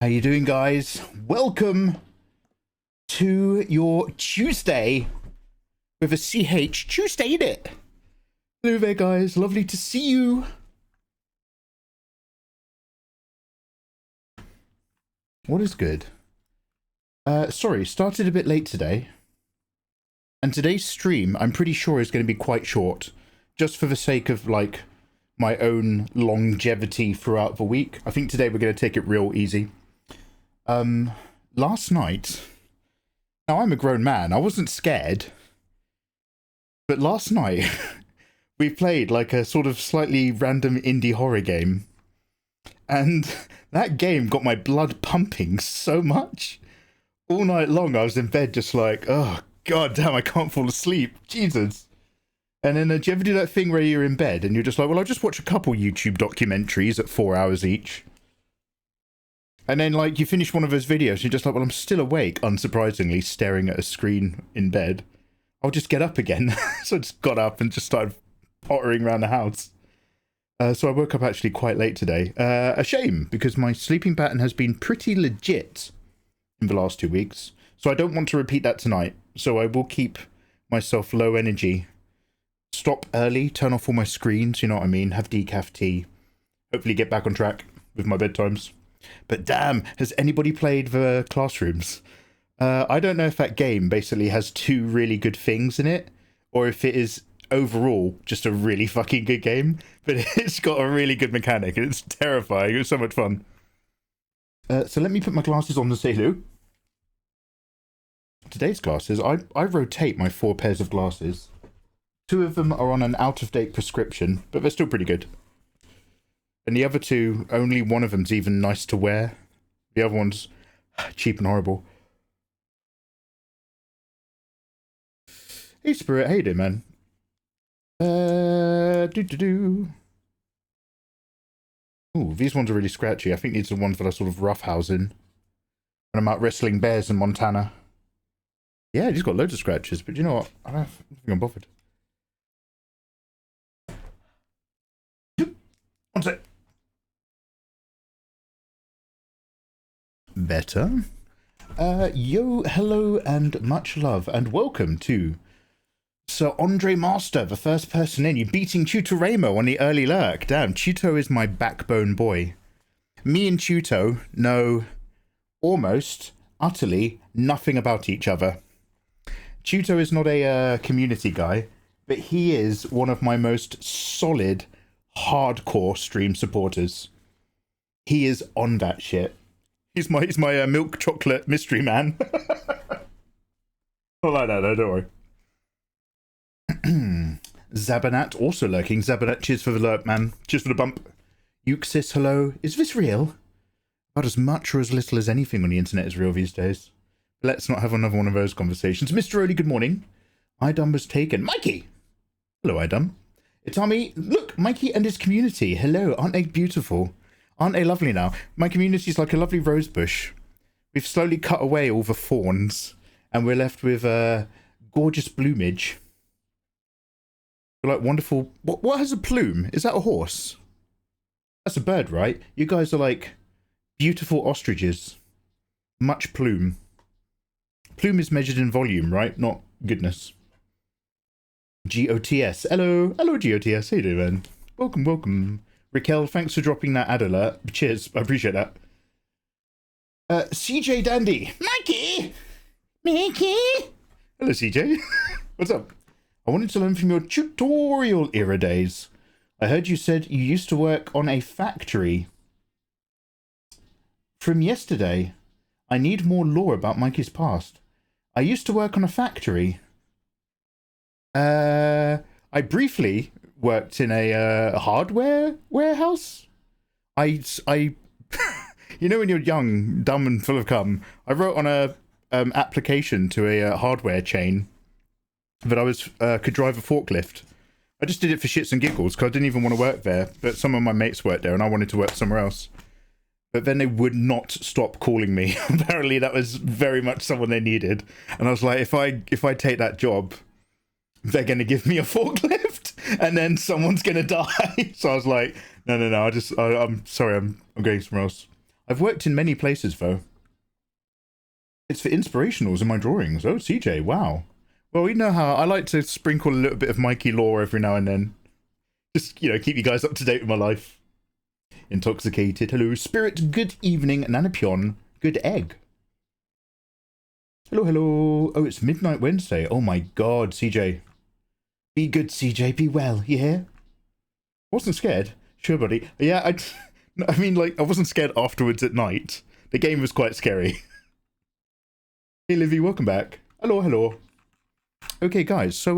How you doing, guys? Welcome to your Tuesday with a CH. Tuesday, innit? Hello there, guys. Lovely to see you. What is good? Sorry, started a bit late today. And today's stream, I'm pretty sure, is going to be quite short. Just for the sake of, like, my own longevity throughout the week. I think today we're going to take it real easy. Last night, now I'm a grown man, I wasn't scared, but last night we played like a sort of slightly random indie horror game, and that game got my blood pumping so much. All night long I was in bed just like, oh god damn, I can't fall asleep, Jesus. And then do you ever do that thing where you're in bed and you're just like, well, I'll just watch a couple YouTube documentaries at 4 hours each? And then, like, you finish one of those videos, you're just like, well, I'm still awake, unsurprisingly, staring at a screen in bed. I'll just get up again. So I just got up and just started pottering around the house. So I woke up actually quite late today. A shame, because my sleeping pattern has been pretty legit in the last 2 weeks. So I don't want to repeat that tonight. So I will keep myself low energy. Stop early, turn off all my screens, you know what I mean? Have decaf tea. Hopefully get back on track with my bedtimes. But damn, has anybody played the Classrooms? I don't know if that game basically has two really good things in it, or if it is overall just a really fucking good game, but it's got a really good mechanic, and it's terrifying. It was so much fun. So let me put my glasses on to say hello. Today's glasses, I rotate my 4 pairs of glasses. 2 of them are on an out-of-date prescription, but they're still pretty good. And the other 2, only one of them's even nice to wear. The other one's cheap and horrible. Hey, Spirit. How you doing, man? Ooh, these ones are really scratchy. I think these are the ones that are sort of roughhousing. When I'm out wrestling bears in Montana. Yeah, he's got loads of scratches, but you know what? I don't think I'm bothered. One sec. Better. Yo, hello, and much love, and welcome to Sir Andre Master, the first person in. You're beating Tuto Ramo on the early lurk. Damn, Tuto is my backbone boy. Me and Tuto know almost, utterly, nothing about each other. Tuto is not a community guy, but he is one of my most solid, hardcore stream supporters. He is on that shit. He's my milk chocolate mystery man. Not like that, though, don't worry. Zabanat also lurking. Zabanat, cheers for the lurk, man. Cheers for the bump. Euxis, hello. Is this real? About as much or as little as anything on the internet is real these days. Let's not have another one of those conversations. Mr. Oli, good morning. Idum was taken. Mikey! Hello, Idum. Itami, look, Mikey and his community. Hello, aren't they beautiful? Aren't they lovely now? My community is like a lovely rose bush. We've slowly cut away all the thorns, and we're left with gorgeous bloomage. We're like wonderful... What has a plume? Is that a horse? That's a bird, right? You guys are like beautiful ostriches. Much plume. Plume is measured in volume, right? Not goodness. GOTS. Hello. Hello, GOTS. How you doing, man? Welcome, welcome. Raquel, thanks for dropping that ad alert. Cheers. I appreciate that. CJ Dandy. Mikey! Mickey! Hello, CJ. What's up? I wanted to learn from your tutorial era days. I heard you said you used to work on a factory. From yesterday, I need more lore about Mikey's past. I used to work on a factory. I briefly worked in a hardware warehouse. I you know when you're young, dumb and full of cum, I wrote on a application to a hardware chain that I was could drive a forklift. I just did it for shits and giggles because I didn't even want to work there, but some of my mates worked there and I wanted to work somewhere else. But then they would not stop calling me. Apparently that was very much someone they needed. And I was like, if I take that job, they're going to give me a forklift and then someone's going to die. So I was like, no. I'm sorry. I'm going somewhere else. I've worked in many places, though. It's for inspirationals in my drawings. Oh, CJ, wow. Well, you know how I like to sprinkle a little bit of Mikey lore every now and then. Just, you know, keep you guys up to date with my life. Intoxicated. Hello, Spirit. Good evening. Nanapion. Good egg. Hello, hello. Oh, it's Midnight Wednesday. Oh my god, CJ. Be good, CJ. Be well. You hear? Wasn't scared. Sure, buddy. Yeah, I mean, like, I wasn't scared afterwards at night. The game was quite scary. Hey, Livy, welcome back. Hello, hello. Okay, guys, so,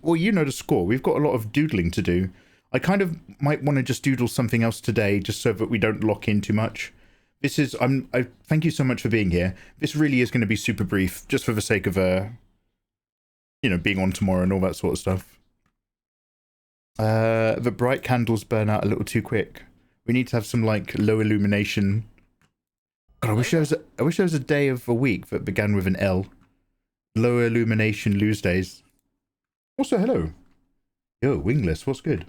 well, you know the score. We've got a lot of doodling to do. I kind of might want to just doodle something else today, just so that we don't lock in too much. This is, I thank you so much for being here. This really is going to be super brief, just for the sake of, you know, being on tomorrow and all that sort of stuff. The bright candles burn out a little too quick. We need to have some, like, low illumination. God, I wish there was a day of a week that began with an L. Low illumination lose days. Also, hello. Yo, wingless, what's good?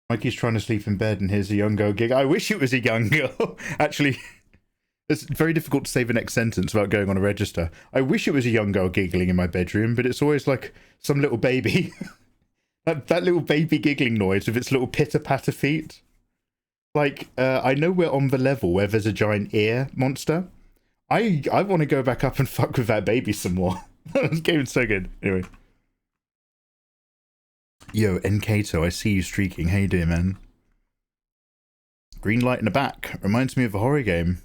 Mikey's trying to sleep in bed and here's a young girl gig. I wish it was a young girl. Actually, it's very difficult to say the next sentence without going on a register. I wish it was a young girl giggling in my bedroom, but it's always like some little baby. that little baby giggling noise with its little pitter-patter feet. Like, I know we're on the level where there's a giant ear monster. I want to go back up and fuck with that baby some more. This game is so good. Anyway. Yo, Nkato, I see you streaking. How you doing, man? Green light in the back. Reminds me of a horror game.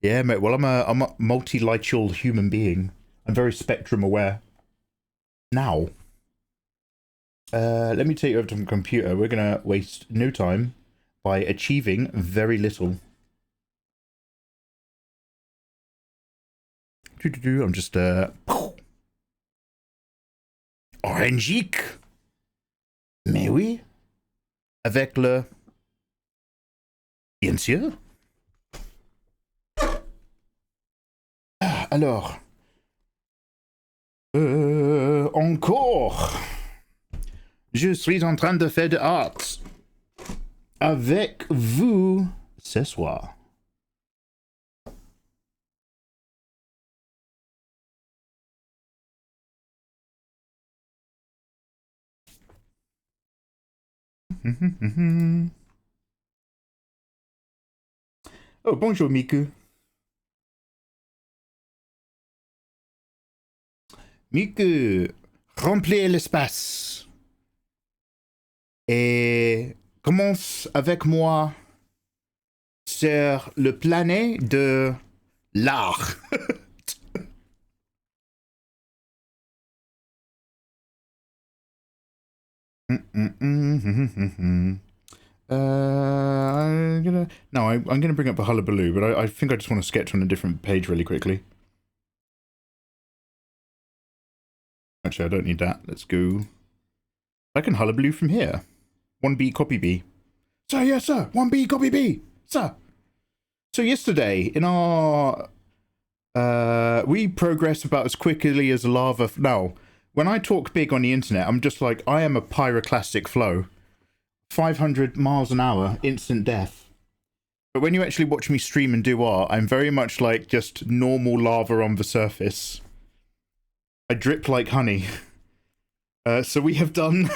Yeah, mate. Well, I'm a multi-lightual human being. I'm very spectrum aware. Now. Let me take you over to the computer. We're going to waste no time by achieving very little. I'm just, Orangique. Mais oui. Avec le... Bien sûr. Alors. Encore. Je suis en train de faire de art. Avec vous ce soir. Oh, bonjour, Miku. Miku, remplis l'espace. Et commence avec moi sur le planète de l'art. I'm gonna bring up a hullabaloo, but I think I just want to sketch on a different page really quickly. Actually, I don't need that. Let's go. I can hullabaloo from here. 1B copy B. Sir, yes, sir. 1B copy B, sir. So yesterday in our we progressed about as quickly as lava. Now, when I talk big on the internet, I'm just like, I am a pyroclastic flow. 500 miles an hour, instant death. But when you actually watch me stream and do art, I'm very much like just normal lava on the surface. I drip like honey. So we have done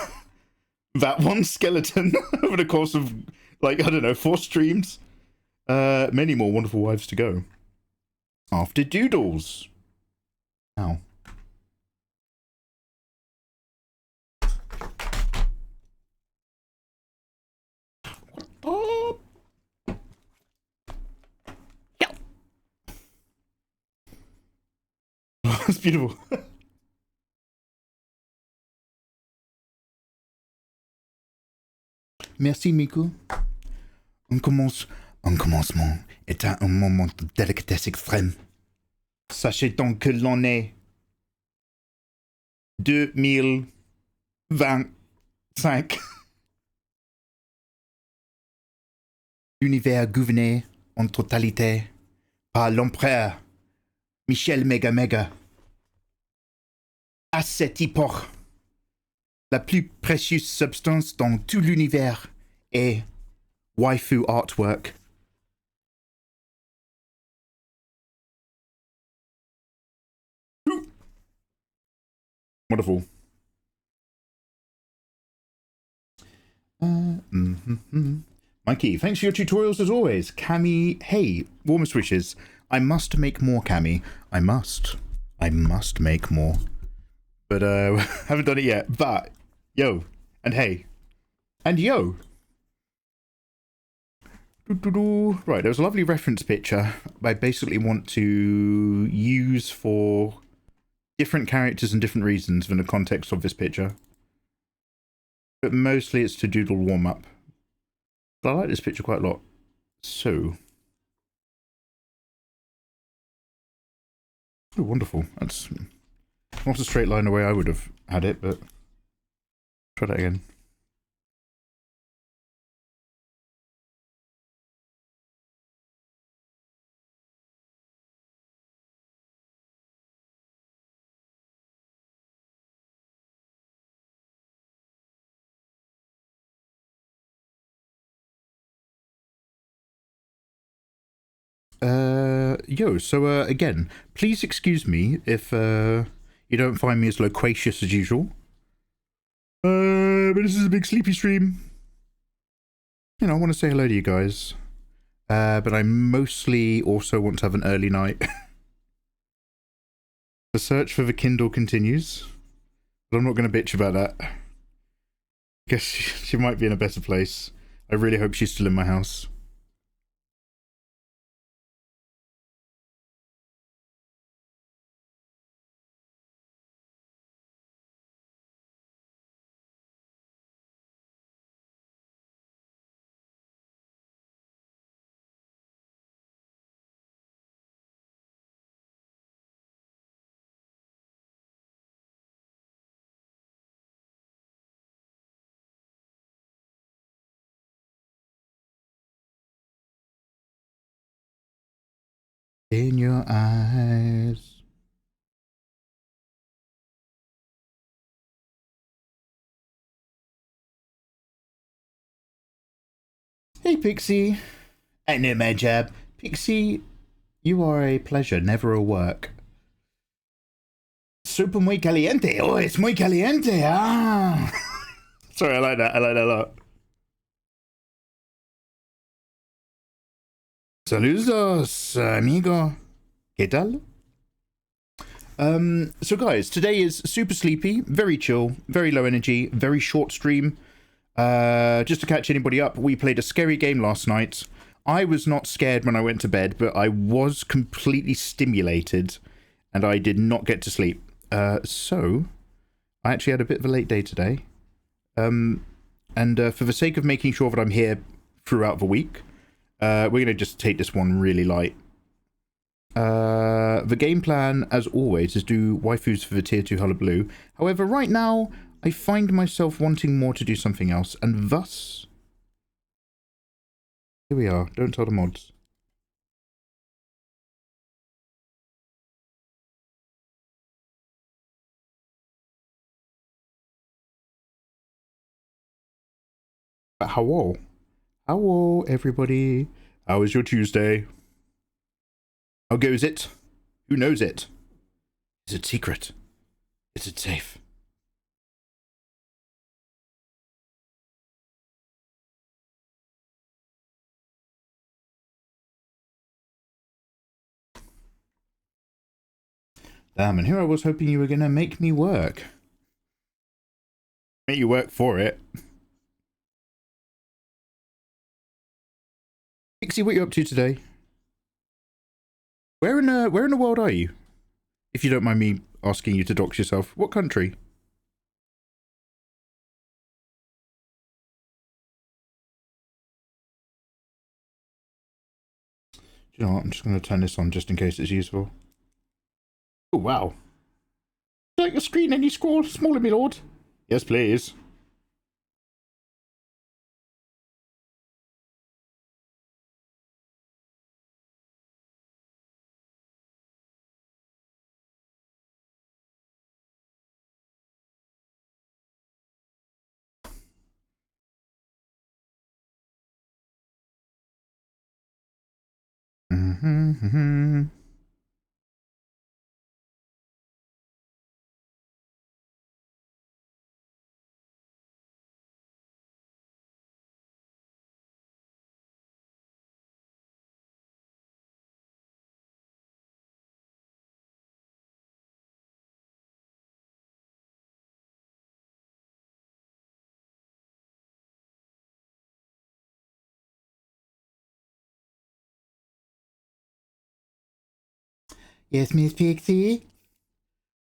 that one skeleton over the course of, like, I don't know, 4 streams. Many more wonderful wives to go. After doodles. Ow. Oh. Yeah. That's beautiful. Merci, Miku. Un commencement est un moment de délicatesse extrême. Sachez donc que l'on est 2025. L'univers gouverné en totalité par l'empereur Michel Mega Mega. À cette époque, la plus précieuse substance dans tout l'univers est waifu artwork. Wonderful. Mikey, thanks for your tutorials as always. Cammy, hey, warmest wishes. I must make more, Cammy. I must make more. But haven't done it yet. But yo, and hey, and yo. Right, there was a lovely reference picture I basically want to use for different characters and different reasons in the context of this picture. But mostly it's to doodle warm up. But I like this picture quite a lot. So. Oh, wonderful. That's not a straight line the way I would have had it, but try that again. Yo, so again, please excuse me if you don't find me as loquacious as usual. But this is a big sleepy stream. You know, I want to say hello to you guys. But I mostly also want to have an early night. The search for the Kindle continues. But I'm not going to bitch about that. I guess she might be in a better place. I really hope she's still in my house. In your eyes. Hey, Pixie. I know my job. Pixie, you are a pleasure, never a work. Super muy caliente. Oh, it's muy caliente. Ah. Sorry, I like that. I like that a lot. Saludos, amigo. ¿Qué tal? So guys, today is super sleepy, very chill, very low energy, very short stream. Just to catch anybody up, we played a scary game last night. I was not scared when I went to bed, but I was completely stimulated and I did not get to sleep. So I actually had a bit of a late day today. And for the sake of making sure that I'm here throughout the week, we're going to just take this one really light. The game plan, as always, is do waifus for the tier 2 hullabaloo. However, right now, I find myself wanting more to do something else, and thus... Here we are. Don't tell the mods. But hello. Hello, everybody. How is your Tuesday? How goes it? Who knows it? Is it secret? Is it safe? Damn, and here I was hoping you were gonna make me work. Make you work for it. Pixie, what are you up to today? Where in the world are you? If you don't mind me asking you to dox yourself. What country? Do you know what? I'm just going to turn this on just in case it's useful. Oh, wow. Like your screen any smaller, my lord? Yes, please. Yes, Miss Pixie.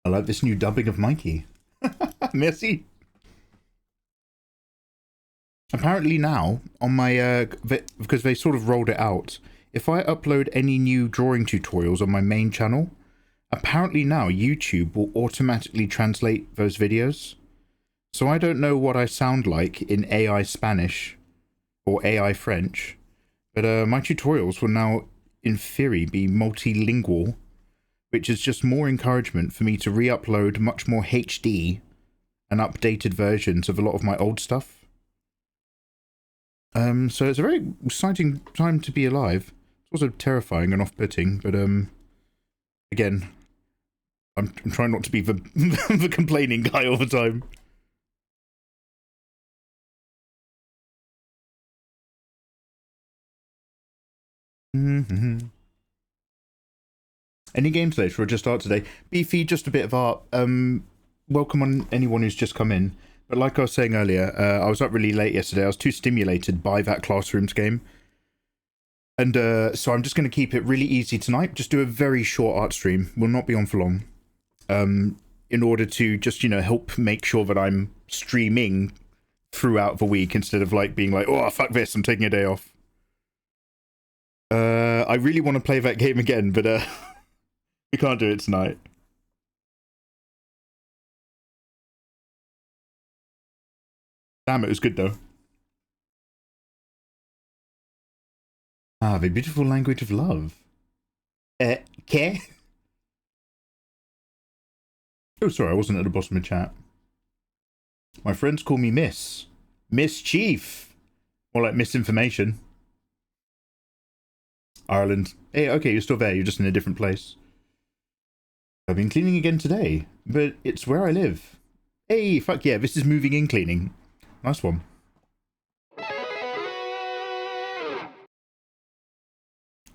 I like this new dubbing of Mikey. Merci. Apparently now, on my, because they sort of rolled it out, if I upload any new drawing tutorials on my main channel, apparently now YouTube will automatically translate those videos. So I don't know what I sound like in AI Spanish or AI French, but my tutorials will now, in theory, be multilingual, which is just more encouragement for me to re-upload much more HD and updated versions of a lot of my old stuff. So it's a very exciting time to be alive. It's also terrifying and off-putting, but again, I'm trying not to be the the complaining guy all the time. Any gameplay for a Just Art today? Beefy, just a bit of art. Welcome on anyone who's just come in. But like I was saying earlier, I was up really late yesterday. I was too stimulated by that Classrooms game. And so I'm just going to keep it really easy tonight. Just do a very short art stream. Will not be on for long. In order to just, you know, help make sure that I'm streaming throughout the week instead of like being like, oh, fuck this, I'm taking a day off. I really want to play that game again, but we can't do it tonight. Damn, it was good though. Ah, the beautiful language of love. Okay. Oh, sorry, I wasn't at the bottom of chat. My friends call me Miss. Miss Chief. More like misinformation. Ireland. Hey, okay, you're still there. You're just in a different place. I've been cleaning again today, but it's where I live. Hey, fuck yeah, this is moving in cleaning. Nice one.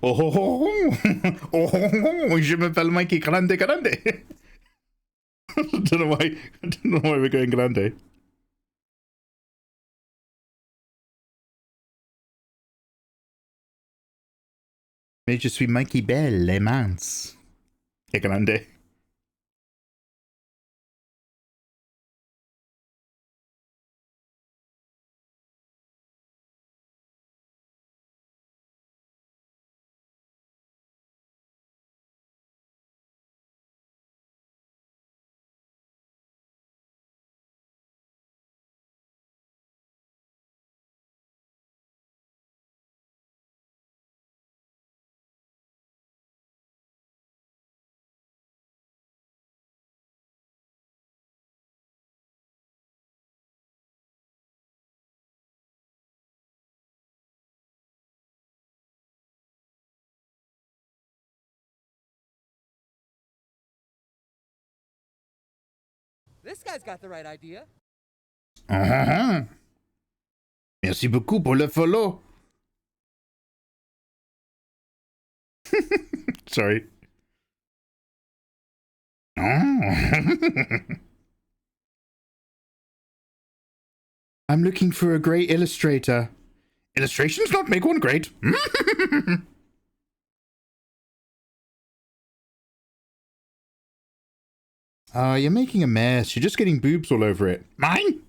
Oh, ho, ho, ho. Oh, ho, ho. Je m'appelle Mikey Grande Grande. I don't know why we're going grande. Mais je suis Mikey Belle et mince. Et grande. This guy's got the right idea. Merci beaucoup pour le follow. Sorry. I'm looking for a great illustrator. Illustrations not make one great. You're making a mess. You're just getting boobs all over it. Mine?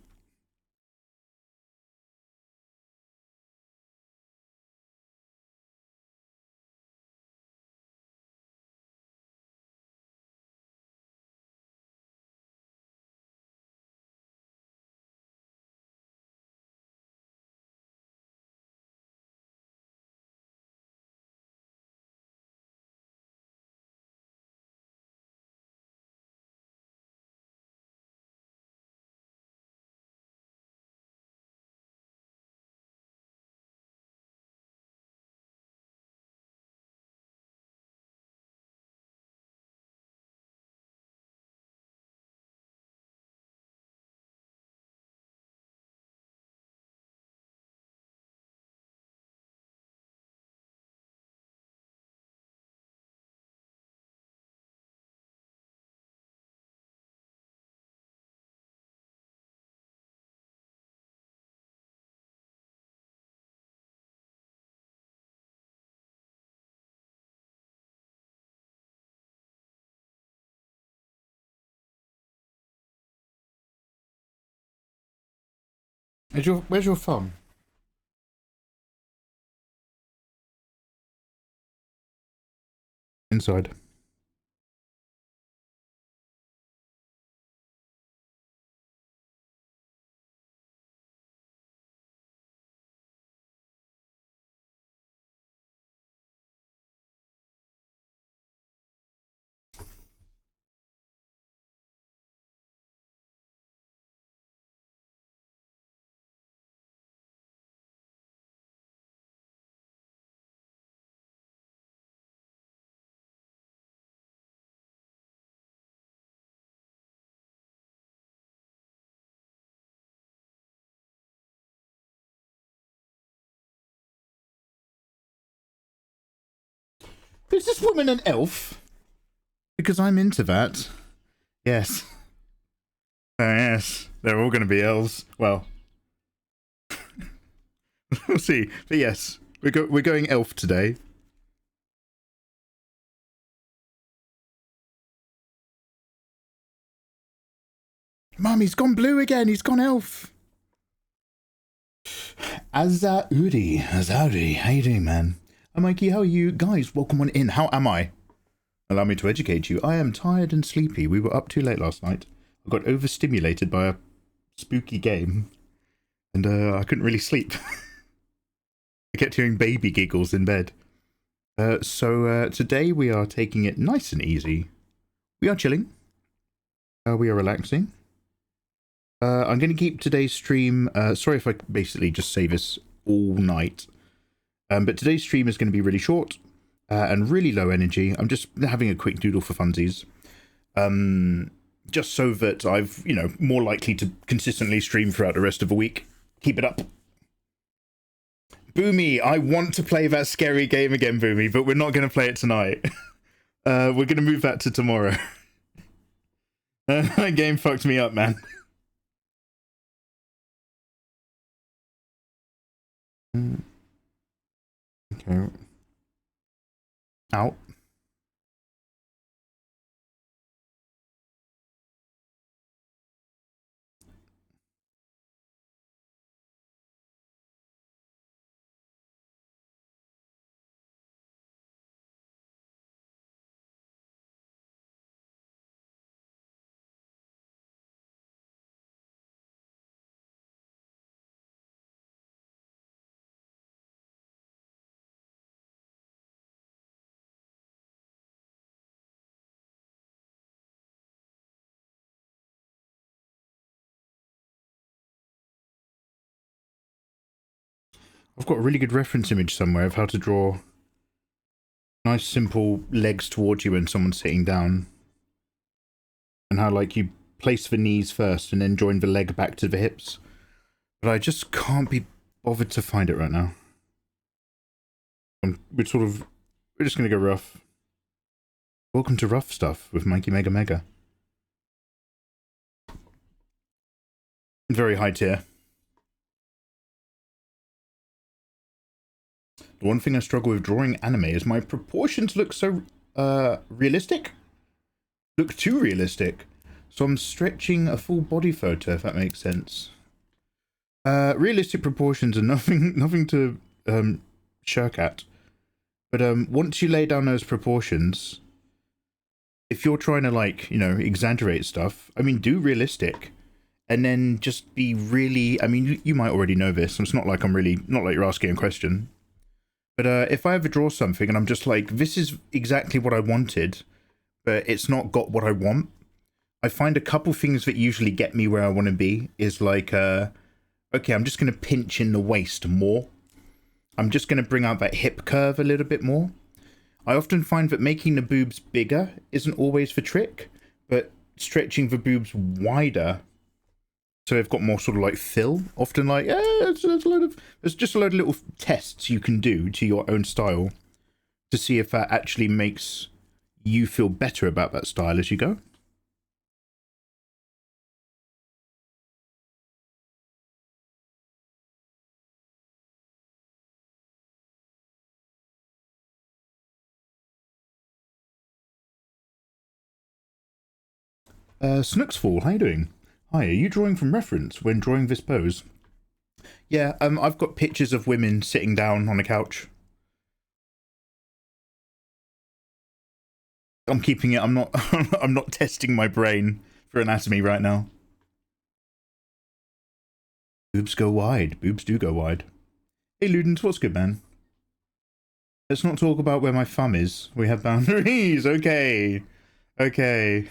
Where's your thumb? Inside. Is this woman an elf? Because I'm into that. Yes. Yes. They're all going to be elves. Well, we'll see. But yes, we're going elf today. Mum, he's gone blue again. He's gone elf. Azuri. How you doing, man? I'm Mikey, how are you? Guys, welcome on in. How am I? Allow me to educate you. I am tired and sleepy. We were up too late last night. I got overstimulated by a spooky game. And I couldn't really sleep. I kept hearing baby giggles in bed. So today we are taking it nice and easy. We are chilling. We are relaxing. I'm going to keep today's stream... sorry if I basically just say this all night. But today's stream is going to be really short and really low energy. I'm just having a quick doodle for funsies. Just so that I've, more likely to consistently stream throughout the rest of the week. Keep it up. Boomy, I want to play that scary game again, Boomy, but we're not going to play it tonight. We're going to move that to tomorrow. That game fucked me up, man. Okay. Out. I've got a really good reference image somewhere of how to draw nice simple legs towards you when someone's sitting down. And how, like, you place the knees first and then join the leg back to the hips. But I just can't be bothered to find it right now. We're just going to go rough. Welcome to Rough Stuff with Mikey Mega Mega. Very high tier. The one thing I struggle with drawing anime is my proportions look so realistic. Look too realistic. So I'm stretching a full body photo, if that makes sense. Realistic proportions are nothing to shirk at. But once you lay down those proportions, if you're trying to, like, exaggerate stuff, I mean, do realistic. And then just be really, I mean, you might already know this. It's not like not like you're asking a question. But if I ever draw something and I'm just like, this is exactly what I wanted, but it's not got what I want, I find a couple things that usually get me where I want to be is like, okay, I'm just going to pinch in the waist more. I'm just going to bring out that hip curve a little bit more. I often find that making the boobs bigger isn't always the trick, but stretching the boobs wider so they've got more sort of like fill. Often like, there's just a load of little tests you can do to your own style to see if that actually makes you feel better about that style as you go. Snooksfall, how you doing? Hi, are you drawing from reference when drawing this pose? Yeah, I've got pictures of women sitting down on a couch. I'm keeping it. I'm not. I'm not testing my brain for anatomy right now. Boobs go wide. Boobs do go wide. Hey, Ludens, what's good, man? Let's not talk about where my thumb is. We have boundaries. Okay. Okay.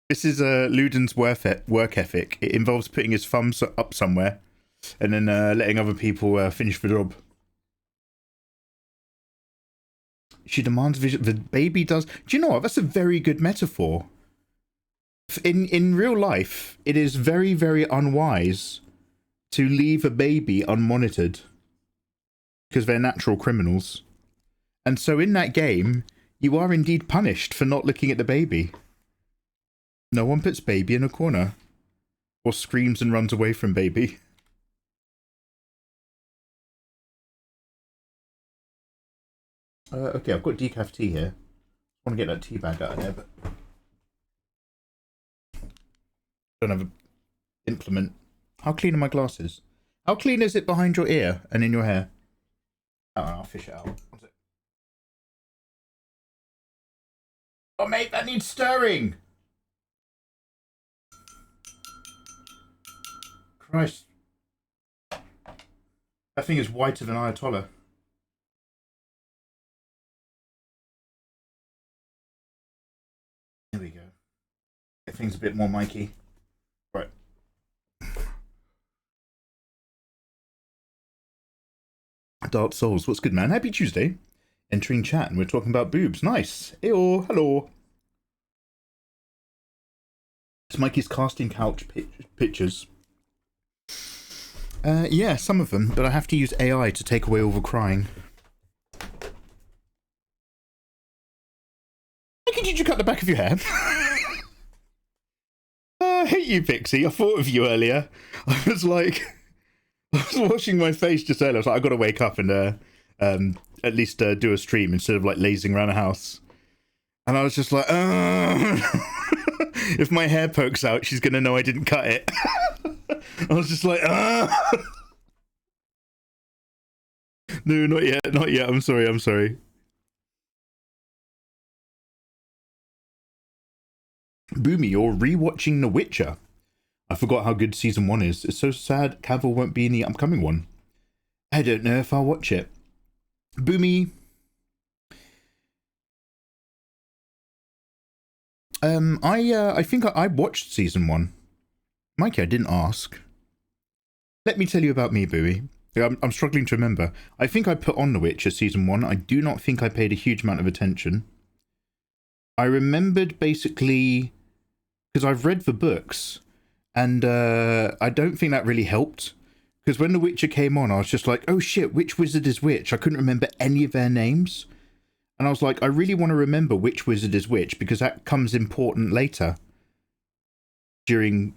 This is Luden's work ethic. It involves putting his thumb up somewhere and then letting other people finish the job. She demands vision. The baby does. Do you know what? That's a very good metaphor. In real life, it is very, very unwise to leave a baby unmonitored because they're natural criminals. And so in that game, you are indeed punished for not looking at the baby. No one puts baby in a corner or screams and runs away from baby. Okay, I've got decaf tea here. I want to get that tea bag out of there, but don't have an implement. How clean are my glasses? How clean is it behind your ear and in your hair? Oh, I'll fish it out. Oh, mate, that needs stirring. Christ. That thing is whiter than Ayatollah. There we go. That thing's a bit more Mikey. Right. Dark Souls, what's good, man? Happy Tuesday. Entering chat and we're talking about boobs. Nice. Eyo, hello. It's Mikey's casting couch pictures. Yeah, some of them, but I have to use AI to take away all the crying. Why did you cut the back of your hair? I hate you, Pixie. I thought of you earlier. I was washing my face just earlier. I was like, I've got to wake up and at least do a stream instead of like lazing around the house. And I was just like, if my hair pokes out, she's going to know I didn't cut it. I was just like, no, not yet, not yet. I'm sorry, I'm sorry. Boomy, you're rewatching The Witcher. I forgot how good season 1 is. It's so sad Cavill won't be in the upcoming one. I don't know if I'll watch it. Boomy. I think I watched season 1. Mikey, I didn't ask. Let me tell you about me, Boomy. I'm struggling to remember. I think I put on The Witcher season 1. I do not think I paid a huge amount of attention. I remembered basically because I've read the books, and I don't think that really helped. Because when The Witcher came on, I was just like, oh shit, which wizard is which? I couldn't remember any of their names. And I was like, I really want to remember which wizard is which, because that comes important later. During,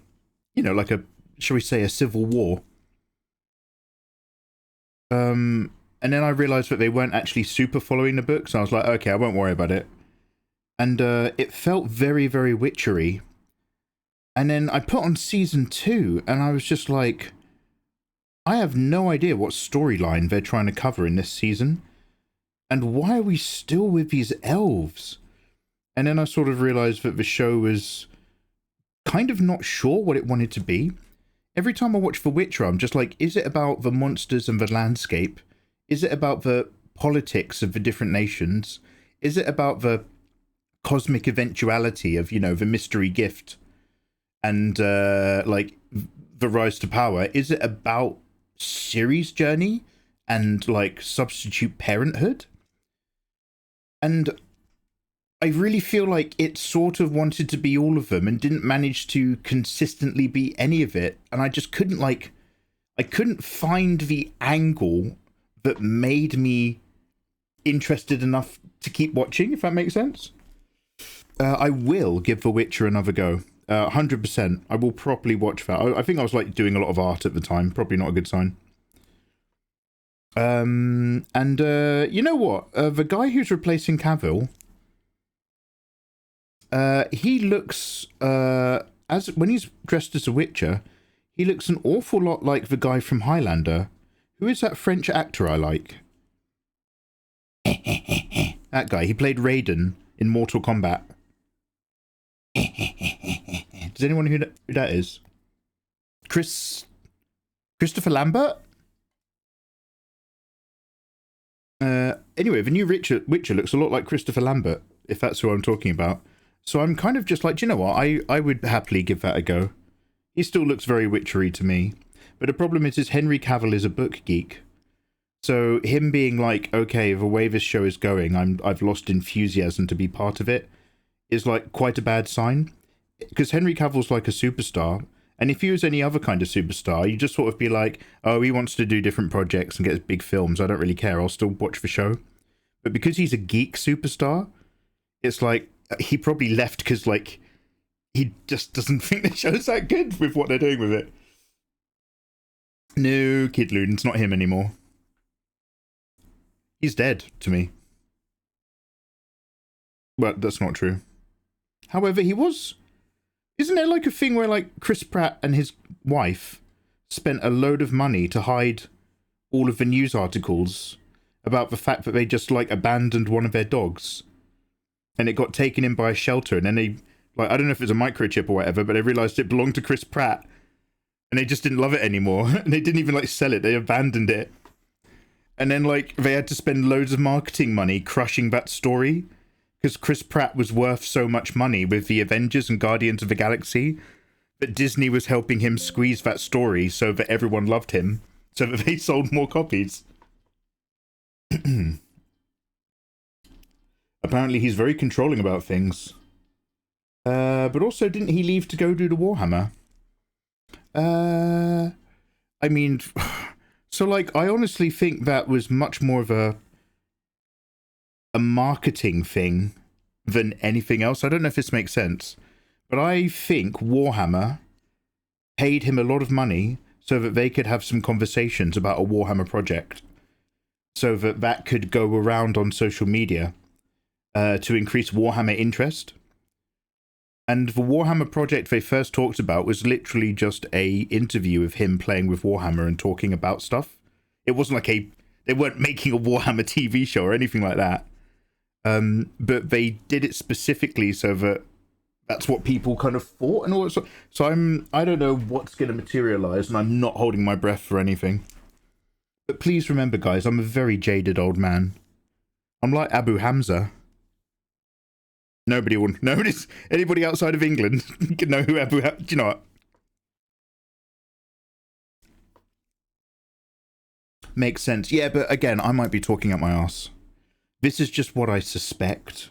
you know, like shall we say, a civil war. And then I realised that they weren't actually super following the books. And I was like, okay, I won't worry about it. And it felt very, very witchery. And then I put on season 2, and I was just like, I have no idea what storyline they're trying to cover in this season. And why are we still with these elves? And then I sort of realised that the show was kind of not sure what it wanted to be. Every time I watch The Witcher, I'm just like, is it about the monsters and the landscape? Is it about the politics of the different nations? Is it about the cosmic eventuality of, you know, the mystery gift and like the rise to power? Is it about Ciri's journey and like substitute parenthood? And I really feel like it sort of wanted to be all of them and didn't manage to consistently be any of it. And I just couldn't I couldn't find the angle that made me interested enough to keep watching, if that makes sense. I will give The Witcher another go. 100%. I will properly watch that. I think I was like doing a lot of art at the time. Probably not a good sign. And you know what? The guy who's replacing Cavill, he looks, when he's dressed as a Witcher, He looks an awful lot like the guy from Highlander. Who is that French actor I like? That guy. He played Raiden in Mortal Kombat. Does anyone know who that is? Christopher Lambert? Anyway, the new Witcher looks a lot like Christopher Lambert, if that's who I'm talking about. So I'm kind of just like, do you know what? I would happily give that a go. He still looks very witchery to me. But the problem is Henry Cavill is a book geek. So him being like, okay, the way this show is going, I've lost enthusiasm to be part of it, is like quite a bad sign. Because Henry Cavill's like a superstar. And if he was any other kind of superstar, you just sort of be like, oh, he wants to do different projects and get big films. I don't really care. I'll still watch the show. But because he's a geek superstar, it's like, he probably left because, like, he just doesn't think the show's that good with what they're doing with it. No, Kid Loon, it's not him anymore. He's dead to me. But that's not true. However, he was... Isn't there like a thing where like Chris Pratt and his wife spent a load of money to hide all of the news articles about the fact that they just like abandoned one of their dogs and it got taken in by a shelter, and then they, like, I don't know if it's a microchip or whatever, but they realized it belonged to Chris Pratt and they just didn't love it anymore and they didn't even like sell it, they abandoned it. And then like they had to spend loads of marketing money crushing that story because Chris Pratt was worth so much money with the Avengers and Guardians of the Galaxy that Disney was helping him squeeze that story so that everyone loved him, so that they sold more copies. Apparently he's very controlling about things. But also, didn't he leave to go do the Warhammer? I mean, so like, I honestly think that was much more of a marketing thing than anything else. I don't know if this makes sense, but I think Warhammer paid him a lot of money so that they could have some conversations about a Warhammer project, so that that could go around on social media to increase Warhammer interest. And the Warhammer project they first talked about was literally just a interview of him playing with Warhammer and talking about stuff. It wasn't like they weren't making a Warhammer TV show or anything like that. But they did it specifically so that that's what people kind of thought and all that. So I don't know what's going to materialize, and I'm not holding my breath for anything. But please remember, guys, I'm a very jaded old man. I'm like Abu Hamza. Anybody outside of England can know who Abu Hamza. Do you know what? Makes sense. Yeah, but again, I might be talking up my ass. This is just what I suspect.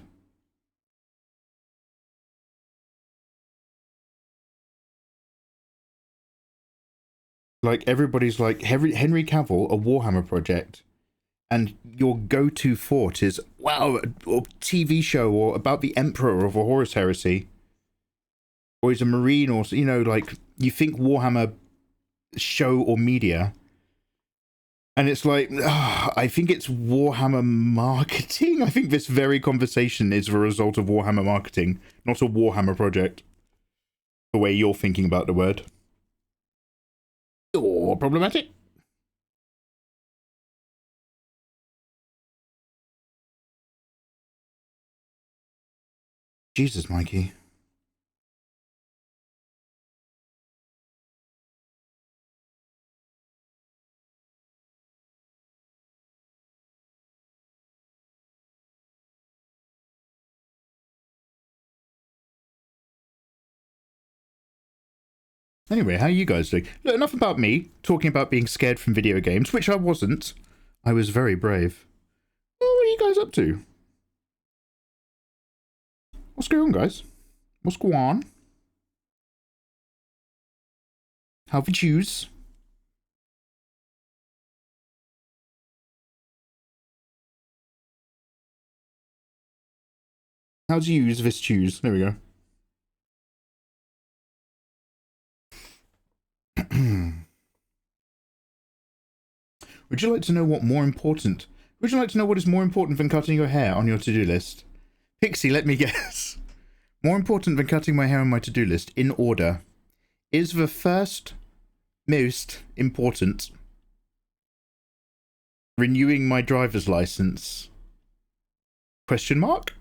Like, everybody's like, Henry Cavill, a Warhammer project, and your go-to thought is, wow, a TV show or about the Emperor of a Horus Heresy. Or he's a Marine, or, you know, like, you think Warhammer show or media. And it's like, I think it's Warhammer marketing. I think this very conversation is the result of Warhammer marketing, not a Warhammer project. The way you're thinking about the word. Or problematic. Jesus, Mikey. Anyway, how are you guys doing? Look, enough about me talking about being scared from video games, which I wasn't. I was very brave. Well, what are you guys up to? What's going on, guys? What's going on? How the choose? How to use this choose? There we go. Would you like to know what more important? Would you like to know what is more important than cutting your hair on your to-do list? Pixie, let me guess. More important than cutting my hair on my to-do list, in order, is the first most important. Renewing my driver's license. Question mark?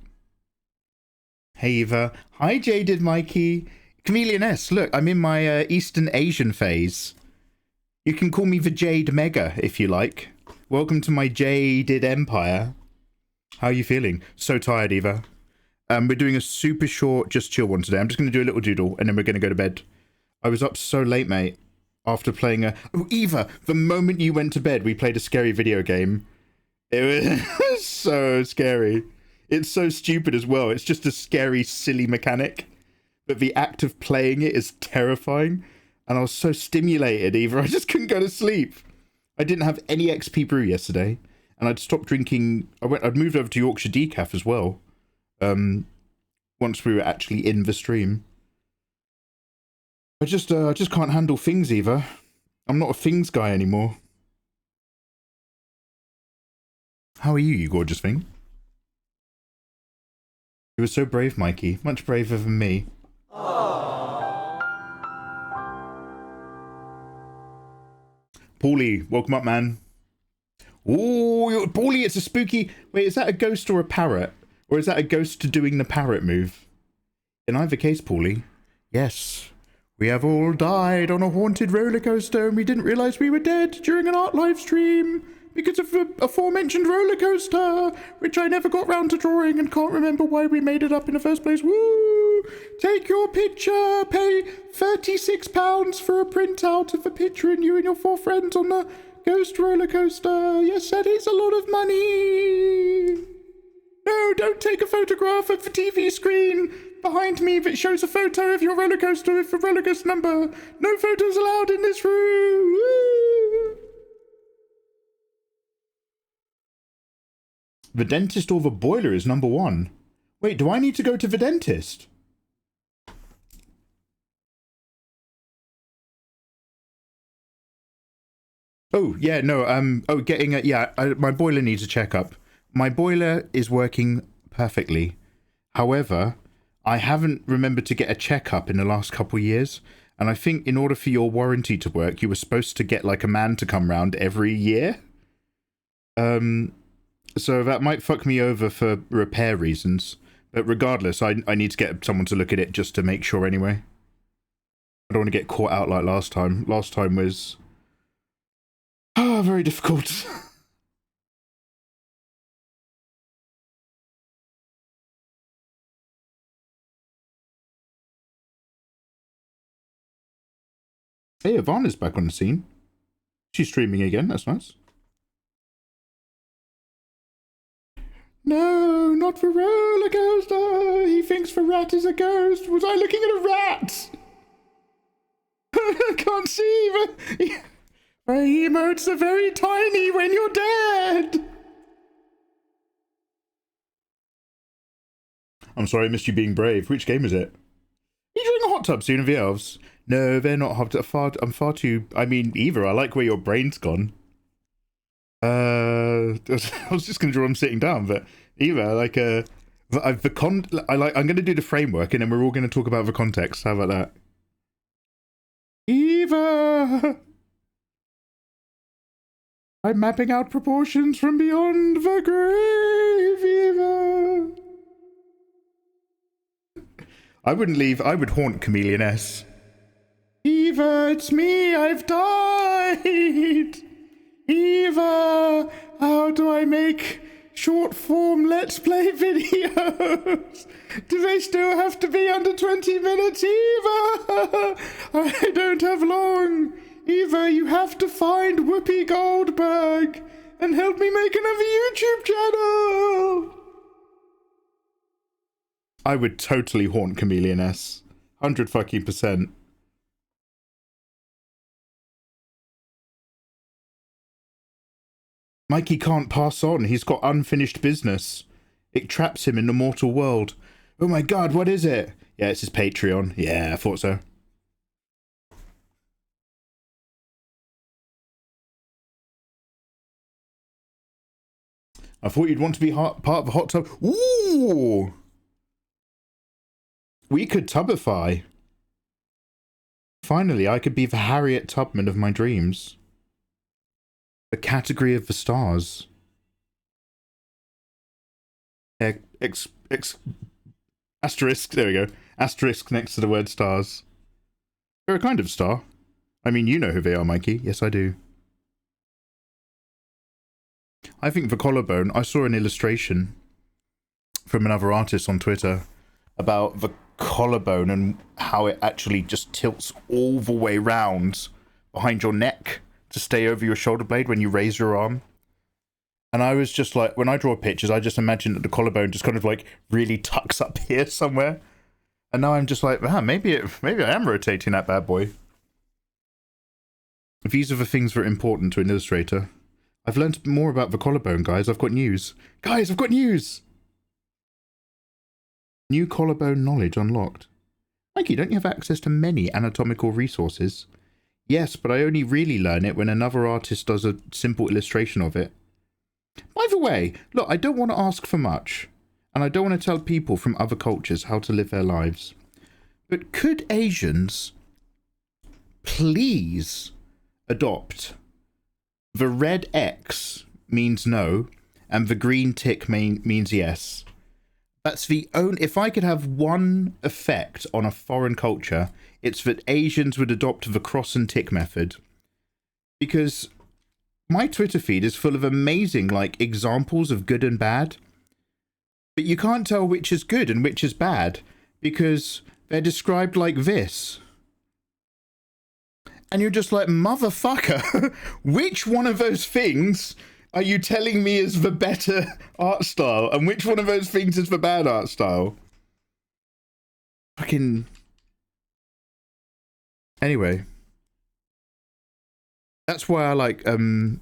Hey Eva. Hi Jaded Mikey. Chameleon S, look, I'm in my Eastern Asian phase. You can call me the Jade Mega if you like. Welcome to my jaded empire. How are you feeling? So tired, Eva. We're doing a super short Just Chill one today. I'm just going to do a little doodle and then we're going to go to bed. I was up so late, mate. After playing a... Oh, Eva, the moment you went to bed, we played a scary video game. It was so scary. It's so stupid as well. It's just a scary, silly mechanic. But the act of playing it is terrifying. And I was so stimulated, Eva. I just couldn't go to sleep. I didn't have any XP brew yesterday. And I'd stopped drinking... I'd moved over to Yorkshire Decaf as well. Once we were actually in the stream. I just can't handle things, Eva. I'm not a things guy anymore. How are you, you gorgeous thing? You were so brave, Mikey. Much braver than me. Paulie, welcome up, man. Ooh, Paulie, it's a spooky... Wait, is that a ghost or a parrot? Or is that a ghost doing the parrot move? In either case, Paulie, yes. We have all died on a haunted roller coaster and we didn't realise we were dead during an art live stream because of the aforementioned roller coaster, which I never got round to drawing and can't remember why we made it up in the first place. Woo! Take your picture, pay £36 for a printout of a picture and you and your 4 friends on the ghost roller coaster. Yes, that is a lot of money. No, don't take a photograph of the TV screen behind me that shows a photo of your roller coaster with the roller coaster number. No photos allowed in this room. Woo! The dentist or the boiler is number 1. Wait, do I need to go to the dentist? Oh, yeah, no, getting a, yeah, my boiler needs a checkup. My boiler is working perfectly. However, I haven't remembered to get a checkup in the last couple of years. And I think in order for your warranty to work, you were supposed to get like a man to come round every year. So that might fuck me over for repair reasons. But regardless, I need to get someone to look at it just to make sure anyway. I don't want to get caught out like last time. Last time was... very difficult. Hey, Ivana's back on the scene. She's streaming again, that's nice. No, not the roller coaster. He thinks the rat is a ghost. Was I looking at a rat? I can't see the emotes are very tiny when you're dead. I'm sorry I missed you being brave. Which game is it? Are you doing a hot tub soon of the elves? No, they're not hot tub. I'm far too... I mean, Eva, I like where your brain's gone. I was just going to draw him sitting down, but Eva, like, I'm going to do the framework and then we're all going to talk about the context. How about that? Eva! I'm mapping out proportions from beyond the grave, Eva! I wouldn't leave. I would haunt Chameleon S. Eva, it's me. I've died. Eva, how do I make short form Let's Play videos? Do they still have to be under 20 minutes? Eva, I don't have long. Eva, you have to find Whoopi Goldberg and help me make another YouTube channel. I would totally haunt Chameleon S. 100%. Mikey can't pass on. He's got unfinished business. It traps him in the mortal world. Oh my god, what is it? Yeah, it's his Patreon. Yeah, I thought so. I thought you'd want to be part of the hot tub. Ooh! We could tubify. Finally, I could be the Harriet Tubman of my dreams. The category of the stars. Asterisk, there we go. Asterisk next to the word stars. They're a kind of star. I mean, you know who they are, Mikey. Yes, I do. I think the collarbone, I saw an illustration from another artist on Twitter about the collarbone and how it actually just tilts all the way round behind your neck to stay over your shoulder blade when you raise your arm. And I was just like, when I draw pictures, I just imagine that the collarbone just kind of like really tucks up here somewhere. And now I'm just like, man, maybe I am rotating that bad boy. These are the things that are important to an illustrator. I've learned more about the collarbone, guys. I've got news. Guys, I've got news! New collarbone knowledge unlocked. Mikey, don't you have access to many anatomical resources? Yes, but I only really learn it when another artist does a simple illustration of it. By the way, look, I don't want to ask for much, and I don't want to tell people from other cultures how to live their lives. But could Asians please adopt the red X means no, and the green tick means yes? That's the only... If I could have one effect on a foreign culture, it's that Asians would adopt the cross and tick method. Because my Twitter feed is full of amazing, like, examples of good and bad. But you can't tell which is good and which is bad, because they're described like this. And you're just like, motherfucker, which one of those things are you telling me is the better art style? And which one of those things is the bad art style? Fucking... Anyway. That's why I like Korean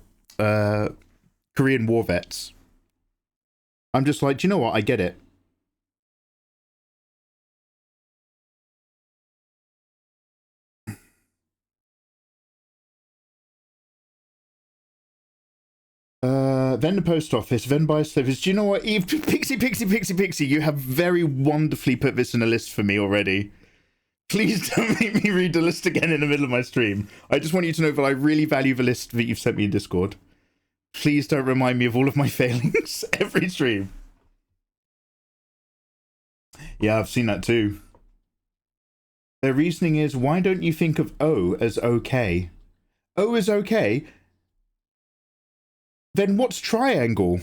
war vets. I'm just like, do you know what? I get it. Then the post office, then buy slippers. Do you know what, Eve? Pixie, you have very wonderfully put this in a list for me already. Please don't make me read the list again in the middle of my stream. I just want you to know that I really value the list that you've sent me in Discord. Please don't remind me of all of my failings every stream. Yeah, I've seen that too. Their reasoning is, why don't you think of O as okay? O is okay? Then what's triangle?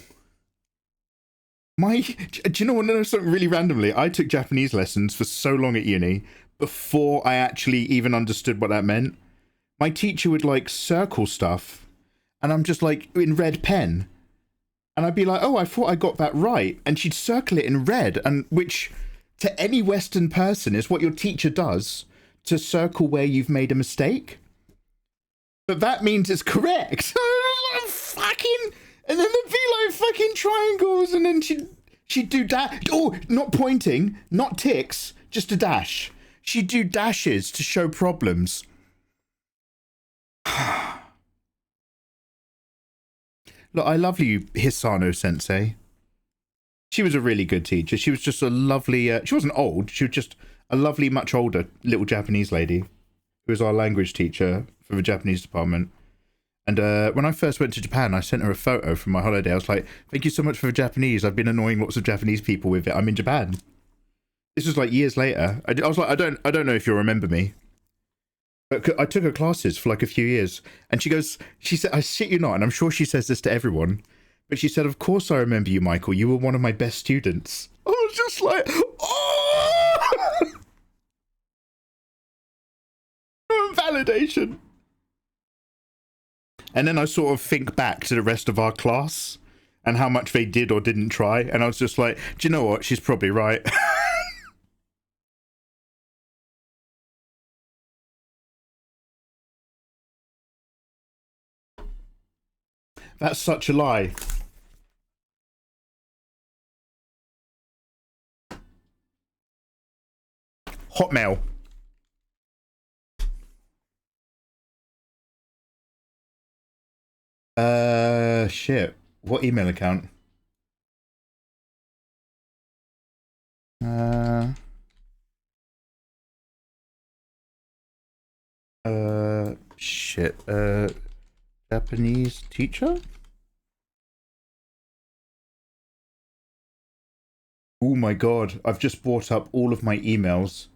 Do you know what? No, something really randomly. I took Japanese lessons for so long at uni before I actually even understood what that meant. My teacher would like circle stuff, and I'm just like in red pen, and I'd be like, "Oh, I thought I got that right," and she'd circle it in red, and which to any Western person is what your teacher does to circle where you've made a mistake. But that means it's correct. Fucking, and then there'd be like fucking triangles, and then she'd do dash. Oh, not pointing, not ticks, just a dash. She'd do dashes to show problems. Look, I love you, Hisano Sensei. She was a really good teacher. She was just a lovely. She wasn't old. She was just a lovely, much older little Japanese lady who was our language teacher for the Japanese department. And when I first went to Japan, I sent her a photo from my holiday. I was like, thank you so much for the Japanese. I've been annoying lots of Japanese people with it. I'm in Japan. This was like years later. I was like, I don't know if you'll remember me. But I took her classes for like a few years. And she said, I shit you not, and I'm sure she says this to everyone, but she said, of course I remember you, Michael. You were one of my best students. I was just like, oh! Validation. And then I sort of think back to the rest of our class and how much they did or didn't try. And I was just like, do you know what? She's probably right. That's such a lie. Hotmail. Shit. What email account? shit. Japanese teacher? Oh my god, I've just brought up all of my emails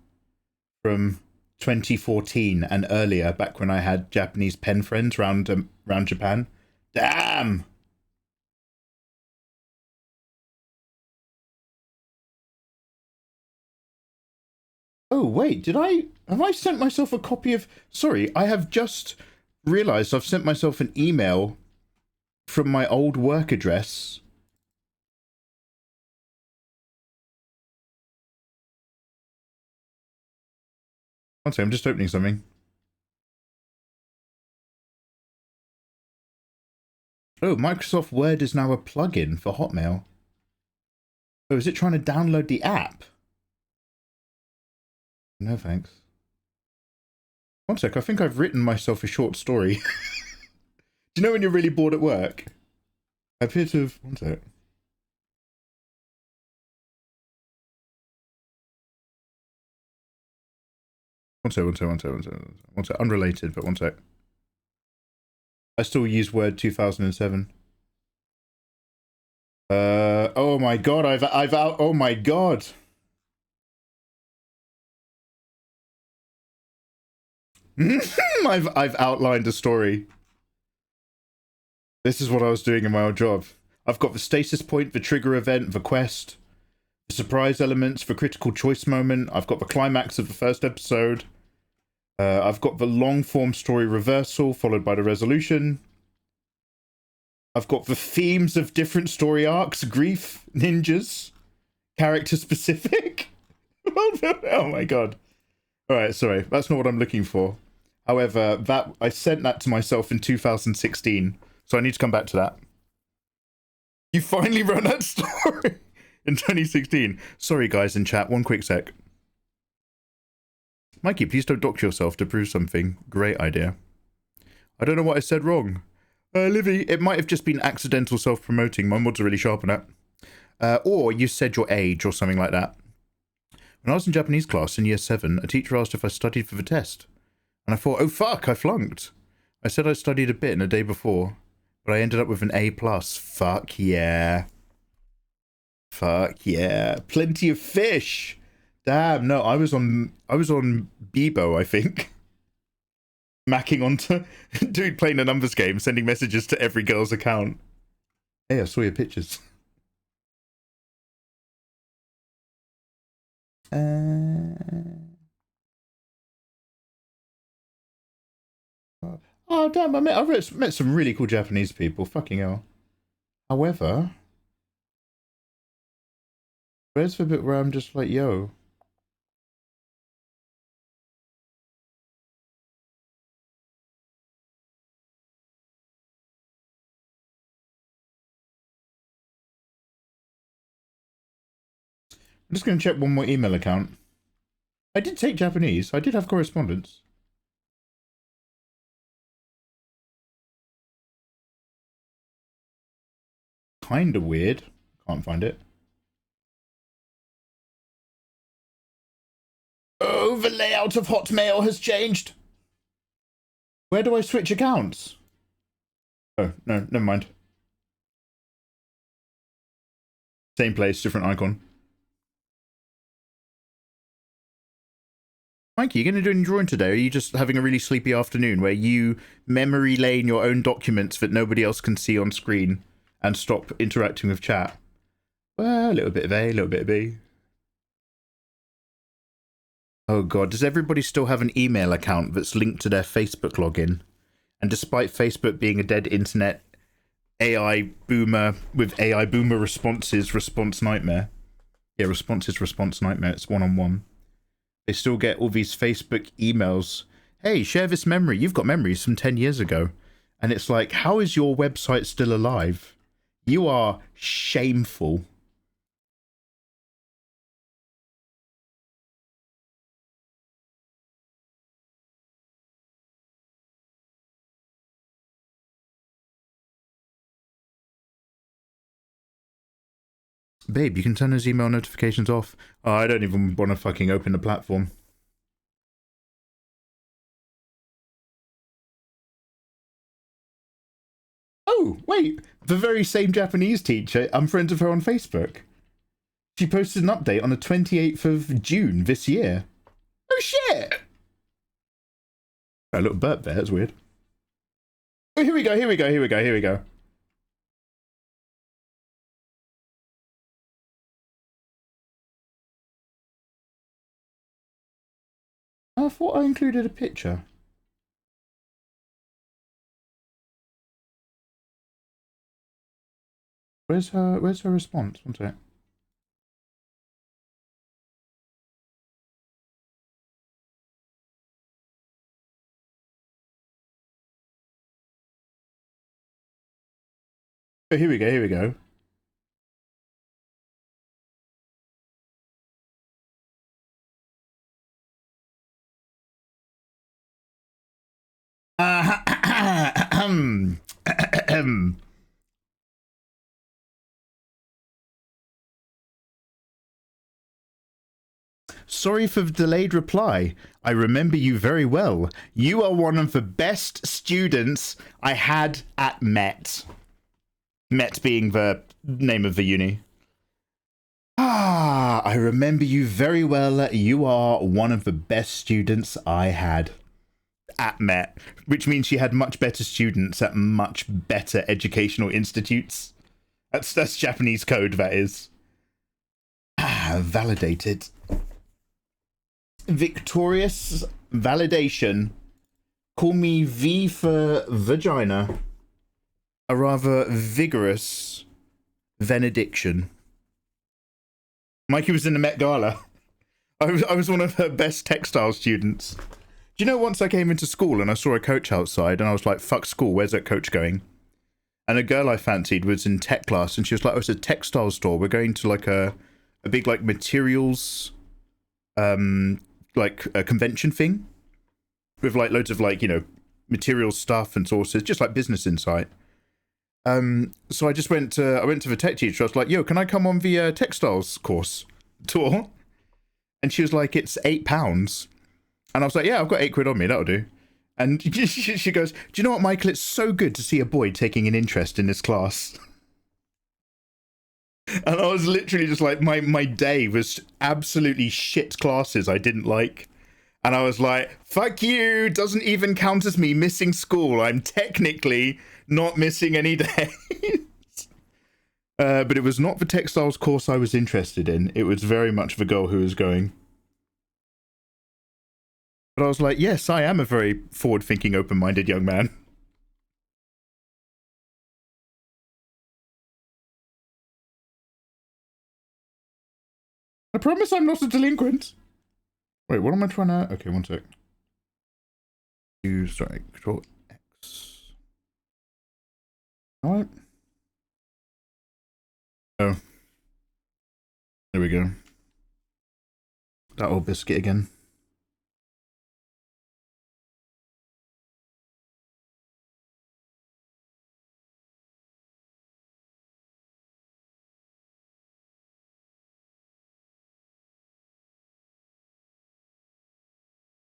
from 2014 and earlier, back when I had Japanese pen friends round Japan. Damn! Oh wait, have I sent myself a copy of... Sorry, I have just realised I've sent myself an email from my old work address. One second, I'm just opening something. Oh, Microsoft Word is now a plugin for Hotmail. Oh, is it trying to download the app? No thanks. One sec, I think I've written myself a short story. Do you know when you're really bored at work? I appear to have... One sec. One sec. Unrelated, but one sec. I still use Word 2007. Oh my god, oh my god. I've outlined a story. This is what I was doing in my old job. I've got the status point, the trigger event, the quest, the surprise elements, the critical choice moment. I've got the climax of the first episode. I've got the long form story reversal followed by the resolution. I've got the themes of different story arcs, grief, ninjas, character specific. Oh my god. Alright, sorry. That's not what I'm looking for. However, I sent that to myself in 2016, so I need to come back to that. You finally wrote that story in 2016. Sorry guys in chat, one quick sec. Mikey, please don't dox yourself to prove something. Great idea. I don't know what I said wrong. Livy, it might have just been accidental self-promoting. My mods are really sharp on that. Or you said your age or something like that. When I was in Japanese class in year 7, a teacher asked if I studied for the test. And I thought, oh fuck, I flunked. I said I studied a bit in a day before, but I ended up with an A+. Fuck yeah. Fuck yeah. Plenty of fish. Damn, no, I was on Bebo, I think. Macking onto... Dude playing a numbers game, sending messages to every girl's account. Hey, I saw your pictures. Oh, damn, I've met some really cool Japanese people. Fucking hell. However... Where's the bit where I'm just like, yo... I'm just going to check one more email account. I did take Japanese. I did have correspondence. Kinda weird. Can't find it. Oh, the layout of Hotmail has changed. Where do I switch accounts? Oh, no, never mind. Same place, different icon. Mikey, you going to do any drawing today, or are you just having a really sleepy afternoon where you memory lane your own documents that nobody else can see on screen and stop interacting with chat? Well, a little bit of A, a little bit of B. Oh god, does everybody still have an email account that's linked to their Facebook login? And despite Facebook being a dead internet AI boomer with AI boomer responses, response nightmare. Yeah, response nightmare, it's one-on-one. They still get all these Facebook emails. Hey, share this memory. You've got memories from 10 years ago. And it's like, how is your website still alive? You are shameful. Babe, you can turn those email notifications off. Oh, I don't even want to fucking open the platform. Wait, the very same Japanese teacher, I'm friends with her on Facebook. She posted an update on the 28th of June this year. Oh shit! A little burp there, that's weird. Oh, here we go, here we go, here we go, here we go. I thought I included a picture. Where's her response? One sec. Oh, here we go, here we go. Sorry for the delayed reply. I remember you very well. You are one of the best students I had at Met. Met being the name of the uni. Ah, I remember you very well. You are one of the best students I had at Met, which means she had much better students at much better educational institutes. That's Japanese code, that is. Ah, validated. Victorious validation. Call me V for vagina. A rather vigorous benediction. Mikey was in the Met Gala. I was one of her best textile students. Do you know, once I came into school and I saw a coach outside and I was like, fuck school, where's that coach going? And a girl I fancied was in tech class and she was like, oh, it's a textile store. We're going to like a big like materials, like a convention thing with like loads of like, you know, materials stuff and sources, just like Business Insight. So I just went to the tech teacher. I was like, yo, can I come on the textiles course tour? And she was like, it's £8. And I was like, yeah, I've got £8 on me, that'll do. And she goes, do you know what, Michael? It's so good to see a boy taking an interest in this class. And I was literally just like, my day was absolutely shit classes I didn't like. And I was like, fuck you, doesn't even count as me missing school. I'm technically not missing any days. But it was not the textiles course I was interested in. It was very much the girl who was going. But I was like, yes, I am a very forward-thinking, open-minded young man. I promise I'm not a delinquent. Wait, what am I trying to... Okay, one sec. Sorry, Control X. Alright. Oh. There we go. That old biscuit again.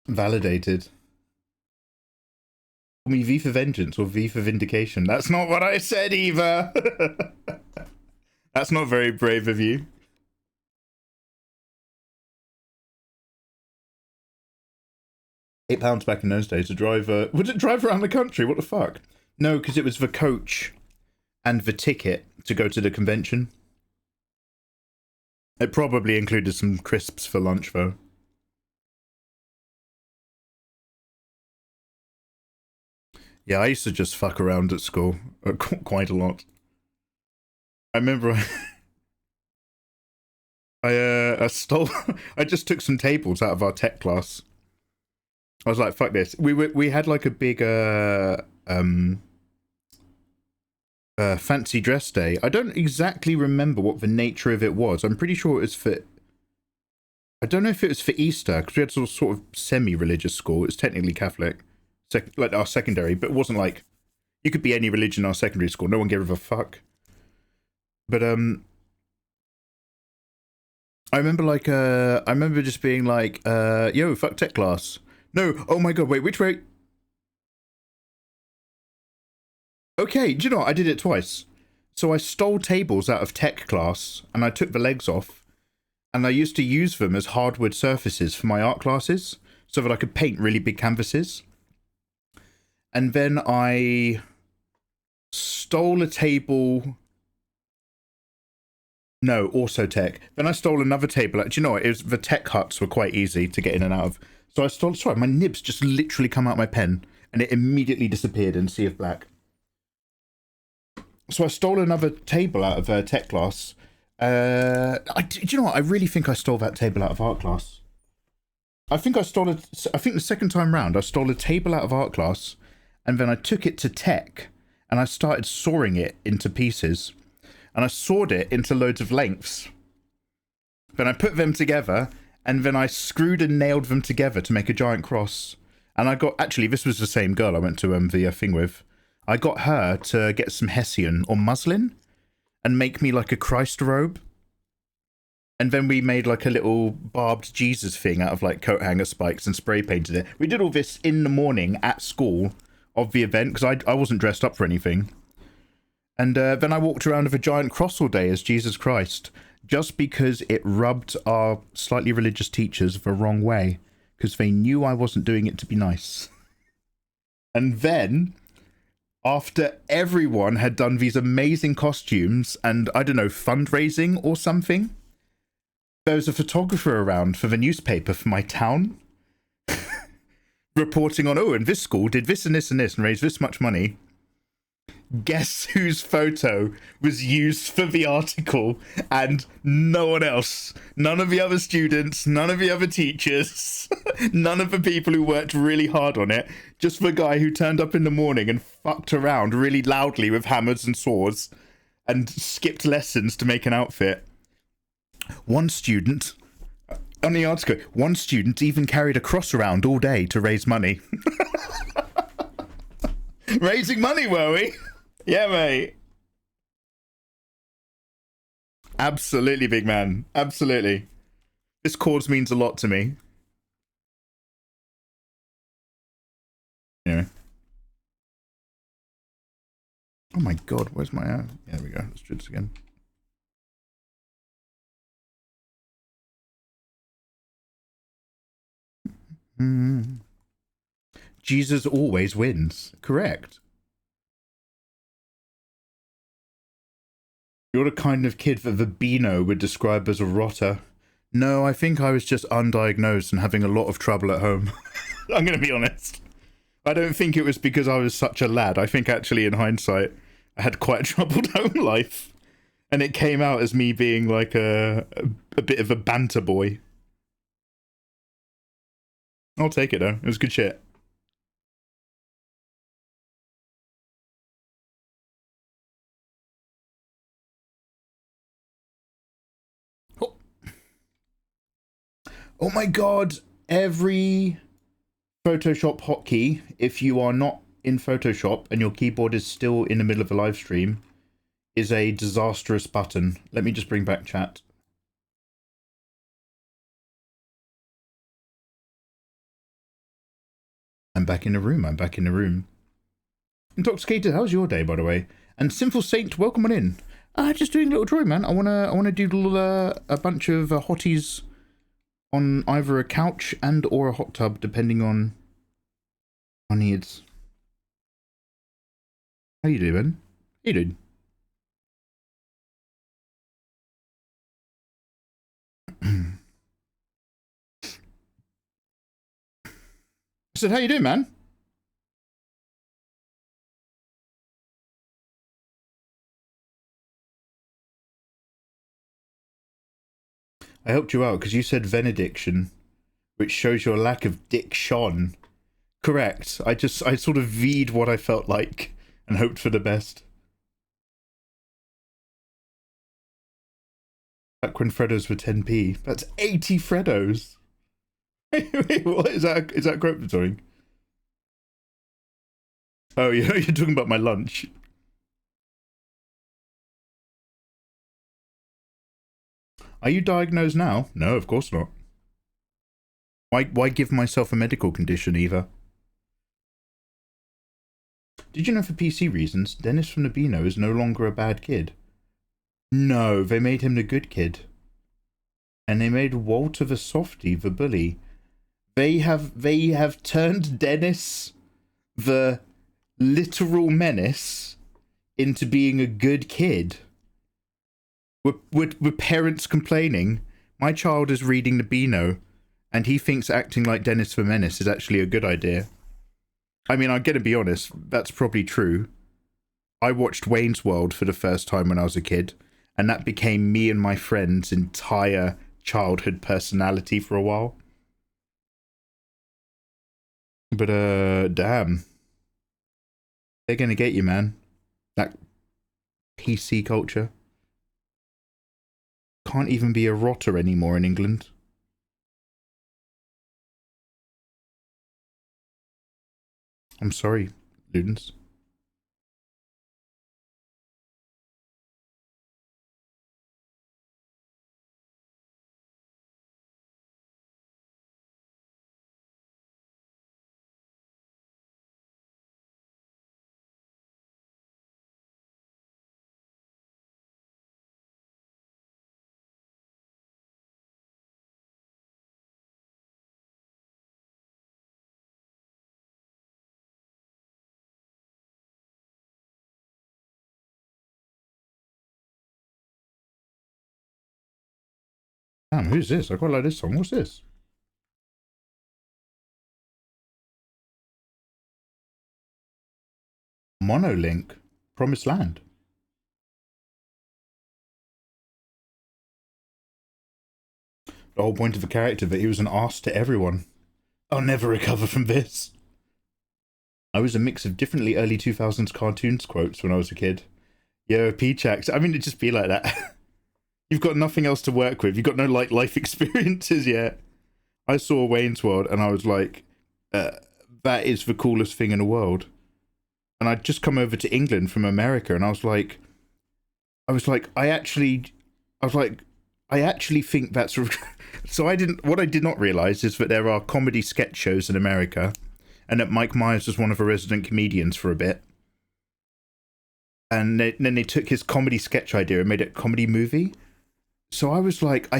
Validated. Call me V for vengeance or V for vindication. That's not what I said either. That's not very brave of you. £8 back in those days to drive. Would it drive around the country? What the fuck? No, because it was the coach and the ticket to go to the convention. It probably included some crisps for lunch, though. Yeah, I used to just fuck around at school quite a lot. I remember I stole. I just took some tables out of our tech class. I was like, "Fuck this." We had like a big fancy dress day. I don't exactly remember what the nature of it was. I'm pretty sure it was for. I don't know if it was for Easter because we had sort of semi-religious school. It's technically Catholic. Like our secondary, but it wasn't like you could be any religion in our secondary school. No one gave a fuck. But I remember like I remember just being like, yo, fuck tech class. No, oh my god, wait, which way? Okay, do you know what? I did it twice. So I stole tables out of tech class and I took the legs off and I used to use them as hardwood surfaces for my art classes so that I could paint really big canvases. And then I stole a table. No, also tech. Then I stole another table. Do you know what? The tech huts were quite easy to get in and out of. So I stole, sorry, my nibs just literally come out my pen and it immediately disappeared in a sea of black. So I stole another table out of tech class. Do you know what? I really think I stole that table out of art class. I think the second time round, I stole a table out of art class and then I took it to tech and I started sawing it into pieces and I sawed it into loads of lengths. Then I put them together and then I screwed and nailed them together to make a giant cross. And I got, actually, this was the same girl I went to the thing with. I got her to get some hessian or muslin and make me like a Christ robe. And then we made like a little barbed Jesus thing out of like coat hanger spikes and spray painted it. We did all this in the morning at school of the event because I wasn't dressed up for anything. And then I walked around with a giant cross all day as Jesus Christ just because it rubbed our slightly religious teachers the wrong way because they knew I wasn't doing it to be nice. And then, after everyone had done these amazing costumes and, I don't know, fundraising or something, there was a photographer around for the newspaper for my town reporting on, oh, and this school did this and this and this and raised this much money. Guess whose photo was used for the article and no one else? None of the other students, none of the other teachers, none of the people who worked really hard on it. Just the guy who turned up in the morning and fucked around really loudly with hammers and saws and skipped lessons to make an outfit. One student, on the article, one student even carried a cross around all day to raise money. Raising money, were we? Yeah, mate. Absolutely, big man. Absolutely. This cause means a lot to me. Anyway. Oh my god, where's my... Yeah, there we go. Let's do this again. Jesus always wins. Correct. You're the kind of kid that the Beano would describe as a rotter. No, I think I was just undiagnosed and having a lot of trouble at home. I'm going to be honest. I don't think it was because I was such a lad. I think actually in hindsight, I had quite a troubled home life. And it came out as me being like a bit of a banter boy. I'll take it though. It was good shit. Oh my god, every Photoshop hotkey, if you are not in Photoshop and your keyboard is still in the middle of a live stream, is a disastrous button. Let me just bring back chat. I'm back in the room, I'm back in the room. Intoxicated, how's your day, by the way? And Sinful Saint, welcome on in. Just doing a little drawing, man. I wanna doodle a bunch of hotties on either a couch and or a hot tub, depending on my needs. How you doing? How you doing? I said, how you doing, man? I helped you out because you said Venediction, which shows your lack of diction. Correct. I sort of V'd what I felt like and hoped for the best. Back when Freddos were 10p. That's 80 Freddos. Wait, what is that? Is that Grope doing? Oh, you're talking about my lunch. Are you diagnosed now? No, of course not. Why give myself a medical condition either? Did you know for PC reasons, Dennis from the Beano is no longer a bad kid? No, they made him the good kid. And they made Walter the softie, the bully. They have turned Dennis, the literal menace, into being a good kid. With parents complaining, my child is reading the Beano, and he thinks acting like Dennis the Menace is actually a good idea. I mean, I'm gonna be honest, that's probably true. I watched Wayne's World for the first time when I was a kid, and that became me and my friend's entire childhood personality for a while. But, damn. They're gonna get you, man. That PC culture. Can't even be a rotter anymore in England. I'm sorry, Ludens. Damn, who's this? I quite like this song. What's this? Monolink. Promised Land. The whole point of the character that he was an arse to everyone. I'll never recover from this. I was a mix of differently early 2000s cartoons quotes when I was a kid. Yo, P-Chax. I mean, it'd just be like that. You've got nothing else to work with. You've got no, like, life experiences yet. I saw Wayne's World and I was like, that is the coolest thing in the world. And I'd just come over to England from America and I was like, I actually think that's... So what I did not realize is that there are comedy sketch shows in America and that Mike Myers was one of the resident comedians for a bit. And then they took his comedy sketch idea and made it a comedy movie. So I was like, I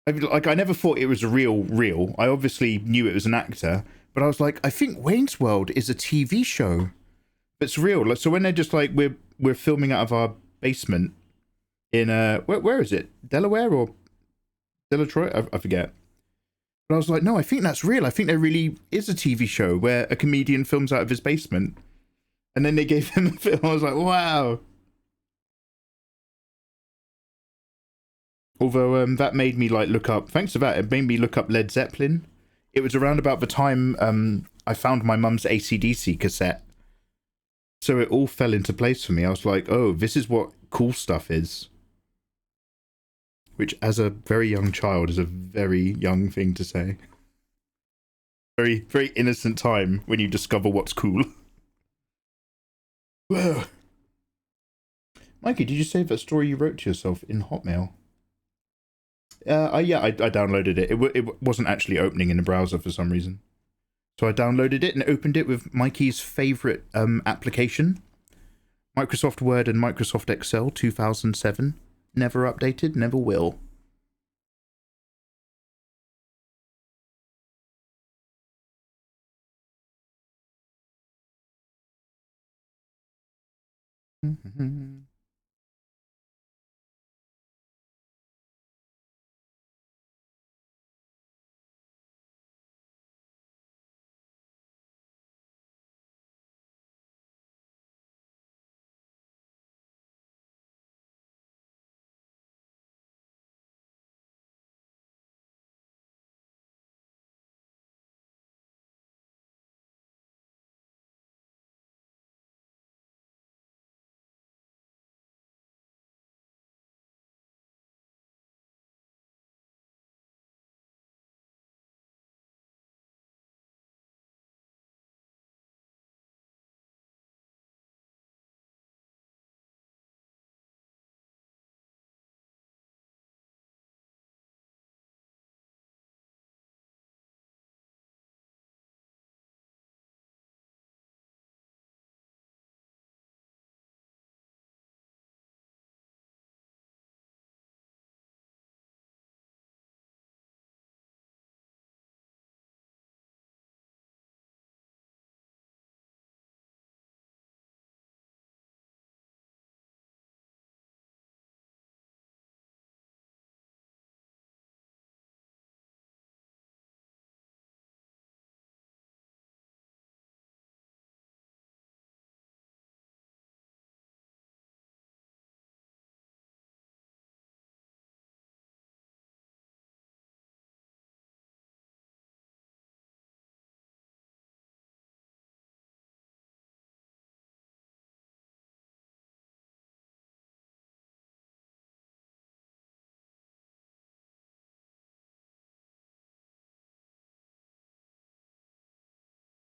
never thought it was real. I obviously knew it was an actor, but I was like, I think Wayne's World is a TV show that's real. Like, so when they're just like, we're filming out of our basement in where is it? Delaware or Detroit? I forget. But I was like, no, I think that's real. I think there really is a TV show where a comedian films out of his basement. And then they gave him a film. I was like, wow. Although that made me like look up, thanks to that, it made me look up Led Zeppelin. It was around about the time I found my mum's AC/DC cassette. So it all fell into place for me. I was like, oh, this is what cool stuff is. Which, as a very young child, is a very young thing to say. Very, very innocent time when you discover what's cool. Whoa. Mikey, did you save that story you wrote to yourself in Hotmail? Yeah, I downloaded it. It wasn't actually opening in the browser for some reason. So I downloaded it and opened it with Mikey's favorite application. Microsoft Word and Microsoft Excel 2007. Never updated, never will.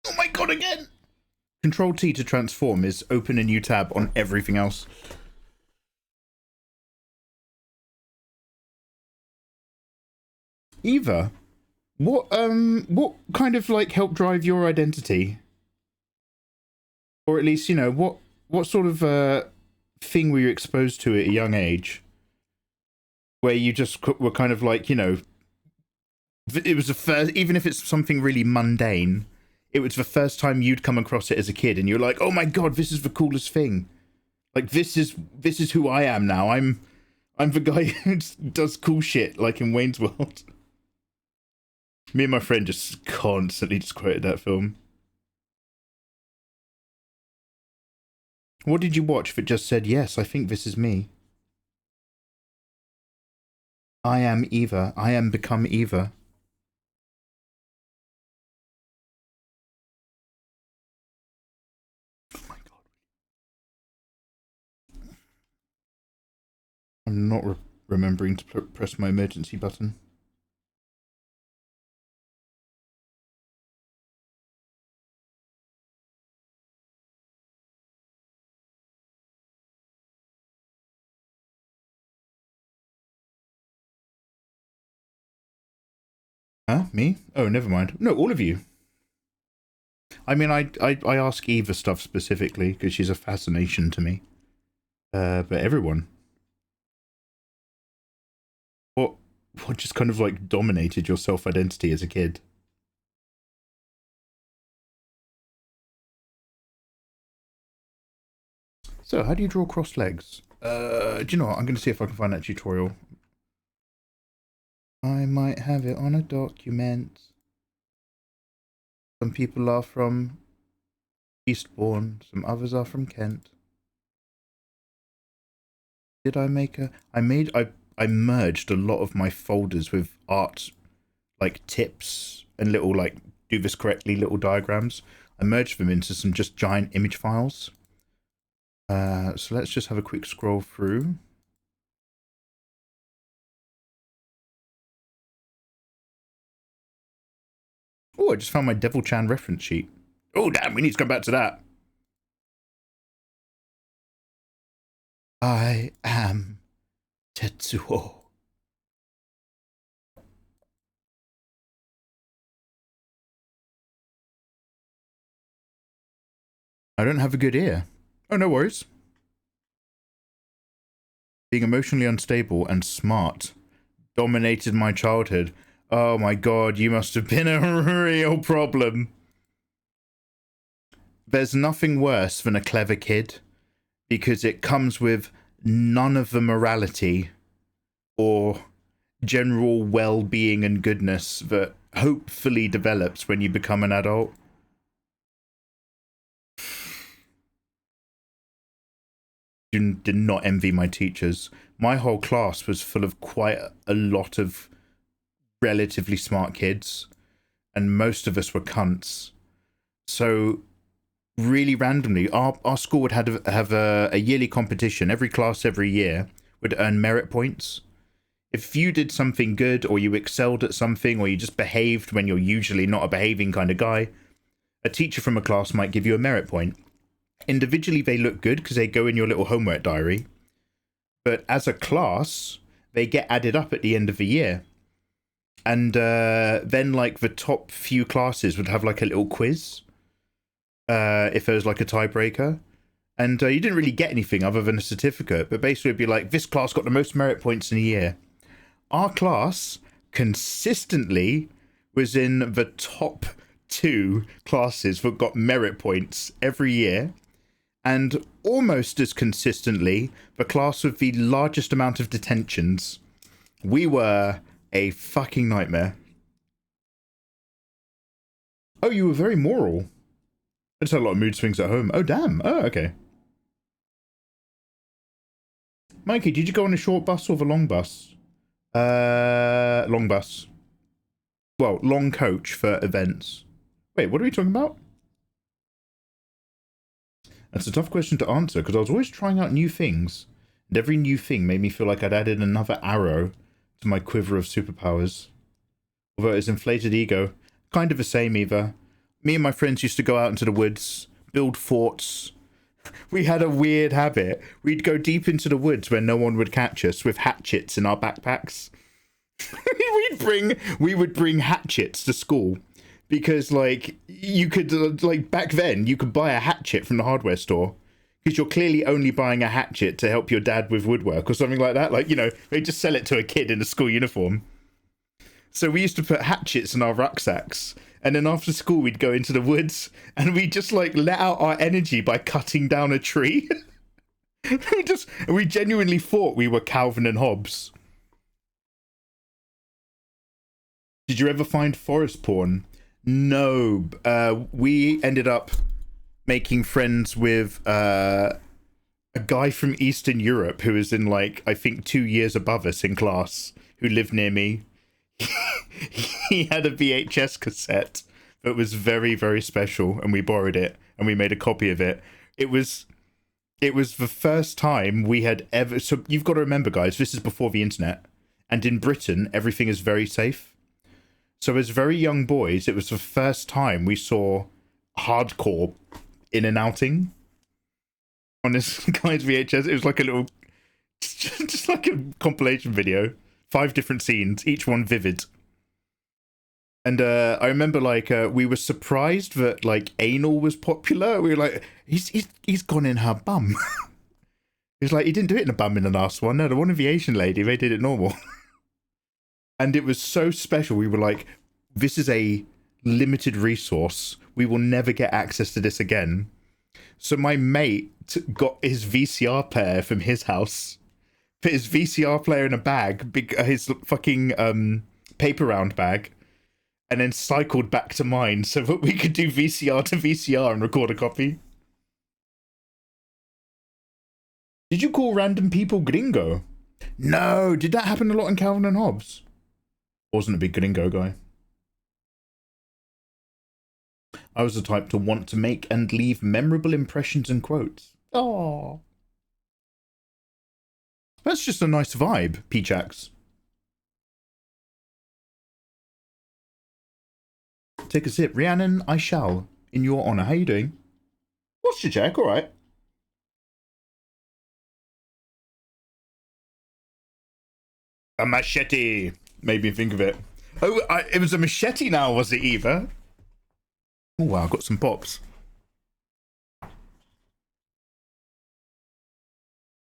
Oh my god, again! Control T to transform is open a new tab on everything else. Eva, what kind of like helped drive your identity? Or at least, you know, what sort of thing were you exposed to at a young age? Where you just were kind of like, you know, it was the first, even if it's something really mundane, it was the first time you'd come across it as a kid and you're like, oh my god, this is the coolest thing. Like, this is who I am now. I'm the guy who does cool shit, like in Wayne's World. Me and my friend just constantly just quoted that film. What did you watch that just said, yes, I think this is me? I am Eva. I am become Eva. Oh my god. I'm not remembering to press my emergency button. Huh? Me? Oh, never mind. No, all of you. I mean, I ask Eva stuff specifically because she's a fascination to me. But everyone. What just kind of like dominated your self-identity as a kid? So, how do you draw crossed legs? Do you know what? I'm going to see if I can find that tutorial. I might have it on a document. Some people are from Eastbourne, some others are from Kent. Did I make a... I merged a lot of my folders with art, like tips and little, like, do this correctly, little diagrams. I merged them into some just giant image files. So let's just have a quick scroll through. Oh, I just found my Devil Chan reference sheet. Oh, damn, we need to come back to that. I am Tetsuo. I don't have a good ear. Oh, no worries. Being emotionally unstable and smart dominated my childhood. Oh my god, you must have been a real problem. There's nothing worse than a clever kid because it comes with none of the morality or general well-being and goodness that hopefully develops when you become an adult. Did not envy my teachers. My whole class was full of quite a lot of relatively smart kids, and most of us were cunts. So really randomly, our school would have a yearly competition. Every class every year would earn merit points. If you did something good, or you excelled at something, or you just behaved when you're usually not a behaving kind of guy, a teacher from a class might give you a merit point. Individually, they look good because they go in your little homework diary. But as a class, they get added up at the end of the year. And then, like, the top few classes would have, like, a little quiz. If there was, like, a tiebreaker. And you didn't really get anything other than a certificate. But basically, it'd be like, this class got the most merit points in a year. Our class consistently was in the top 2 classes that got merit points every year. And almost as consistently, the class with the largest amount of detentions. We were a fucking nightmare. Oh, you were very moral. I just had a lot of mood swings at home. Oh, damn. Oh, okay. Mikey, did you go on a short bus or the long bus? Long bus. Well, long coach for events. Wait, what are we talking about? That's a tough question to answer because I was always trying out new things. And every new thing made me feel like I'd added another arrow to my quiver of superpowers. Although it's inflated ego, kind of the same either. me and my friends used to go out into the woods, build forts. We had a weird habit. We'd go deep into the woods where no one would catch us with hatchets in our backpacks. we would bring hatchets to school because, like, you could, like, back then you could buy a hatchet from the hardware store because you're clearly only buying a hatchet to help your dad with woodwork or something like that. Like, you know, they just sell it to a kid in a school uniform. So we used to put hatchets in our rucksacks, and then after school we'd go into the woods and we just, like, let out our energy by cutting down a tree. we genuinely thought we were Calvin and Hobbes. Did you ever find forest porn? No. We ended up making friends with a guy from Eastern Europe who was in, like, I think 2 years above us in class, who lived near me. He had a VHS cassette that was very, very special, and we borrowed it and we made a copy of it. It was the first time we had ever. So you've got to remember, guys, this is before the internet, and in Britain everything is very safe. So as very young boys, it was the first time we saw hardcore in an outing on this guy's VHS. It was like a little, just like a compilation video, 5 different scenes, each one vivid. And I remember, like, we were surprised that, like, anal was popular. We were like, he's gone in her bum. He was like, he didn't do it in a bum in the last one. No, the one of the Asian lady, they did it normal. And it was so special. We were like, this is a limited resource. We will never get access to this again. So my mate got his VCR player from his house, put his VCR player in a bag, his fucking paper round bag, and then cycled back to mine so that we could do VCR to VCR and record a copy. Did you call random people gringo? No. Did that happen a lot in Calvin and Hobbes? Wasn't a big gringo guy. I was the type to want to make and leave memorable impressions and quotes. Oh, that's just a nice vibe, Peachax. Take a sip. Rhiannon, I shall. In your honour. How you doing? What's your check? All right. A machete. Made me think of it. Oh, it was a machete now, was it, Eva? Oh, wow, got some pops.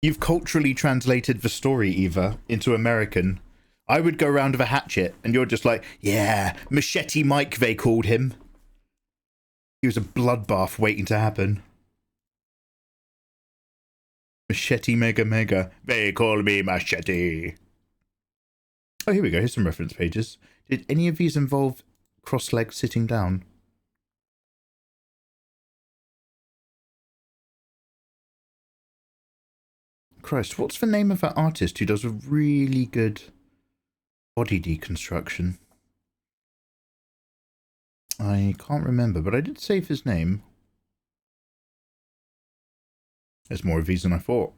You've culturally translated the story, Eva, into American. I would go around with a hatchet, and you're just like, yeah, Machete Mike, they called him. He was a bloodbath waiting to happen. Machete Mega Mega. They call me Machete. Oh, here we go. Here's some reference pages. Did any of these involve cross-legged sitting down? Christ, what's the name of that artist who does a really good body deconstruction? I can't remember, but I did save his name. There's more of these than I thought.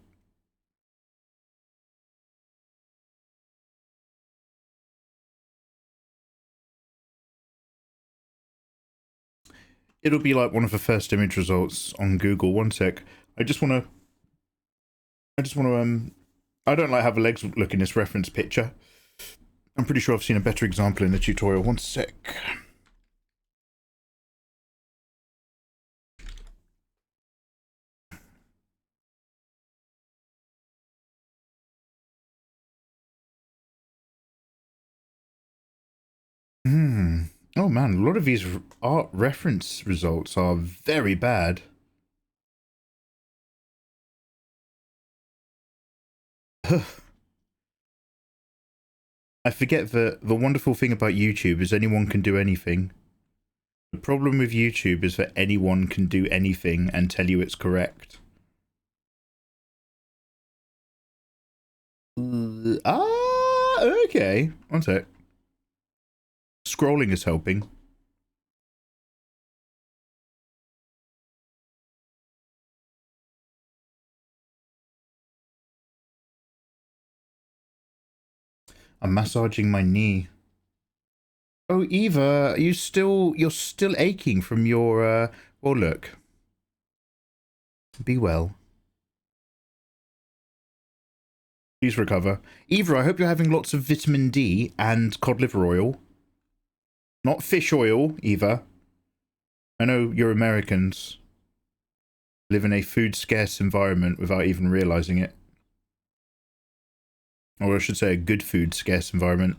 It'll be like one of the first image results on Google. One sec. I don't like how the legs look in this reference picture. I'm pretty sure I've seen a better example in the tutorial. One sec. Oh man, a lot of these art reference results are very bad. I forget that the wonderful thing about YouTube is anyone can do anything. The problem with YouTube is that anyone can do anything and tell you it's correct. Okay. One sec. Scrolling is helping. I'm massaging my knee. Oh, Eva, you're still aching from your, well, look. Be well. Please recover. Eva, I hope you're having lots of vitamin D and cod liver oil. Not fish oil, Eva. I know you're Americans. Live in a food scarce environment without even realizing it. Or I should say a good food scarce environment.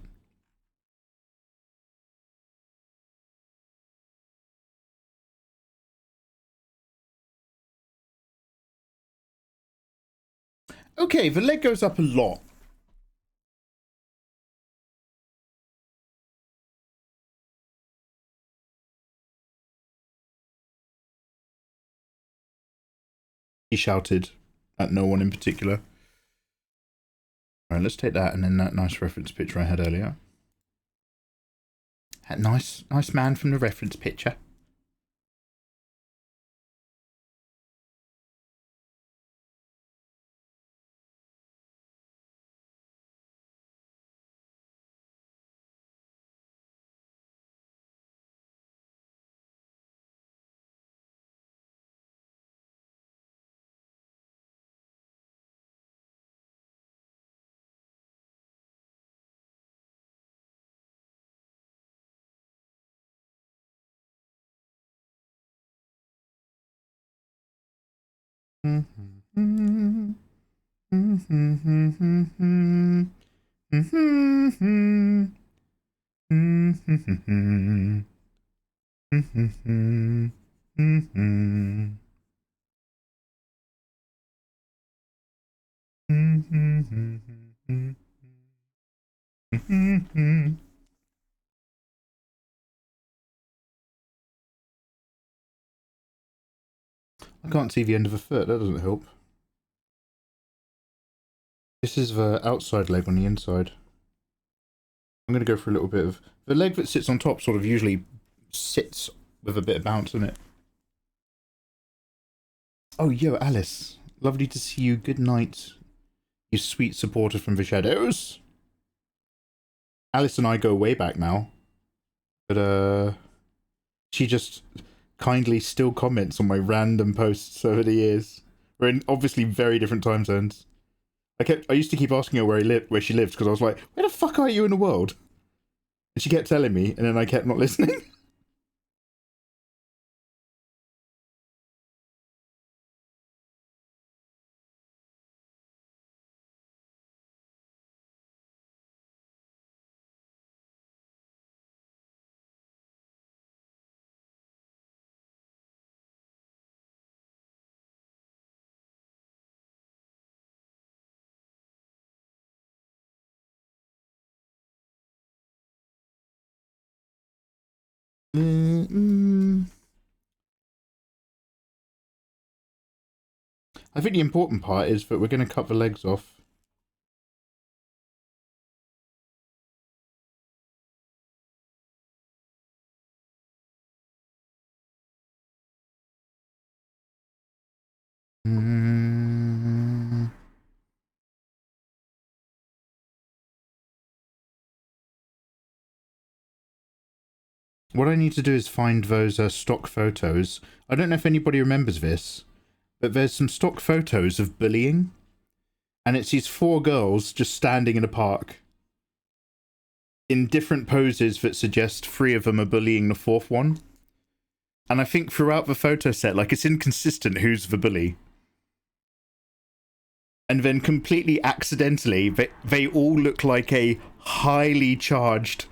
Okay, the leg goes up a lot. He shouted at no one in particular. Alright, let's take that and then that nice reference picture I had earlier. That nice man from the reference picture. I can't see the end of a foot, that doesn't help. This is the outside leg on the inside. I'm going to go for a little bit of... The leg that sits on top sort of usually sits with a bit of bounce in it. Oh, yo, Alice. Lovely to see you. Good night, you sweet supporter from the shadows. Alice and I go way back now. But, she just kindly still comments on my random posts over the years. We're in obviously very different time zones. I used to keep asking her where she lived, because I was like, where the fuck are you in the world? And she kept telling me, and then I kept not listening. I think the important part is that we're going to cut the legs off. What I need to do is find those stock photos. I don't know if anybody remembers this, but there's some stock photos of bullying. And it's these 4 girls just standing in a park in different poses that suggest 3 of them are bullying the 4th one. And I think throughout the photo set, like, it's inconsistent who's the bully. And then completely accidentally, they all look like a highly charged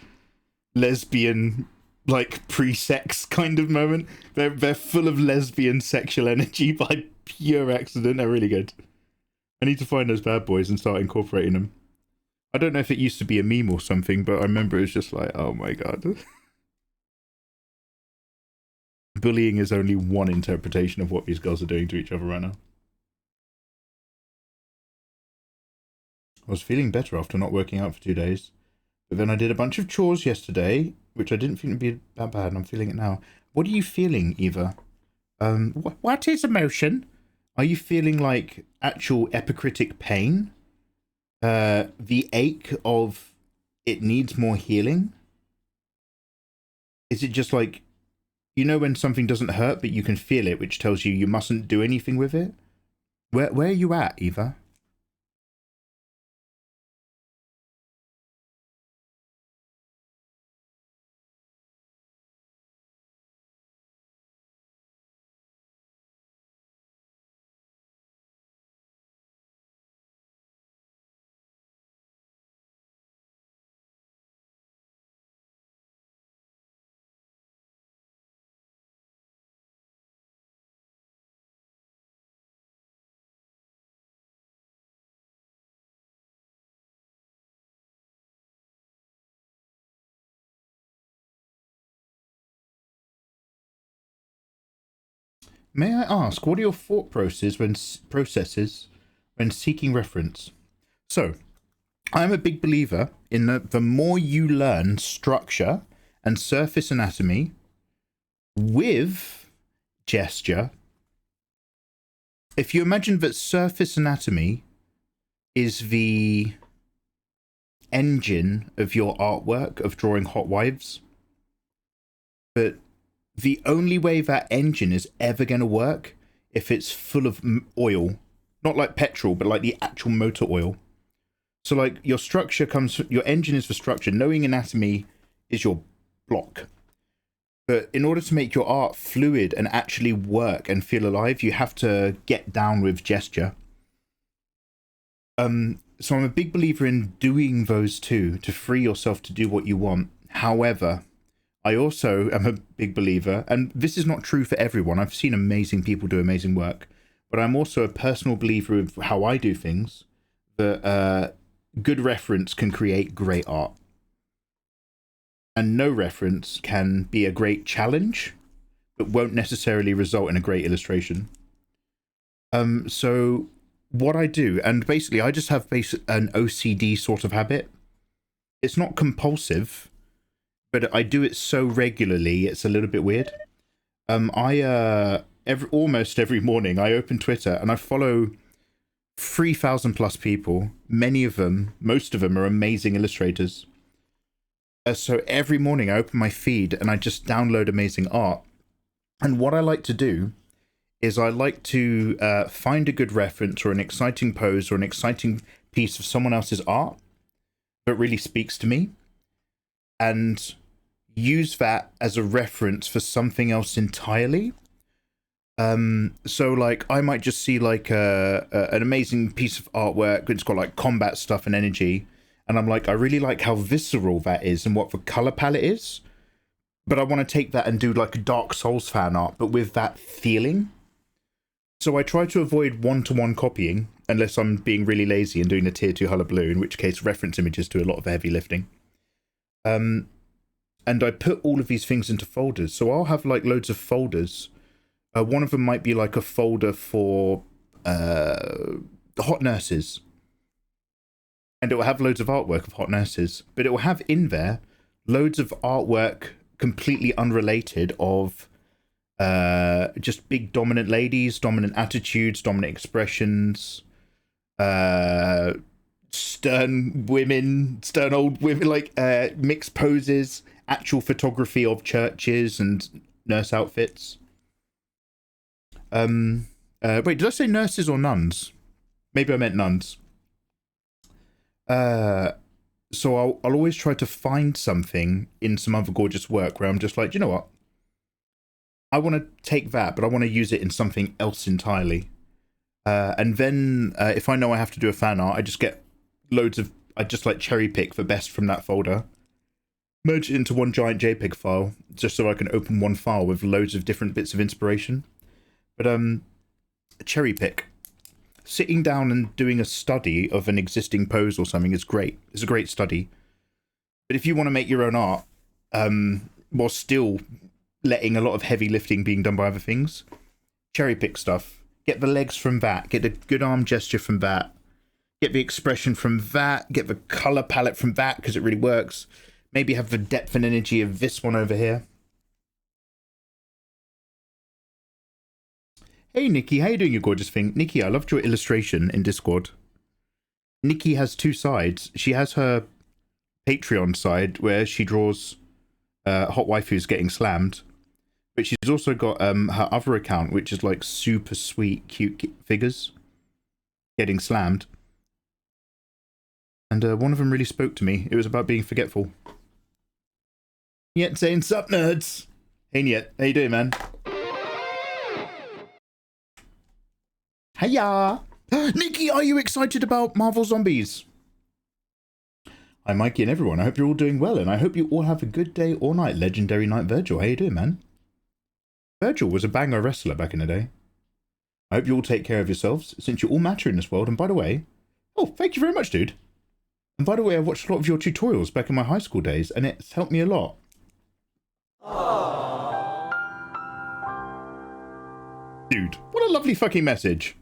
lesbian, like, pre-sex kind of moment. They're full of lesbian sexual energy by pure accident. They're really good. I need to find those bad boys and start incorporating them. I don't know if it used to be a meme or something, but I remember it was just like, oh my god. Bullying is only one interpretation of what these girls are doing to each other right now. I was feeling better after not working out for 2 days. But then I did a bunch of chores yesterday, which I didn't think would be that bad, and I'm feeling it now. What are you feeling, Eva? What is emotion? Are you feeling like actual epicritic pain? The ache of it needs more healing? Is it just like, you know, when something doesn't hurt but you can feel it, which tells you mustn't do anything with it? Where are you at, Eva? May I ask, what are your thought processes when seeking reference? So, I'm a big believer in the more you learn structure and surface anatomy with gesture. If you imagine that surface anatomy is the engine of your artwork of drawing hot wives, but the only way that engine is ever going to work if it's full of oil, not like petrol, but like the actual motor oil. So like your structure your engine is the structure. Knowing anatomy is your block. But in order to make your art fluid and actually work and feel alive, you have to get down with gesture. So I'm a big believer in doing those two to free yourself to do what you want. However, I also am a big believer, and this is not true for everyone. I've seen amazing people do amazing work, but I'm also a personal believer of how I do things, that good reference can create great art. And no reference can be a great challenge, but won't necessarily result in a great illustration. So what I do, and basically I just have an OCD sort of habit. It's not compulsive, but I do it so regularly, it's a little bit weird. Almost every morning I open Twitter and I follow 3,000 plus people. Most of them are amazing illustrators. So every morning I open my feed and I just download amazing art. And what I like to do is I like to find a good reference or an exciting pose or an exciting piece of someone else's art that really speaks to me, and use that as a reference for something else entirely. So like I might just see like an amazing piece of artwork, it's got like combat stuff and energy, and I'm like, I really like how visceral that is and what the color palette is, but I want to take that and do like a Dark Souls fan art, but with that feeling. So I try to avoid one-to-one copying unless I'm being really lazy and doing a tier 2 hullabaloo, in which case reference images do a lot of heavy lifting. And I put all of these things into folders. So I'll have like loads of folders. One of them might be like a folder for hot nurses. And it will have loads of artwork of hot nurses. But it will have in there loads of artwork completely unrelated of just big dominant ladies, dominant attitudes, dominant expressions, stern old women, like mixed poses, actual photography of churches and nurse outfits. Wait, did I say nurses or nuns? Maybe I meant nuns. So I'll always try to find something in some other gorgeous work where I'm just like, you know what? I want to take that, but I want to use it in something else entirely. And then if I know I have to do a fan art, I just get I just like cherry pick the best from that folder, merge it into one giant JPEG file, just so I can open one file with loads of different bits of inspiration. But cherry pick. Sitting down and doing a study of an existing pose or something is great. It's a great study. But if you want to make your own art, while still letting a lot of heavy lifting being done by other things, cherry pick stuff. Get the legs from that. Get a good arm gesture from that. Get the expression from that. Get the color palette from that, because it really works. Maybe have the depth and energy of this one over here. Hey Nikki, how you doing, you gorgeous thing? Nikki, I loved your illustration in Discord. Nikki has two sides. She has her Patreon side where she draws hot waifus getting slammed. But she's also got her other account, which is like super sweet, cute figures getting slammed. And one of them really spoke to me. It was about being forgetful. Niet saying sup, nerds. Hey, Niet. How you doing, man? Hiya! Nikki, are you excited about Marvel Zombies? Hi, Mikey and everyone. I hope you're all doing well, and I hope you all have a good day or night. Legendary Knight Virgil. How you doing, man? Virgil was a banger wrestler back in the day. I hope you all take care of yourselves, since you all matter in this world. And by the way... Oh, thank you very much, dude. And by the way, I watched a lot of your tutorials back in my high school days, and it's helped me a lot. Aww. Dude, what a lovely fucking message.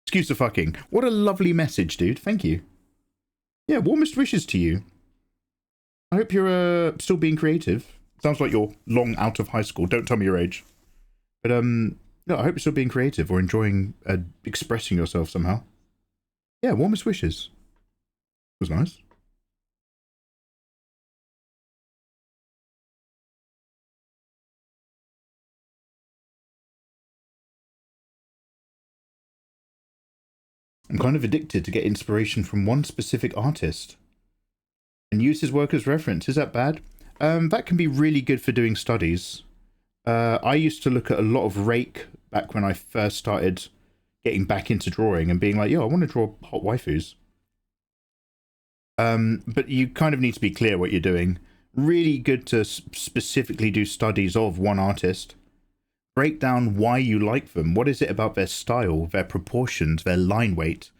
Excuse the fucking. What a lovely message, dude. Thank you. Yeah, warmest wishes to you. I hope you're still being creative. Sounds like you're long out of high school. Don't tell me your age. But no, I hope you're still being creative or enjoying expressing yourself somehow. Yeah, warmest wishes. It was nice. I'm kind of addicted to get inspiration from one specific artist and use his work as reference. Is that bad? That can be really good for doing studies. I used to look at a lot of Rake back when I first started getting back into drawing and being like, yo, I want to draw hot waifus. But you kind of need to be clear what you're doing. Really good to specifically do studies of one artist. Break down why you like them. What is it about their style, their proportions, their line weight?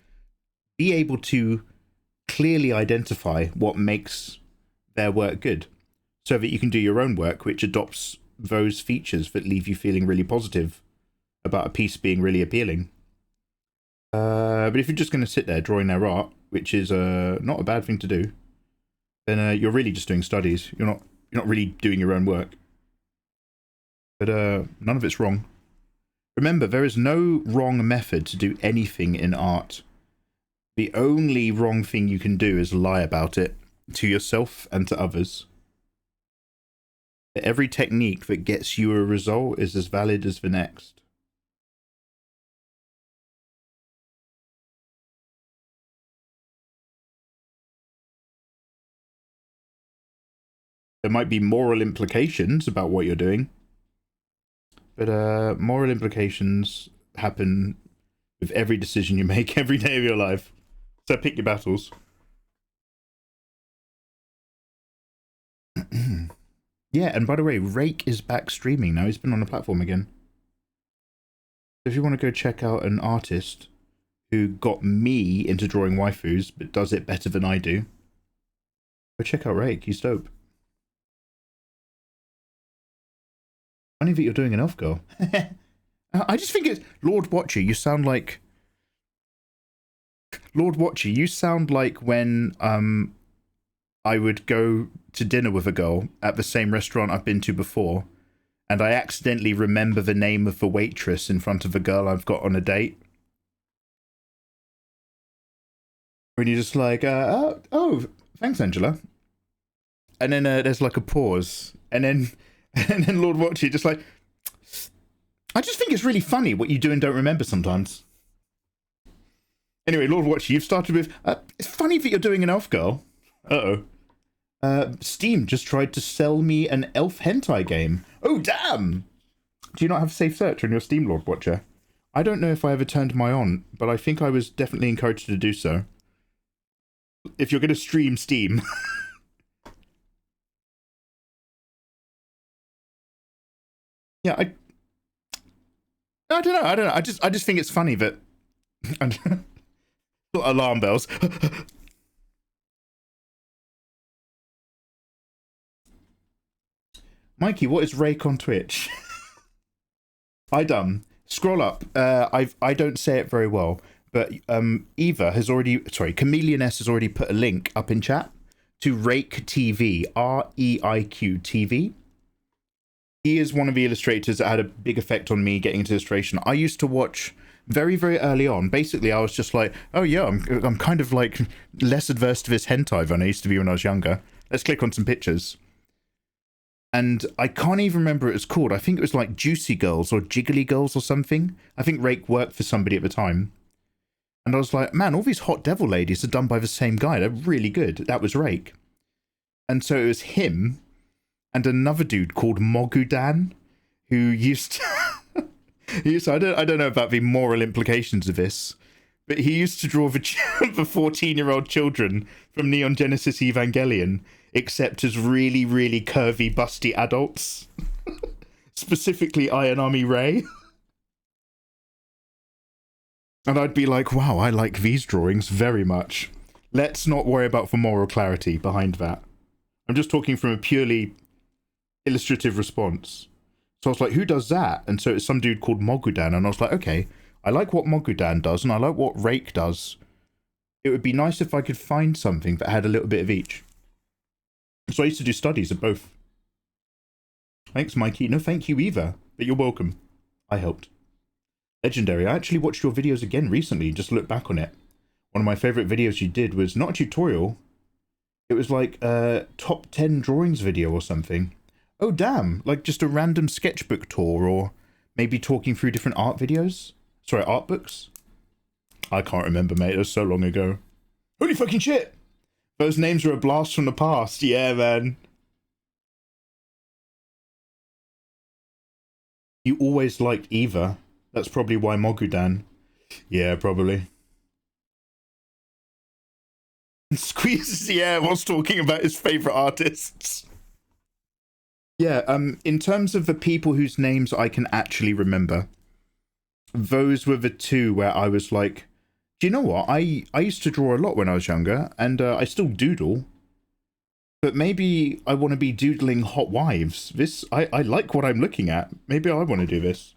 Be able to clearly identify what makes their work good so that you can do your own work, which adopts those features that leave you feeling really positive about a piece being really appealing. But if you're just going to sit there drawing their art, which is not a bad thing to do, then you're really just doing studies. You're not really doing your own work. But none of it's wrong. Remember, there is no wrong method to do anything in art. The only wrong thing you can do is lie about it to yourself and to others. Every technique that gets you a result is as valid as the next. There might be moral implications about what you're doing. But moral implications happen with every decision you make every day of your life. So pick your battles. Yeah, and by the way, Rake is back streaming now. He's been on the platform again. If you want to go check out an artist who got me into drawing waifus, but does it better than I do, go check out Rake. He's dope. Funny that you're doing an elf girl. I just think it's... Lord Watcher, you sound like... Lord Watcher, you sound like when I would go to dinner with a girl at the same restaurant I've been to before, and I accidentally remember the name of the waitress in front of the girl I've got on a date. When you're just like, oh, thanks, Angela. And then there's like a pause, and then Lord Watcher just like, I just think it's really funny what you do and don't remember sometimes. Anyway, Lord Watcher, you've started with, it's funny that you're doing an elf girl. Uh-oh. Steam just tried to sell me an elf hentai game. Oh, damn! Do you not have safe search on your Steam, Lord Watcher? I don't know if I ever turned my on, but I think I was definitely encouraged to do so. If you're going to stream Steam. Yeah, I don't know. I just think it's funny that... Alarm bells. Mikey, what is Rake on Twitch? Scroll up. I don't say it very well, but Eva has already... Sorry, Chameleon S has already put a link up in chat to Rake TV. R-E-I-Q TV. He is one of the illustrators that had a big effect on me getting into illustration. I used to watch very, very early on. Basically, I was just like, oh yeah, I'm kind of like less adverse to this hentai than I used to be when I was younger. Let's click on some pictures. And I can't even remember what it was called. I think it was like Juicy Girls or Jiggly Girls or something. I think Rake worked for somebody at the time. And I was like, man, all these hot devil ladies are done by the same guy. They're really good. That was Rake. And so it was him and another dude called Mogudan, who used to... I don't know about the moral implications of this, but he used to draw the 14-year-old children from Neon Genesis Evangelion, except as really, really curvy, busty adults. Specifically Ayanami Rei. And I'd be like, wow, I like these drawings very much. Let's not worry about the moral clarity behind that. I'm just talking from a purely illustrative response. So I was like, who does that? And so it's some dude called Mogudan. And I was like, okay, I like what Mogudan does and I like what Rake does. It would be nice if I could find something that had a little bit of each. So I used to do studies of both. Thanks, Mikey. No, thank you either. But you're welcome. I helped. Legendary. I actually watched your videos again recently. Just look back on it. One of my favourite videos you did was not a tutorial. It was like a top 10 drawings video or something. Oh, damn. Like just a random sketchbook tour or maybe talking through different art videos. Sorry, art books. I can't remember, mate. It was so long ago. Holy fucking shit. Those names were a blast from the past. Yeah, man. You always liked Eva. That's probably why Mogudan. Yeah, probably. Squeezes the air whilst talking about his favourite artists. Yeah, in terms of the people whose names I can actually remember, those were the two where I was like, do you know what? I used to draw a lot when I was younger, and I still doodle. But maybe I want to be doodling hot wives. I like what I'm looking at. Maybe I want to do this.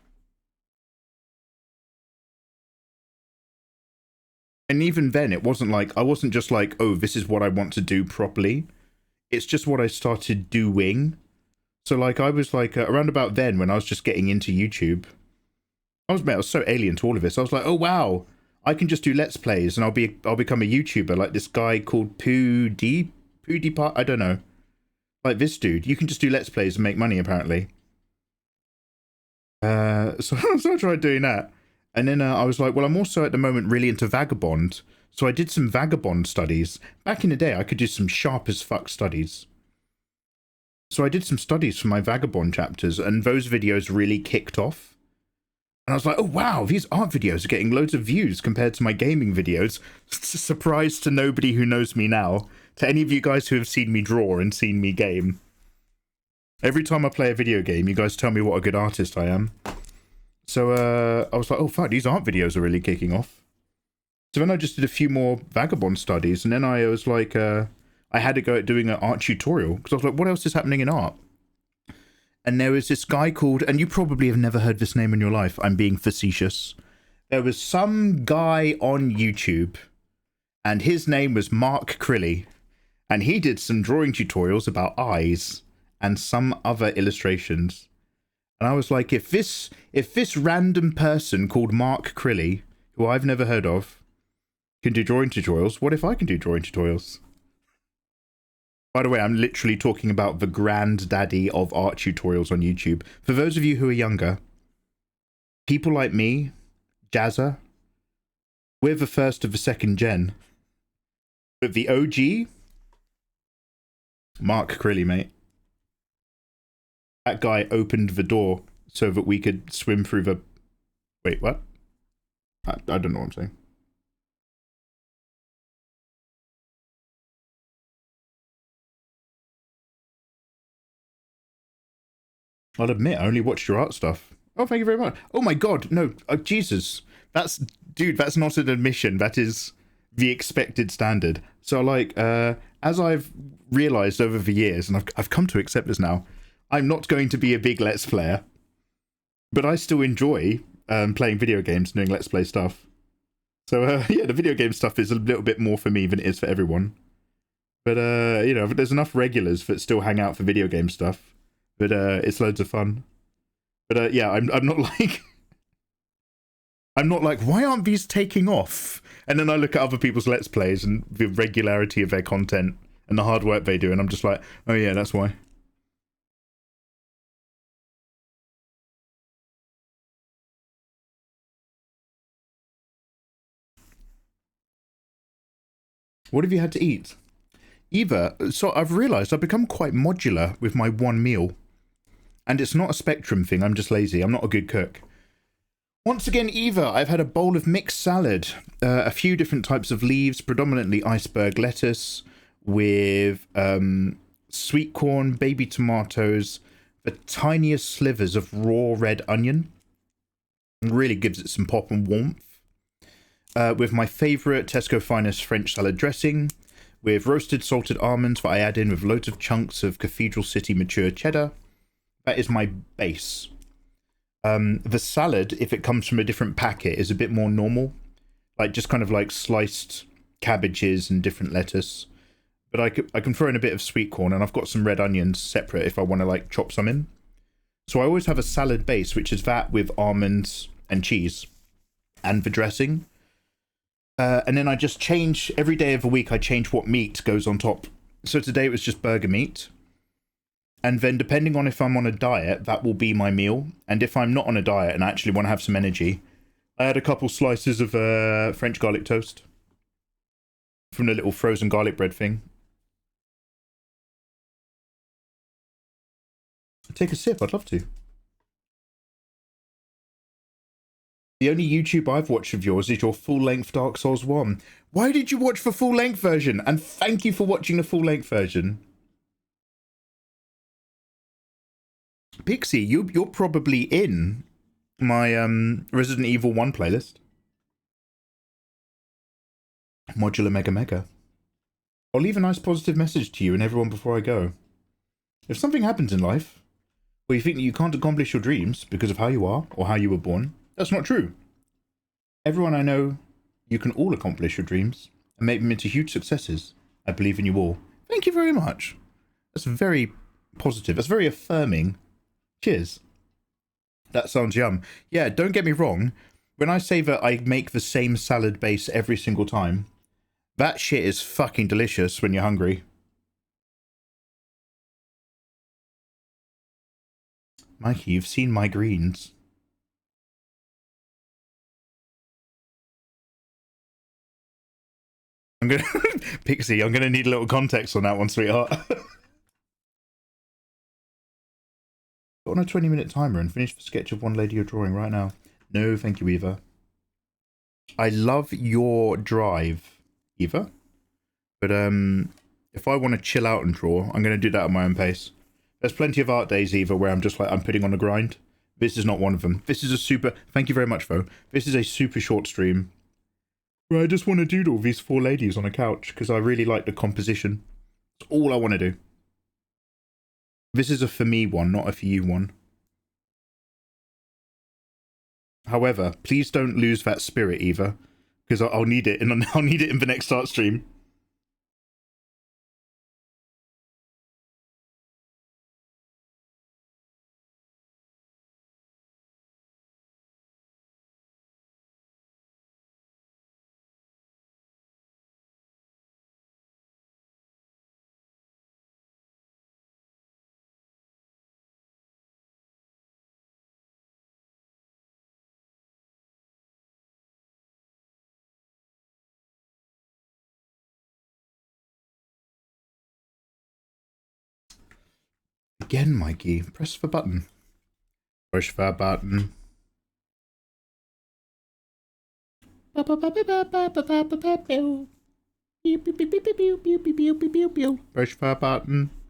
And even then, it wasn't like, I wasn't just like, oh, this is what I want to do properly. It's just what I started doing. So like, I was like, around about then, when I was just getting into YouTube, I was so alien to all of this. I was like, oh, wow. I can just do Let's Plays and I'll become a YouTuber like this guy called PewDiePie. I don't know. Like this dude. You can just do Let's Plays and make money, apparently. So I tried doing that. And then I was like, well, I'm also at the moment really into Vagabond. So I did some Vagabond studies. Back in the day, I could do some sharp as fuck studies. So I did some studies for my Vagabond chapters and those videos really kicked off. And I was like, oh, wow, these art videos are getting loads of views compared to my gaming videos. Surprise to nobody who knows me now. To any of you guys who have seen me draw and seen me game. Every time I play a video game, you guys tell me what a good artist I am. So I was like, oh, fuck, these art videos are really kicking off. So then I just did a few more Vagabond studies. And then I was like, I had to go at doing an art tutorial. Because I was like, what else is happening in art? And there was this guy called, and you probably have never heard this name in your life. I'm being facetious. There was some guy on YouTube, and his name was Mark Crilly. And he did some drawing tutorials about eyes and some other illustrations. And I was like, if this random person called Mark Crilly, who I've never heard of, can do drawing tutorials, what if I can do drawing tutorials? By the way, I'm literally talking about the granddaddy of art tutorials on YouTube. For those of you who are younger, people like me, Jazza, we're the first of the second gen. But the OG, Mark Crilly, mate. That guy opened the door so that we could swim through the... Wait, what? I don't know what I'm saying. I'll admit, I only watched your art stuff. Oh, thank you very much. Oh my god, no, Jesus. Dude, that's not an admission. That is the expected standard. So like, as I've realized over the years, and I've come to accept this now, I'm not going to be a big Let's Player. But I still enjoy playing video games and doing Let's Play stuff. So yeah, the video game stuff is a little bit more for me than it is for everyone. But you know, there's enough regulars that still hang out for video game stuff. But it's loads of fun. But yeah, I'm not like... I'm not like, why aren't these taking off? And then I look at other people's Let's Plays and the regularity of their content and the hard work they do, and I'm just like, oh yeah, that's why. What have you had to eat? Eva, so I've realised I've become quite modular with my one meal. And it's not a spectrum thing, I'm just lazy. I'm not a good cook. Once again, Eva, I've had a bowl of mixed salad. A few different types of leaves, predominantly iceberg lettuce, with sweet corn, baby tomatoes, the tiniest slivers of raw red onion. It really gives it some pop and warmth. With my favourite Tesco Finest French salad dressing, with roasted salted almonds that I add in with loads of chunks of Cathedral City mature cheddar. That is my base. The salad, if it comes from a different packet, is a bit more normal. Like just kind of like sliced cabbages and different lettuce. But I can throw in a bit of sweet corn, and I've got some red onions separate if I want to like chop some in. So I always have a salad base, which is that with almonds and cheese and the dressing. And then I just change, every day of the week I change what meat goes on top. So today it was just burger meat. And then depending on if I'm on a diet, that will be my meal. And if I'm not on a diet and I actually want to have some energy, I had a couple slices of French garlic toast from the little frozen garlic bread thing. Take a sip, I'd love to. The only YouTube I've watched of yours is your full-length Dark Souls 1. Why did you watch the full-length version? And thank you for watching the full-length version. Pixie, you're probably in my Resident Evil 1 playlist. Modular Mega Mega. I'll leave a nice positive message to you and everyone before I go. If something happens in life where you think that you can't accomplish your dreams because of how you are or how you were born, that's not true. Everyone I know, you can all accomplish your dreams and make them into huge successes. I believe in you all. Thank you very much. That's very positive. That's very affirming. Cheers. That sounds yum. Yeah, don't get me wrong. When I say that I make the same salad base every single time, that shit is fucking delicious when you're hungry. Mikey, you've seen my greens. I'm gonna Pixie, I'm gonna need a little context on that one, sweetheart. Got on a 20-minute timer and finish the sketch of one lady you're drawing right now. No, thank you, Eva. I love your drive, Eva. But if I want to chill out and draw, I'm gonna do that at my own pace. There's plenty of art days, Eva, where I'm just like, I'm putting on a grind. This is not one of them. This is a super, thank you very much, Though. This is a super short stream where I just want to doodle these four ladies on a couch because I really like the composition. That's all I want to do. This is a for me one, not a for you one. However, please don't lose that spirit, Eva, because I'll need it, and I'll need it in the next art stream. Again, Mikey, press the button. Push the button. Push the button.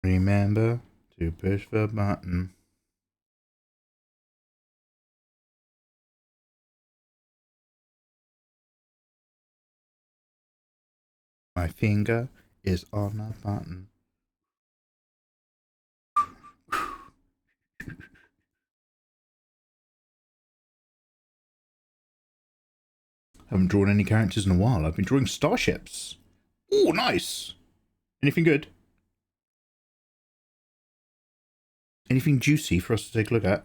Remember to push the button. My finger is on the button. Haven't drawn any characters in a while. I've been drawing starships. Oh, nice. Anything good? Anything juicy for us to take a look at?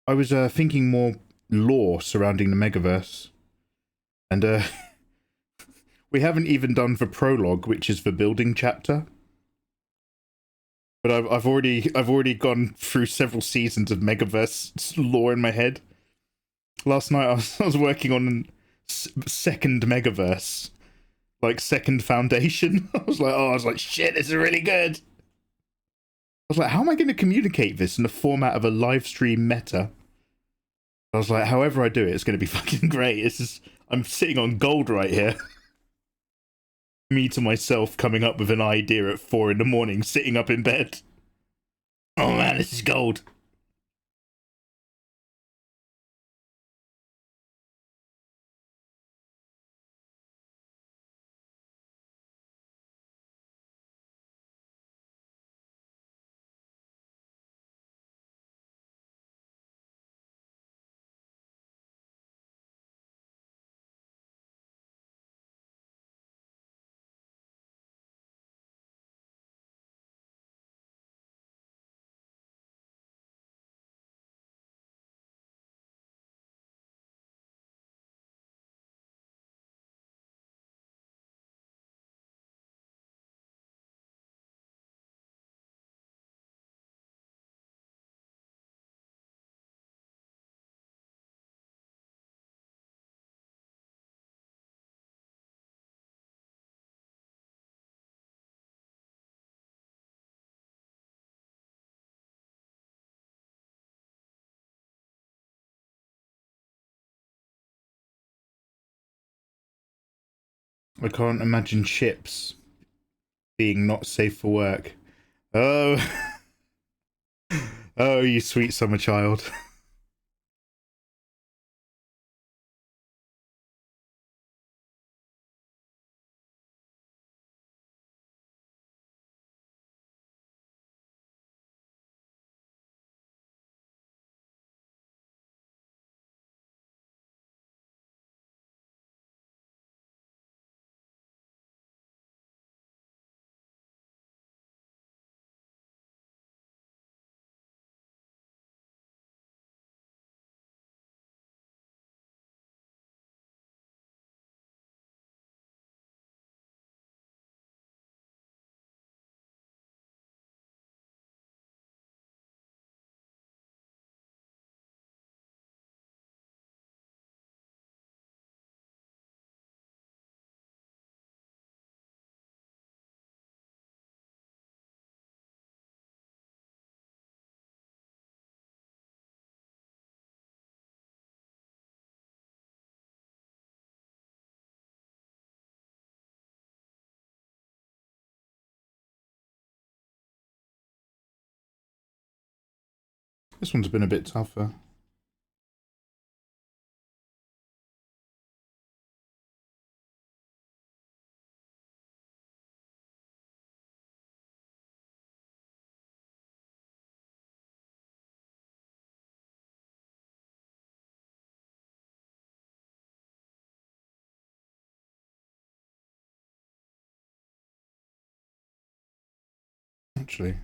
I was thinking more lore surrounding the Megaverse. And we haven't even done the prologue, which is the building chapter. But I've already gone through several seasons of Megaverse lore in my head. Last night I was working on second Megaverse, like second Foundation. I was like, shit, this is really good. I was like, how am I going to communicate this in the format of a live stream meta? I was like, however I do it, it's going to be fucking great. I'm sitting on gold right here. Me to myself coming up with an idea at 4 a.m, sitting up in bed. Oh man, this is gold. I can't imagine ships being not safe for work. Oh, oh, you sweet summer child. This one's been a bit tougher. Actually.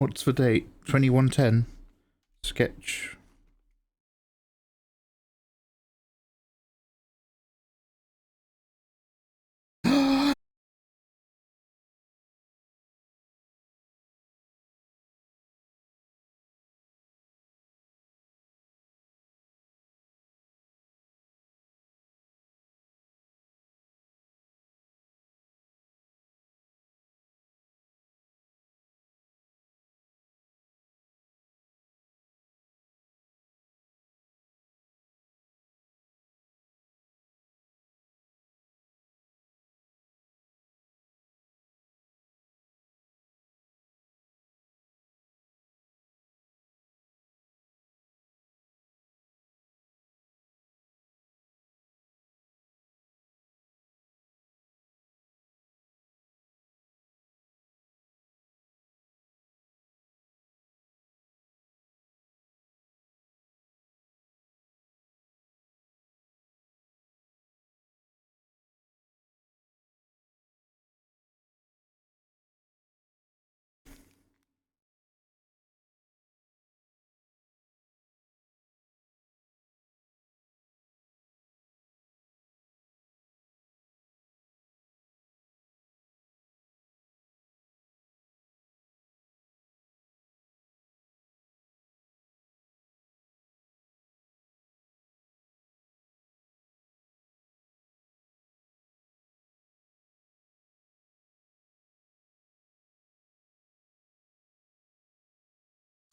What's the date? 2110. Sketch.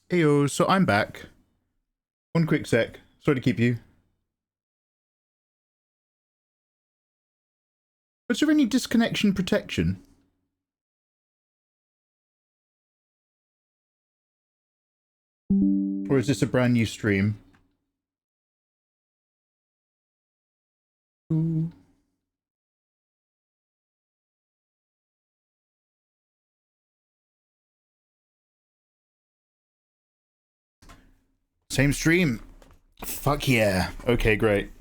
Heyo, so I'm back. One quick sec. Sorry to keep you. Was there any disconnection protection? Or is this a brand new stream? Ooh. Same stream. Fuck yeah. Okay, great.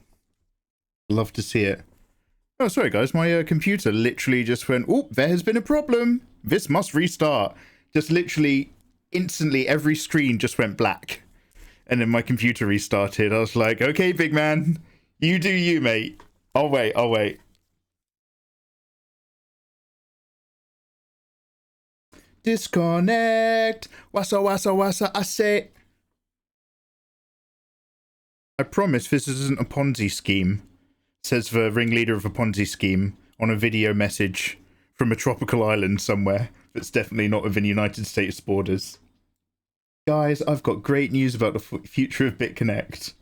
Love to see it. Oh, sorry guys, my computer literally just went, oh, there has been a problem. This must restart. Just literally, instantly, every screen just went black. And then my computer restarted. I was like, okay, big man, you do you, mate. I'll wait, I'll wait. Disconnect. Wassa, wassa, wassa, I say. I promise this isn't a Ponzi scheme, says the ringleader of a Ponzi scheme on a video message from a tropical island somewhere that's definitely not within United States borders. Guys, I've got great news about the future of BitConnect.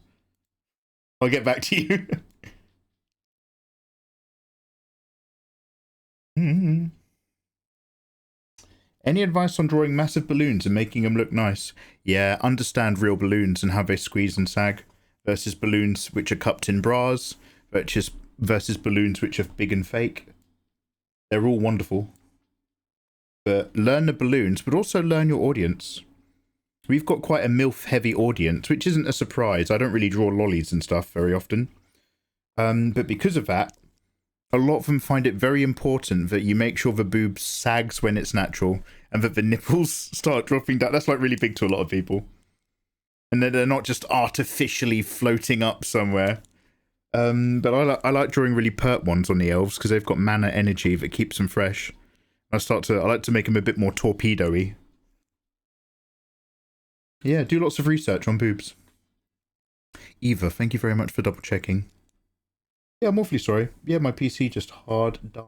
I'll get back to you. Any advice on drawing massive balloons and making them look nice? Yeah, understand real balloons and how they squeeze and sag versus balloons which are cupped in bras versus balloons which are big and fake. They're all wonderful. But learn the balloons, but also learn your audience. We've got quite a MILF-heavy audience, which isn't a surprise. I don't really draw lollies and stuff very often. But because of that, a lot of them find it very important that you make sure the boob sags when it's natural and that the nipples start dropping down. That's like really big to a lot of people. And then they're not just artificially floating up somewhere. But I like drawing really pert ones on the elves because they've got mana energy that keeps them fresh. I like to make them a bit more torpedo-y. Yeah, do lots of research on boobs. Eva, thank you very much for double checking. Yeah, I'm awfully sorry. Yeah, my PC just hard died.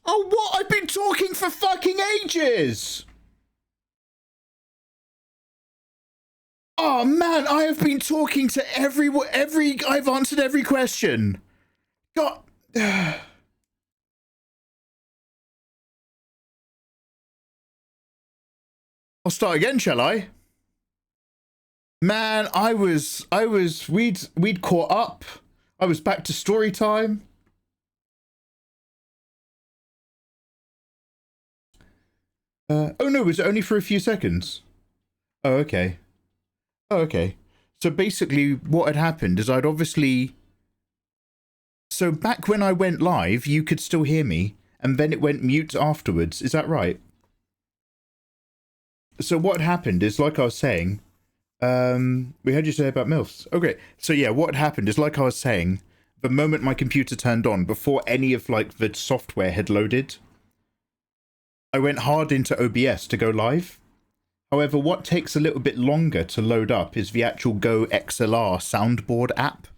Oh, what? I've been talking for fucking ages! Oh, man, I have been talking to I've answered every question. God. I'll start again, shall I? Man, we'd caught up. I was back to story time. Oh no, was it only for a few seconds? Oh, okay. Oh, okay. So basically what had happened is I'd obviously... So back when I went live, you could still hear me, and then it went mute afterwards. Is that right? So what happened is, like I was saying, we heard you say about MILFs. Okay, so yeah, what happened is, like I was saying, the moment my computer turned on, before any of, like, the software had loaded, I went hard into OBS to go live. However, what takes a little bit longer to load up is the actual Go XLR soundboard app.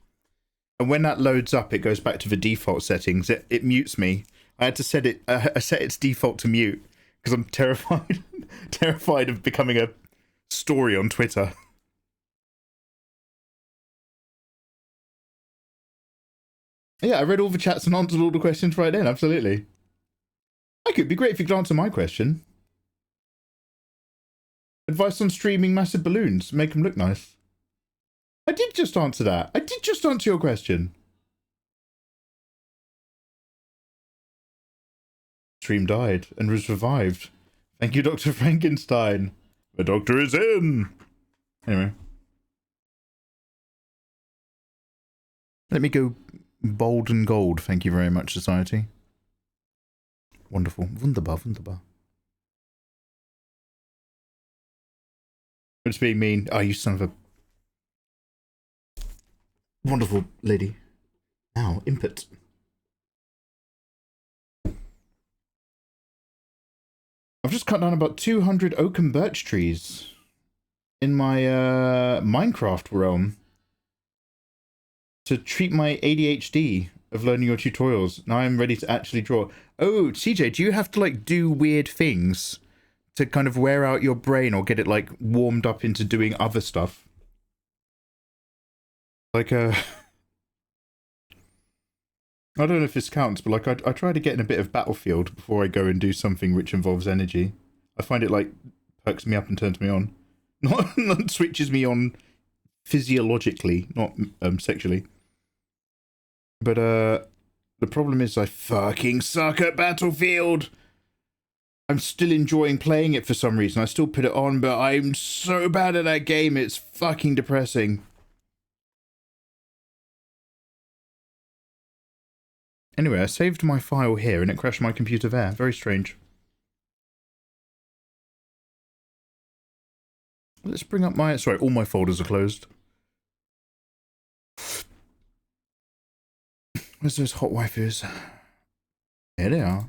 And when that loads up, it goes back to the default settings. It mutes me. I had to set it. I set its default to mute because I'm terrified, terrified of becoming a story on Twitter. Yeah, I read all the chats and answered all the questions right then. Absolutely. I could be great if you could answer my question. Advice on streaming massive balloons. Make them look nice. I did just answer that. I did just answer your question. Stream died and was revived. Thank you, Dr. Frankenstein. The doctor is in. Anyway. Let me go bold and gold. Thank you very much, society. Wonderful. Wunderbar, wunderbar. It's being mean. Oh, you son of a... Wonderful lady. Now, input. I've just cut down about 200 oak and birch trees in my Minecraft realm to treat my ADHD of learning your tutorials. Now I'm ready to actually draw. Oh, CJ, do you have to, like, do weird things to kind of wear out your brain or get it, like, warmed up into doing other stuff? Like, I don't know if this counts, but, like, I try to get in a bit of Battlefield before I go and do something which involves energy. I find it, like, perks me up and turns me on. Not switches me on physiologically, not sexually. But, the problem is I fucking suck at Battlefield! I'm still enjoying playing it for some reason. I still put it on, but I'm so bad at that game, it's fucking depressing. Anyway, I saved my file here and it crashed my computer there. Very strange. Let's bring up my... Sorry, all my folders are closed. Where's those hot waifus? Here they are.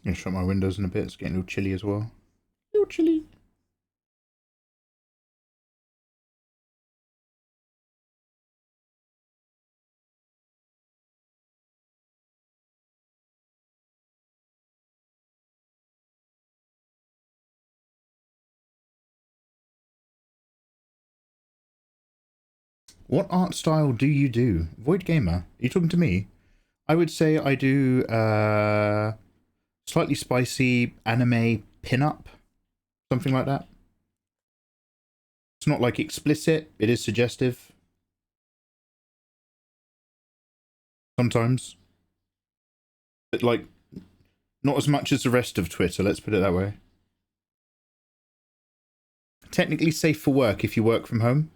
I'm gonna shut my windows in a bit. It's getting a little chilly as well. A little chilly. What art style do you do? Void Gamer? Are you talking to me? I would say I do slightly spicy anime pin-up, something like that. It's not like explicit, it is suggestive. Sometimes. But like, not as much as the rest of Twitter, let's put it that way. Technically safe for work if you work from home.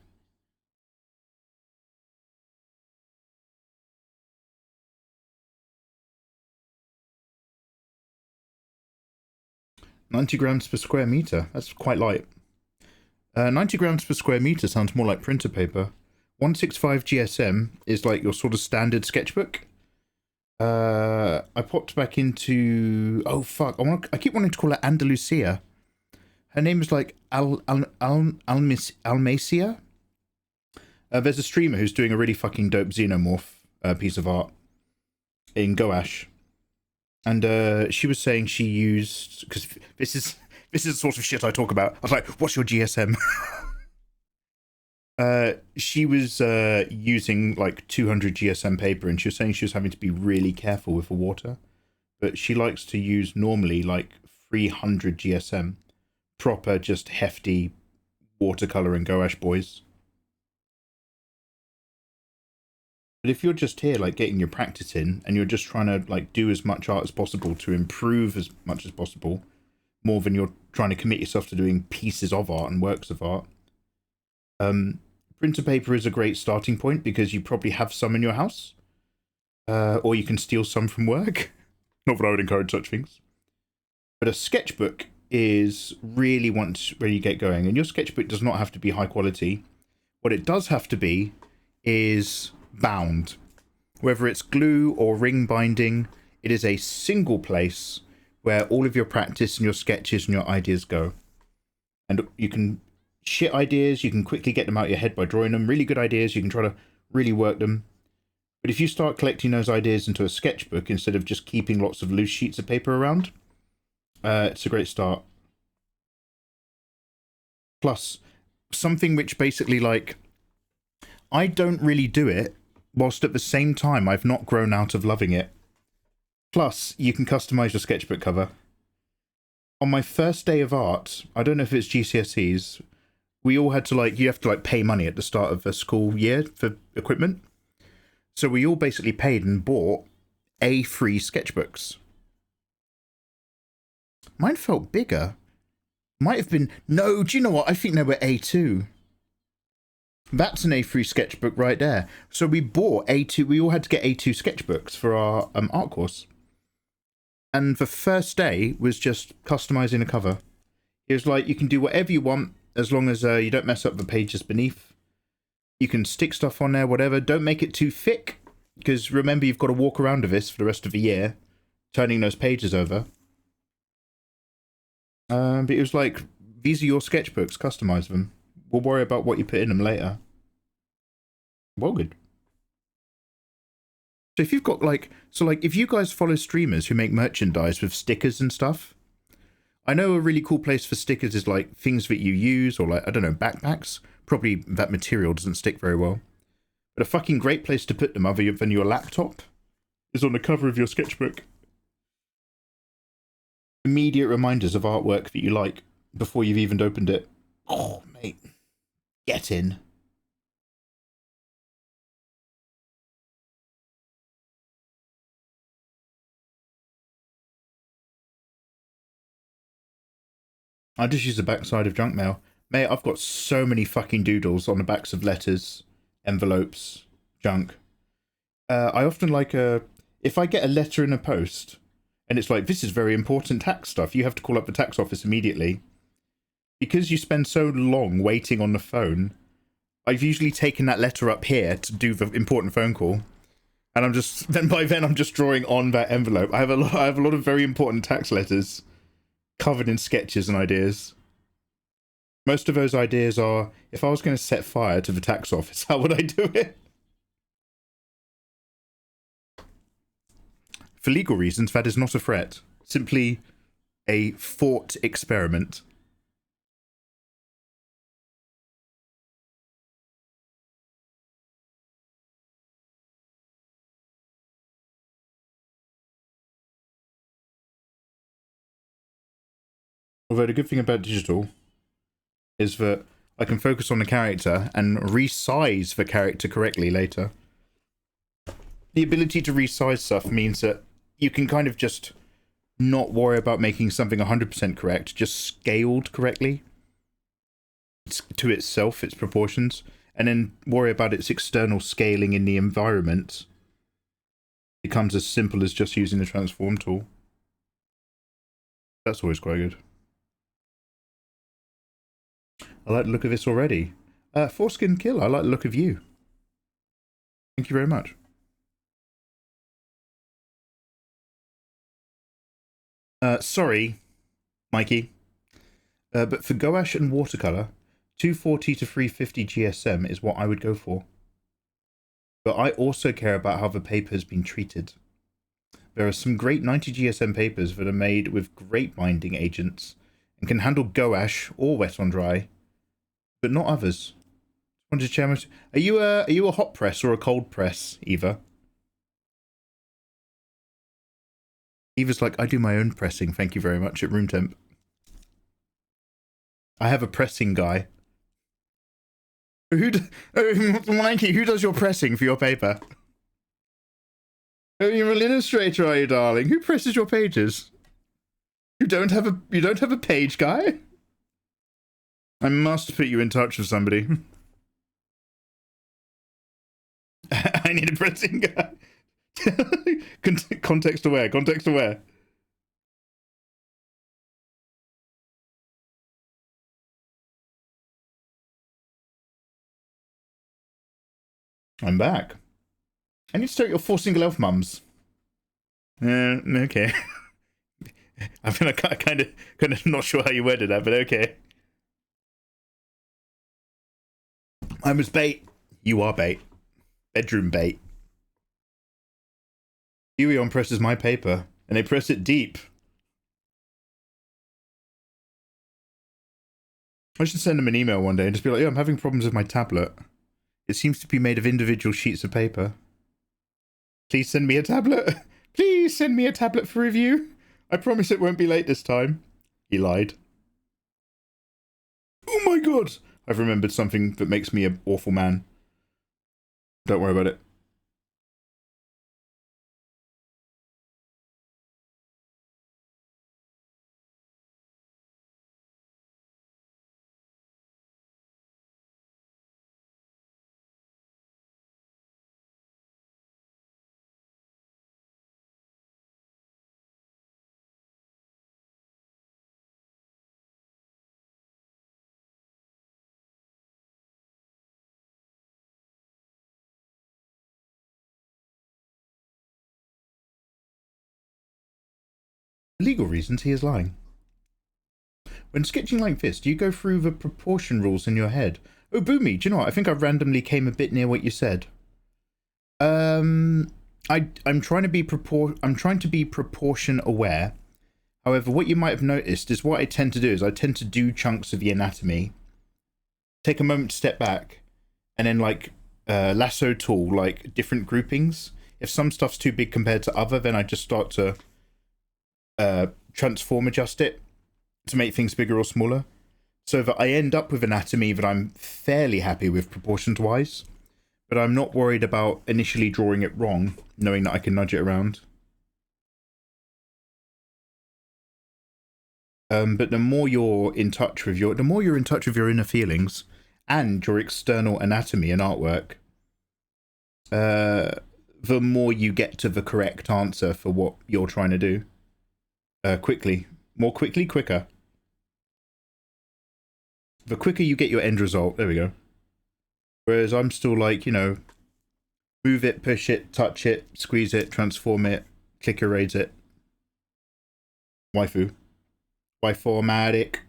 $90 grams per square meter. That's quite light. 90 grams per square meter sounds more like printer paper. 165 GSM is like your sort of standard sketchbook. I popped back into... Oh, fuck. I keep wanting to call her Andalusia. Her name is like Almacia. There's a streamer who's doing a really fucking dope xenomorph piece of art in gouache. And she was saying she used... Because this is the sort of shit I talk about. I was like, what's your GSM? She was using like 200 GSM paper, and she was saying she was having to be really careful with the water. But she likes to use normally like 300 GSM. Proper, just hefty watercolor and gouache boys. But if you're just here like getting your practice in, and you're just trying to like do as much art as possible to improve as much as possible, more than you're trying to commit yourself to doing pieces of art and works of art, printer paper is a great starting point because you probably have some in your house, or you can steal some from work. Not that I would encourage such things. But a sketchbook is really once where you get going, and your sketchbook does not have to be high quality. What it does have to be is bound. Whether it's glue or ring binding, it is a single place where all of your practice and your sketches and your ideas go. And you can shit ideas, you can quickly get them out of your head by drawing them. Really good ideas, you can try to really work them. But if you start collecting those ideas into a sketchbook instead of just keeping lots of loose sheets of paper around, it's a great start. Plus, something which basically, like, I don't really do it, whilst at the same time I've not grown out of loving it. Plus, you can customize your sketchbook cover. On my first day of art, I don't know if it's GCSEs, we all had to, like, you have to, like, pay money at the start of the school year for equipment. So we all basically paid and bought A3 sketchbooks. Mine felt bigger. Might have been... No, do you know what? I think they were A2. That's an A3 sketchbook right there. So we bought A2... We all had to get A2 sketchbooks for our art course. And the first day was just customizing a cover. It was like, you can do whatever you want as long as you don't mess up the pages beneath. You can stick stuff on there, whatever. Don't make it too thick, because remember, you've got to walk around with this for the rest of the year, turning those pages over. But it was like, these are your sketchbooks, customize them. We'll worry about what you put in them later. Well, good. So if you've got like, if you guys follow streamers who make merchandise with stickers and stuff, I know a really cool place for stickers is like things that you use, or like, I don't know, backpacks. Probably that material doesn't stick very well. But a fucking great place to put them other than your laptop is on the cover of your sketchbook. Immediate reminders of artwork that you like before you've even opened it. Oh, mate. Get in. I just use the backside of junk mail. Mate, I've got so many fucking doodles on the backs of letters, envelopes, junk. I often like if I get a letter in a post, and it's like, this is very important tax stuff, you have to call up the tax office immediately. Because you spend so long waiting on the phone, I've usually taken that letter up here to do the important phone call. And by then I'm just drawing on that envelope. I have a lot of very important tax letters covered in sketches and ideas. Most of those ideas are, if I was going to set fire to the tax office, how would I do it? For legal reasons, that is not a threat. Simply a thought experiment. Although the good thing about digital is that I can focus on the character and resize the character correctly later. The ability to resize stuff means that you can kind of just not worry about making something 100% correct, just scaled correctly to itself, its proportions, and then worry about its external scaling in the environment. It becomes as simple as just using the transform tool. That's always quite good. I like the look of this already. Foreskin Kill, I like the look of you. Thank you very much. Sorry, Mikey. But for gouache and watercolor, 240 to 350 GSM is what I would go for. But I also care about how the paper has been treated. There are some great 90 GSM papers that are made with great binding agents and can handle gouache or wet on dry, but not others. Wanted to share. Are you a hot press or a cold press, Eva? Eva's like, I do my own pressing, thank you very much, at room temp. I have a pressing guy. Mikey, who does your pressing for your paper? Oh, you're an illustrator, are you, darling? Who presses your pages? You don't have a page guy? I must put you in touch with somebody. I need a pressing guy. Context aware, context aware. I'm back. I need to start your 4 single elf mums. Okay. I mean, I kind of not sure how you worded that, but okay. I was bait. You are bait. Bedroom bait. Huion presses my paper, and they press it deep. I should send them an email one day and just be like, yo, I'm having problems with my tablet. It seems to be made of individual sheets of paper. Please send me a tablet. Please send me a tablet for review. I promise it won't be late this time. He lied. Oh my god! I've remembered something that makes me an awful man. Don't worry about it. For legal reasons, he is lying. When sketching like this, do you go through the proportion rules in your head? Oh, Boomy, do you know what? I think I randomly came a bit near what you said. I'm trying to be proportion aware. However, what you might have noticed is what I tend to do is I tend to do chunks of the anatomy, take a moment to step back, and then like lasso tool like different groupings. If some stuff's too big compared to other, then I just start to transform adjust it to make things bigger or smaller, so that I end up with anatomy that I'm fairly happy with proportions wise, but I'm not worried about initially drawing it wrong, knowing that I can nudge it around. But the more you're in touch with your inner feelings and your external anatomy and artwork, the more you get to the correct answer for what you're trying to do. More quickly, quicker. The quicker you get your end result, there we go. Whereas I'm still like, you know, move it, push it, touch it, squeeze it, transform it, click erase it. Waifu. Formatic.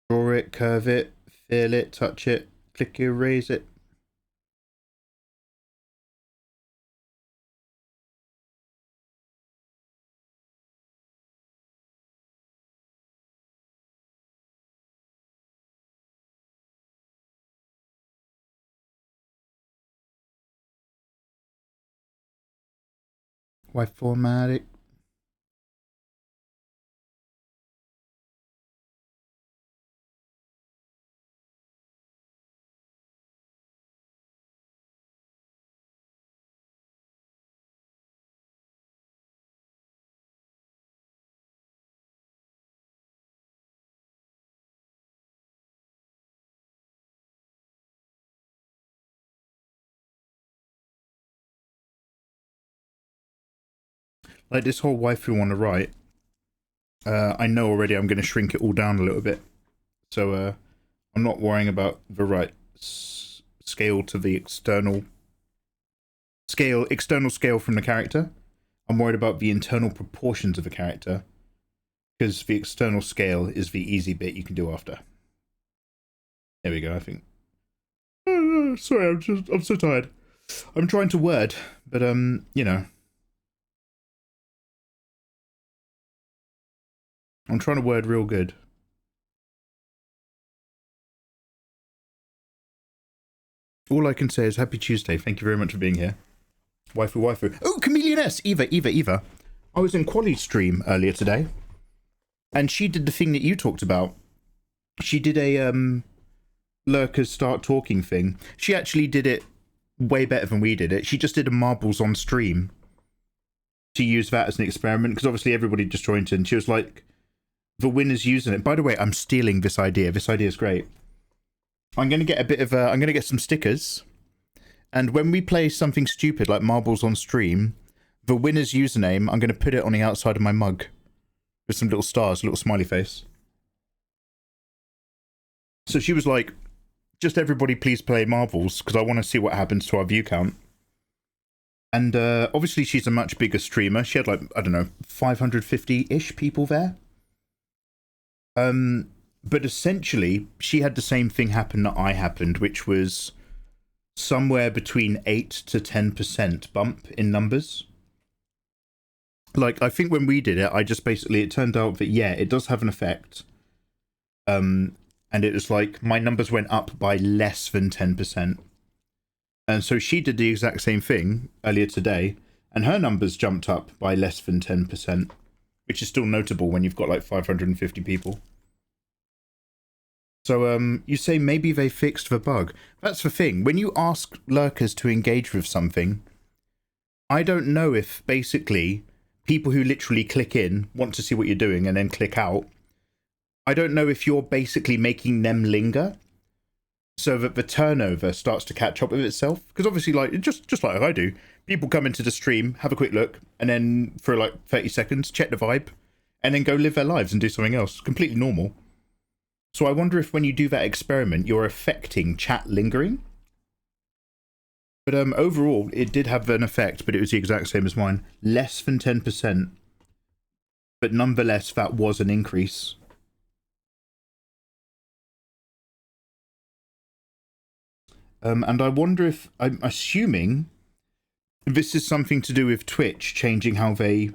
Draw it, curve it, fill it, touch it, click erase it. Formatic. Like this whole waifu on the right, I know already I'm going to shrink it all down a little bit. So I'm not worrying about the right scale to the external scale from the character. I'm worried about the internal proportions of a character, because the external scale is the easy bit you can do after. There we go, I think. Sorry, I'm so tired. I'm trying to word, but you know. I'm trying to word real good. All I can say is happy Tuesday. Thank you very much for being here. Waifu. Oh, Chameleon S! Eva. I was in Quali's stream earlier today, and she did the thing that you talked about. She did a lurkers start talking thing. She actually did it way better than we did it. She just did a marbles on stream to use that as an experiment, because obviously everybody just joined in. She was like, the winner's using it. By the way, I'm stealing this idea. This idea is great. I'm going to get a bit of I'm going to get some stickers. And when we play something stupid like marbles on stream, the winner's username, I'm going to put it on the outside of my mug with some little stars, a little smiley face. So she was like, just everybody please play marbles, because I want to see what happens to our view count. And obviously she's a much bigger streamer. She had like, I don't know, 550-ish people there. But essentially, she had the same thing happen that I happened, which was somewhere between 8 to 10% bump in numbers. Like, I think when we did it, I just basically, it turned out that, yeah, it does have an effect. And it was like, my numbers went up by less than 10%. And so she did the exact same thing earlier today, and her numbers jumped up by less than 10%, which is still notable when you've got like 550 people. So you say maybe they fixed the bug. That's the thing. When you ask lurkers to engage with something, I don't know if basically people who literally click in want to see what you're doing and then click out. I don't know if you're basically making them linger so that the turnover starts to catch up with itself. Because obviously, like just like I do, people come into the stream, have a quick look, and then for like 30 seconds, check the vibe, and then go live their lives and do something else. Completely normal. So I wonder if when you do that experiment, you're affecting chat lingering. But overall, it did have an effect, but it was the exact same as mine. Less than 10%. But nonetheless, that was an increase. And I wonder if, I'm assuming this is something to do with Twitch changing how they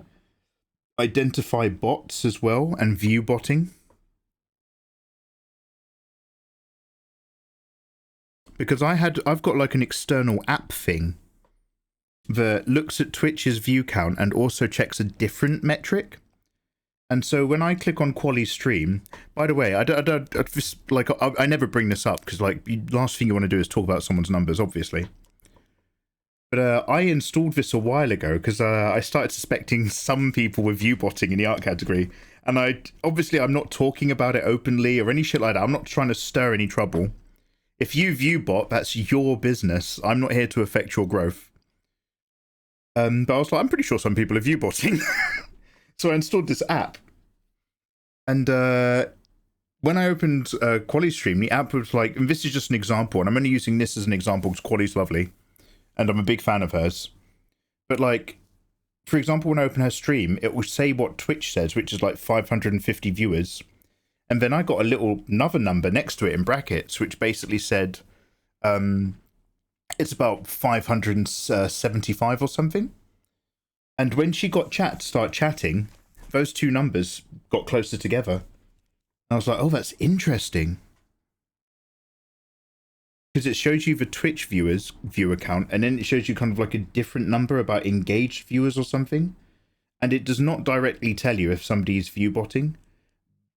identify bots as well, and view botting. Because I've got like an external app thing that looks at Twitch's view count and also checks a different metric. And so when I click on Quali's stream, by the way, I never bring this up because like the last thing you want to do is talk about someone's numbers, obviously. But I installed this a while ago because I started suspecting some people were view botting in the art category. And I'm not talking about it openly or any shit like that. I'm not trying to stir any trouble. If you view bot, that's your business. I'm not here to affect your growth. But I was like, I'm pretty sure some people are view botting. So I installed this app. And when I opened Quali's stream, the app was like, and this is just an example, and I'm only using this as an example because Quali's lovely. And I'm a big fan of hers. But like, for example, when I open her stream, it will say what Twitch says, which is like 550 viewers. And then I got another number next to it in brackets, which basically said it's about 575 or something. And when she got start chatting, those two numbers got closer together. And I was like, oh, that's interesting. Because it shows you the Twitch viewer count, and then it shows you kind of like a different number about engaged viewers or something. And it does not directly tell you if somebody's view botting,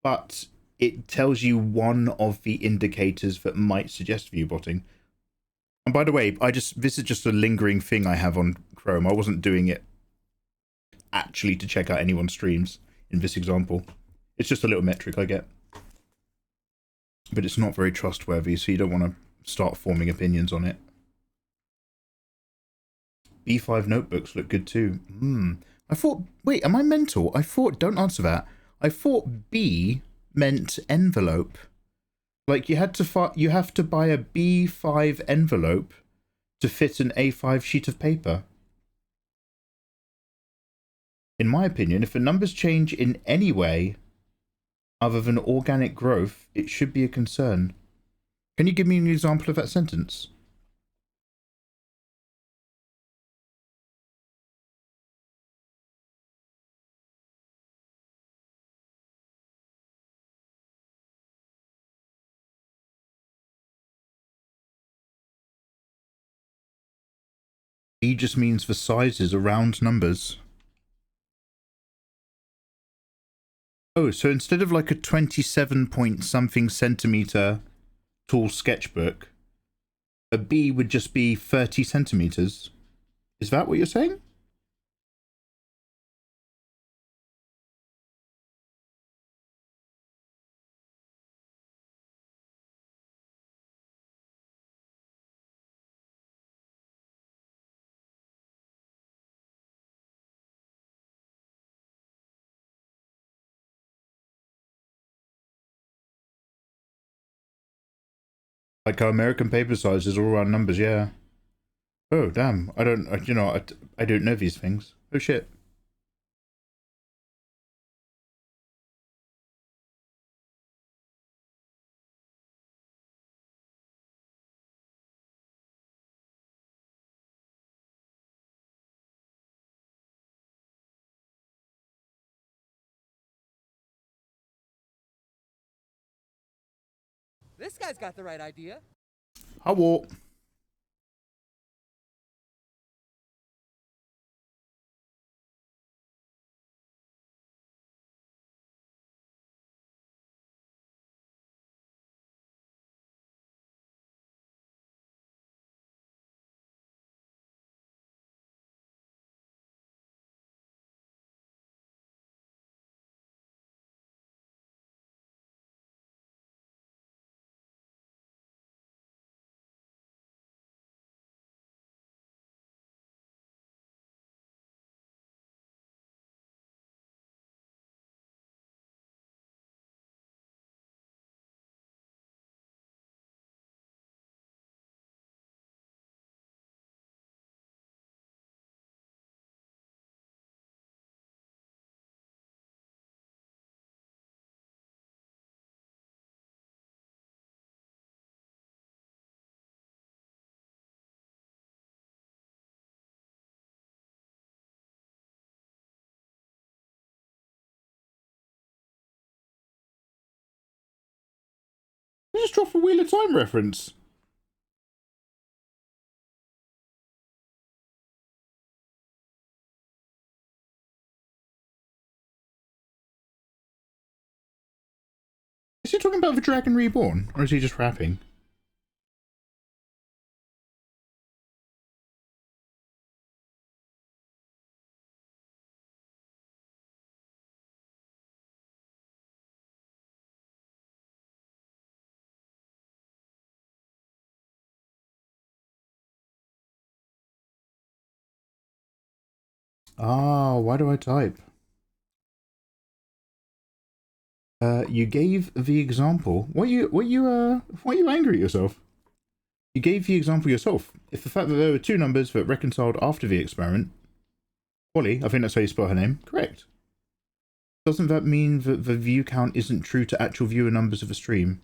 but it tells you one of the indicators that might suggest view botting. And by the way, this is just a lingering thing I have on Chrome. I wasn't doing it actually to check out anyone's streams in this example. It's just a little metric I get. But it's not very trustworthy, so you don't want to start forming opinions on it. B5 notebooks look good too. I thought, wait, am I mental? I thought, don't answer that. I thought B meant envelope. Like you have to buy a B5 envelope to fit an A5 sheet of paper. In my opinion, if the numbers change in any way other than organic growth, it should be a concern. Can you give me an example of that sentence? E just means the sizes are round numbers. Oh, so instead of like a 27 point something centimeter tall sketchbook, a B would just be 30 centimeters. Is that what you're saying? Like our American paper size is all round numbers, yeah. Oh, damn. I don't know these things. Oh, shit. This guy's got the right idea. Hello. You just dropped a Wheel of Time reference. Is he talking about the Dragon Reborn, or is he just rapping? Ah, why do I type? You gave the example. Why are you angry at yourself? You gave the example yourself. If the fact that there were two numbers that reconciled after the experiment, Polly, I think that's how you spell her name, correct. Doesn't that mean that the view count isn't true to actual viewer numbers of a stream?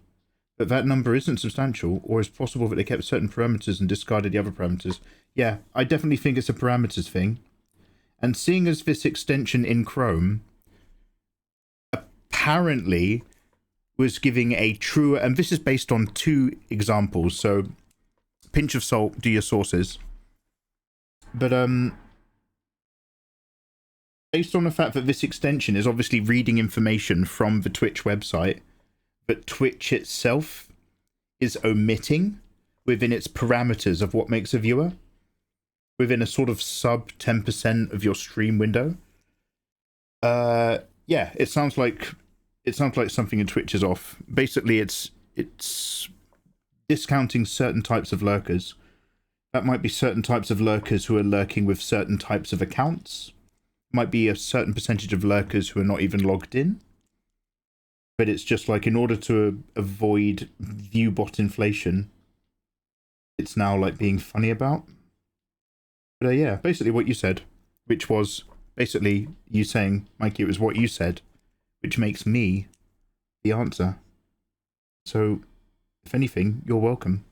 That that number isn't substantial, or is possible that they kept certain parameters and discarded the other parameters? Yeah, I definitely think it's a parameters thing. And seeing as this extension in Chrome apparently was giving a truer, and this is based on two examples, so pinch of salt, do your sources. But based on the fact that this extension is obviously reading information from the Twitch website, but Twitch itself is omitting within its parameters of what makes a viewer, within a sort of sub 10% of your stream window. Yeah, it sounds like something in Twitch is off. Basically, it's discounting certain types of lurkers. That might be certain types of lurkers who are lurking with certain types of accounts. might be a certain percentage of lurkers who are not even logged in. But it's just like, in order to avoid viewbot inflation, it's now like being funny about. But yeah, basically what you said, which was basically you saying, Mikey, it was what you said, which makes me the answer. So, if anything, you're welcome.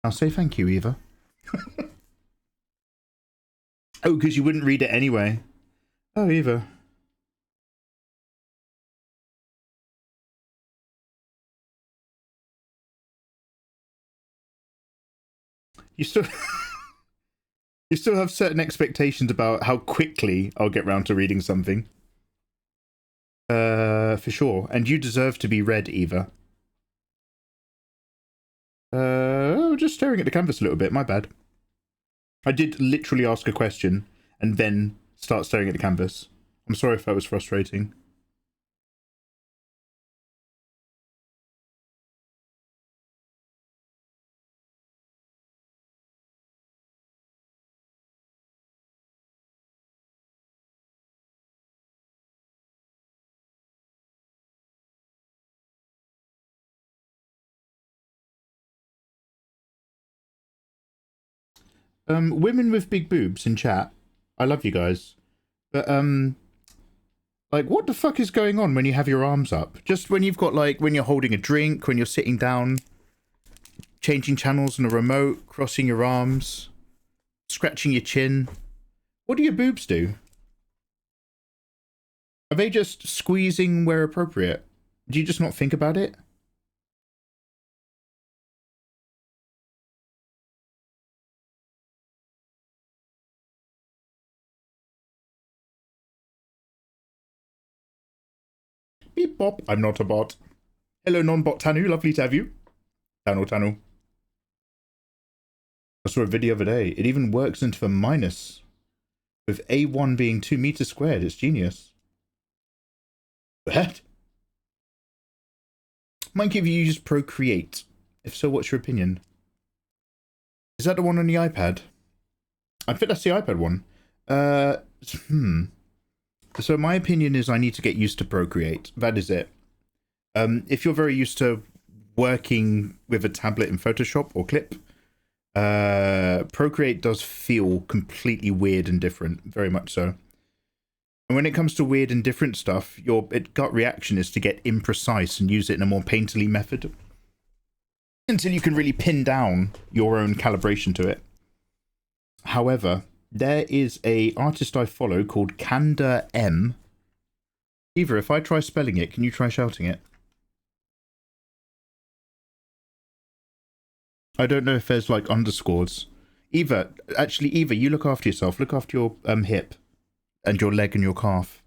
I'll say thank you, Eva. Oh, because you wouldn't read it anyway. Oh, Eva. You still... you still have certain expectations about how quickly I'll get round to reading something. For sure. And you deserve to be read, Eva. Just staring at the canvas a little bit, my bad. I did literally ask a question and then start staring at the canvas. I'm sorry if that was frustrating. Women with big boobs in chat, I love you guys. But, like, what the fuck is going on when you have your arms up? Just when you've got, like, when you're holding a drink, when you're sitting down, changing channels on a remote, crossing your arms, scratching your chin. What do your boobs do? Are they just squeezing where appropriate? Do you just not think about it? Beep bop, I'm not a bot. Hello non-bot Tanu, lovely to have you. Tanu. I saw a video the other day. It even works into the minus. With A1 being 2 meters squared, it's genius. What? Might give you use Procreate. If so, what's your opinion? Is that the one on the iPad? I think that's the iPad one. So my opinion is I need to get used to Procreate. That is it. If you're very used to working with a tablet in Photoshop or Clip, Procreate does feel completely weird and different, very much so. And when it comes to weird and different stuff, your gut reaction is to get imprecise and use it in a more painterly method until you can really pin down your own calibration to it. However, there is a artist I follow called Canda M. Eva, if I try spelling it, can you try shouting it? I don't know if there's like underscores. Eva, actually, Eva, you look after yourself. Look after your hip and your leg and your calf.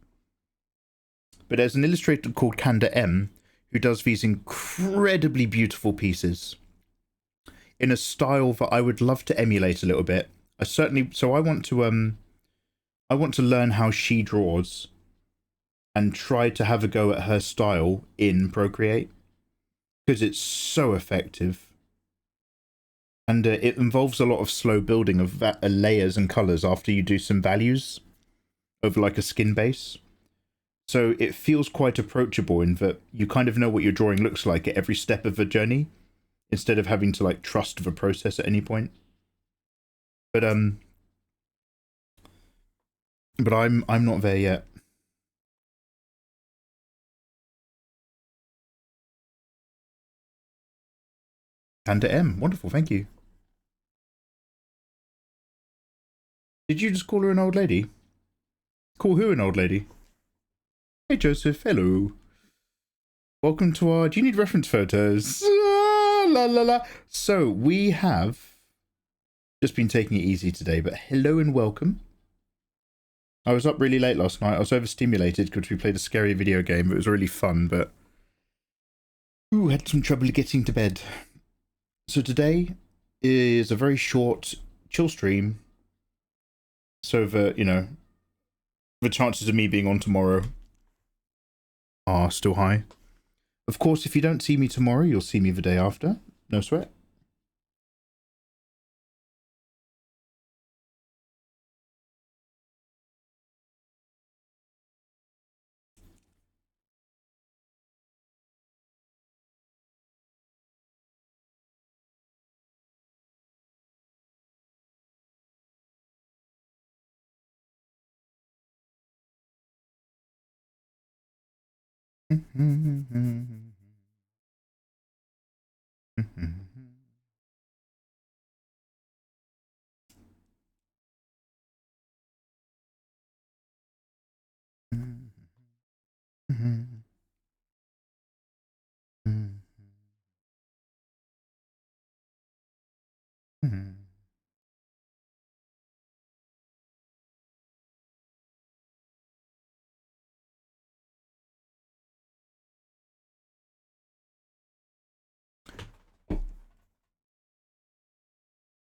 But there's an illustrator called Canda M who does these incredibly beautiful pieces in a style that I would love to emulate a little bit. I want to learn how she draws and try to have a go at her style in Procreate because it's so effective. And it involves a lot of slow building of layers and colors after you do some values over like a skin base. So it feels quite approachable in that you kind of know what your drawing looks like at every step of the journey instead of having to like trust the process at any point. But I'm not there yet. Canda M, wonderful, thank you. Did you just call her an old lady? Call who an old lady? Hey Joseph, hello. Welcome to our... Do you need reference photos? La la la. So, we have just been taking it easy today, but hello and welcome. I was up really late last night. I was overstimulated because we played a scary video game. It was really fun, but... Ooh, had some trouble getting to bed. So today is a very short, chill stream. So that, you know, the chances of me being on tomorrow are still high. Of course, if you don't see me tomorrow, you'll see me the day after. No sweat.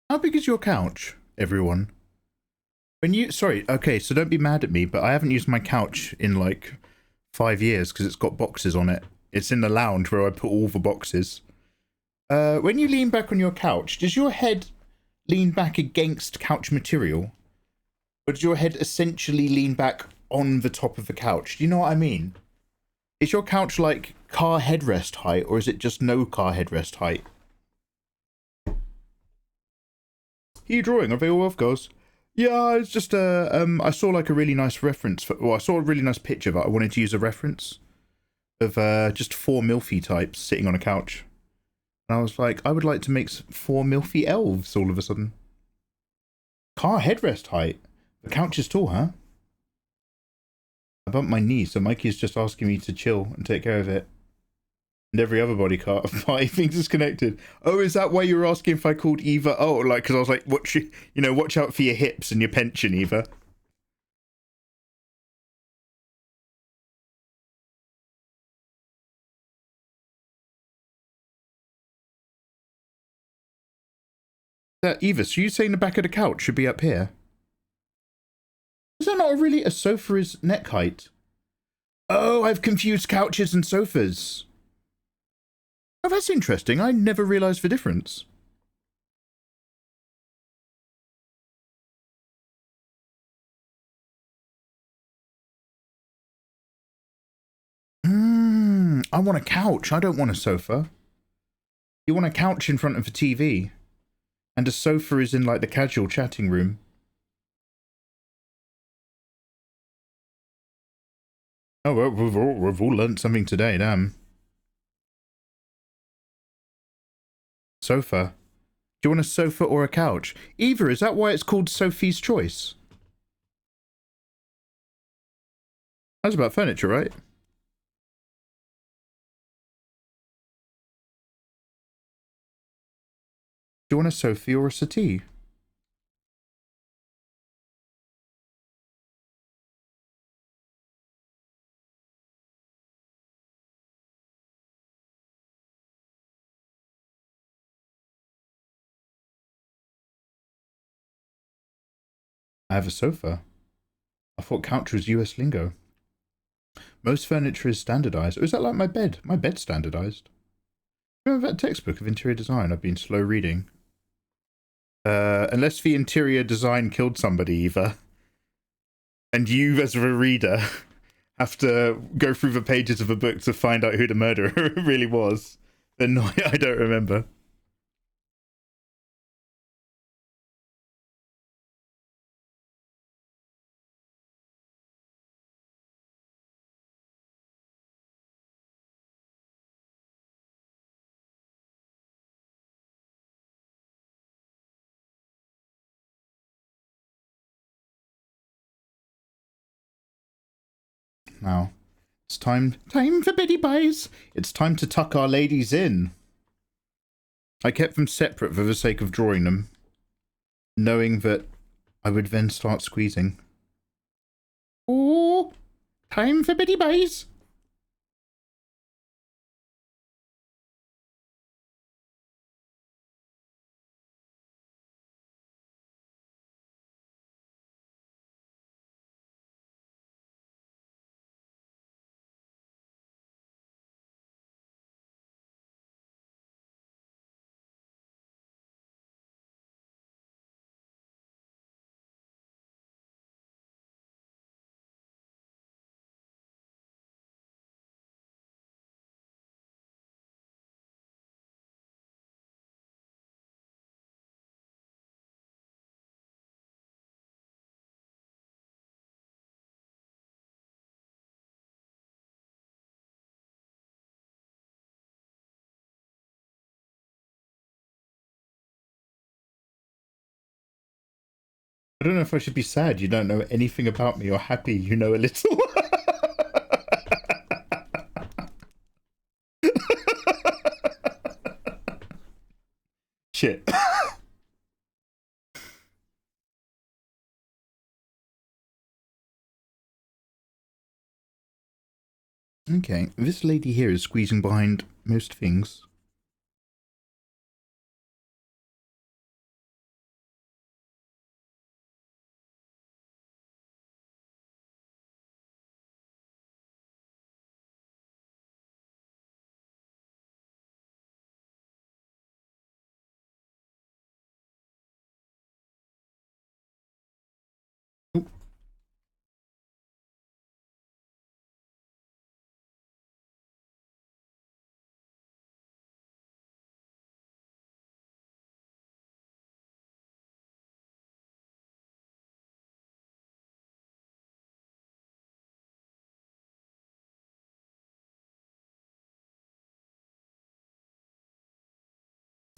How big is your couch, everyone? Sorry, okay, so don't be mad at me, but I haven't used my couch in like 5 years because it's got boxes on it. It's in the lounge where I put all the boxes. When you lean back on your couch, does your head lean back against couch material? Or does your head essentially lean back on the top of the couch? Do you know what I mean? Is your couch like car headrest height, or is it just no car headrest height? Are you drawing? Are they all off, guys? Yeah, it's just I saw like a really nice reference for, well, I saw a really nice picture that I wanted to use a reference of just 4 milfy types sitting on a couch. And I was like, I would like to make 4 milfy elves all of a sudden. Car headrest height. The couch is tall, huh? I bumped my knee, so Mikey's just asking me to chill and take care of it. And every other body party thinks it's connected. Oh, is that why you were asking if I called Eva? Oh, like, because I was like, watch out for your hips and your pension, Eva. Eva, so you saying the back of the couch should be up here? Is that not really a sofa is neck height? Oh, I've confused couches and sofas. Oh, that's interesting. I never realised the difference. I want a couch. I don't want a sofa. You want a couch in front of the TV. And a sofa is in, like, the casual chatting room. Oh, well, we've all learnt something today, damn. Sofa. Do you want a sofa or a couch? Eva, is that why it's called Sophie's Choice? That's about furniture, right? Do you want a sofa or a settee? I have a sofa. I thought couch was US lingo. Most furniture is standardized. Oh, is that like my bed? My bed's standardized. Remember that textbook of interior design I've been slow reading? Unless the interior design killed somebody, Eva. And you, as a reader, have to go through the pages of a book to find out who the murderer really was. Then no, I don't remember. Now, it's time for Betty Buys. It's time to tuck our ladies in. I kept them separate for the sake of drawing them, knowing that I would then start squeezing. Oh, time for Betty Buys. I don't know if I should be sad you don't know anything about me or happy you know a little. Shit. Okay, this lady here is squeezing behind most things.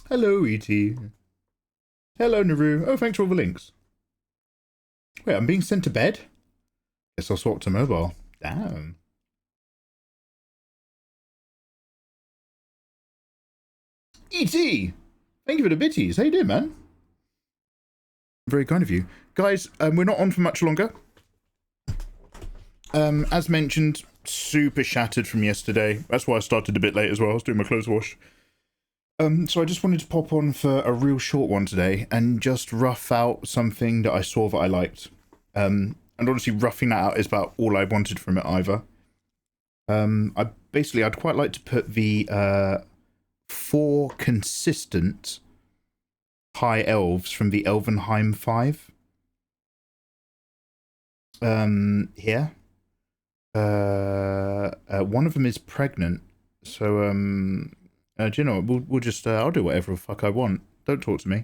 Hello, E.T. Hello, Naru. Oh, thanks for all the links. Wait, I'm being sent to bed? Guess I'll swap to mobile. Damn. E.T. Thank you for the bitties. How you doing, man? Very kind of you. Guys, we're not on for much longer. As mentioned, super shattered from yesterday. That's why I started a bit late as well. I was doing my clothes wash. So I just wanted to pop on for a real short one today and just rough out something that I saw that I liked. And honestly, roughing that out is about all I wanted from it either. I'd quite like to put the 4 consistent high elves from the Elvenheim 5 here. One of them is pregnant, so do you know what? We'll just I'll do whatever the fuck I want. Don't talk to me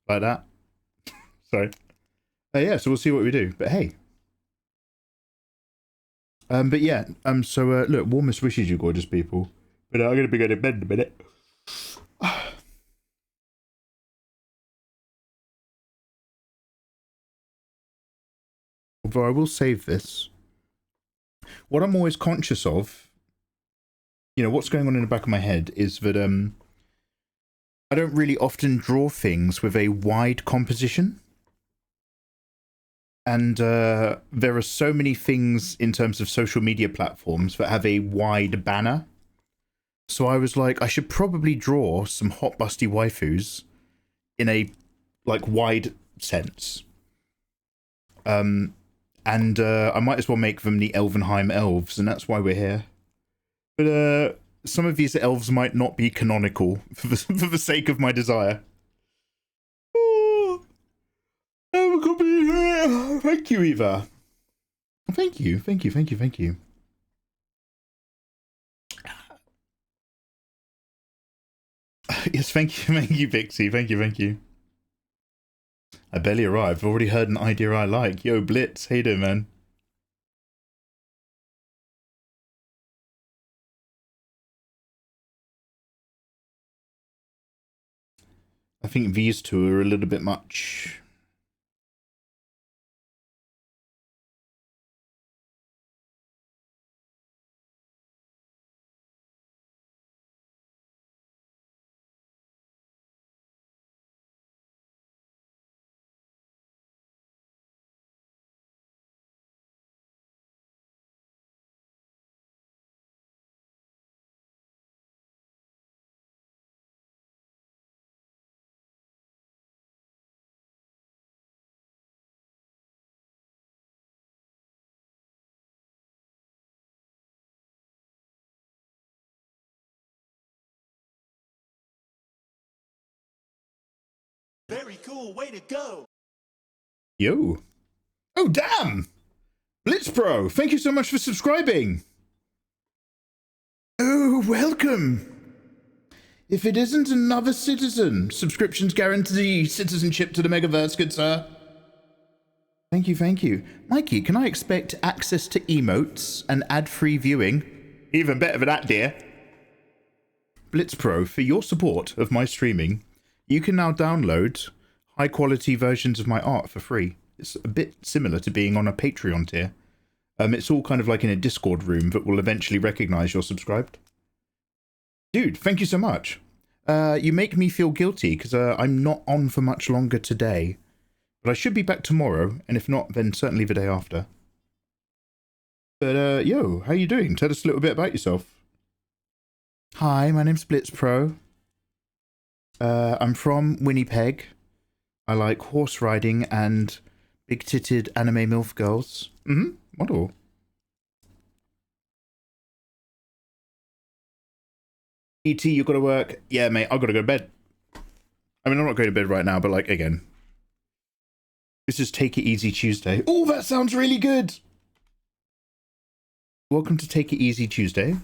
like that. Sorry. Yeah, so we'll see what we do. But hey. But yeah. So look, warmest wishes, you gorgeous people. But I'm gonna be going to bed in a minute. Although I will save this. What I'm always conscious of, you know, what's going on in the back of my head is that I don't really often draw things with a wide composition. And there are so many things in terms of social media platforms that have a wide banner. So I was like, I should probably draw some hot busty waifus in a like wide sense. And I might as well make them the Elvenheim elves, and that's why we're here. But some of these elves might not be canonical for the sake of my desire. Oh, thank you, Eva. Thank you, thank you, thank you, thank you. Yes, thank you, Pixie. Thank you. I barely arrived. I've already heard an idea I like. Yo, Blitz, how you doing, man? I think these two are a little bit much. Very cool, way to go. Yo. Oh, damn! Blitzpro, thank you so much for subscribing. Oh, welcome. If it isn't another citizen, subscriptions guarantee citizenship to the Megaverse, good sir. Thank you. Mikey, can I expect access to emotes and ad-free viewing? Even better than that, dear. Blitzpro, for your support of my streaming, you can now download high-quality versions of my art for free. It's a bit similar to being on a Patreon tier. It's all kind of like in a Discord room that will eventually recognize you're subscribed. Dude, thank you so much. You make me feel guilty because I'm not on for much longer today. But I should be back tomorrow, and if not, then certainly the day after. But, yo, how you doing? Tell us a little bit about yourself. Hi, my name's Blitzpro. I'm from Winnipeg. I like horse riding and big-titted anime MILF girls. Wonderful. ET, you gotta work. Yeah, mate, I gotta go to bed. I mean, I'm not going to bed right now, but, like, again. This is Take It Easy Tuesday. Oh, that sounds really good! Welcome to Take It Easy Tuesday.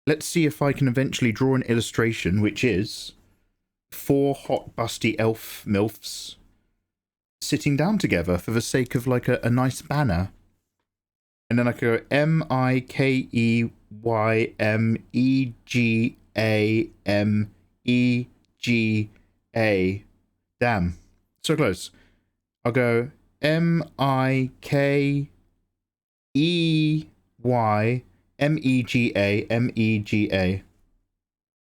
Let's see if I can eventually draw an illustration, which is 4 hot, busty elf MILFs sitting down together for the sake of, like, a nice banner. And then I could go MIKEYMEGAMEGA. Damn. So close. I'll go MIKEYMEGAMEGA.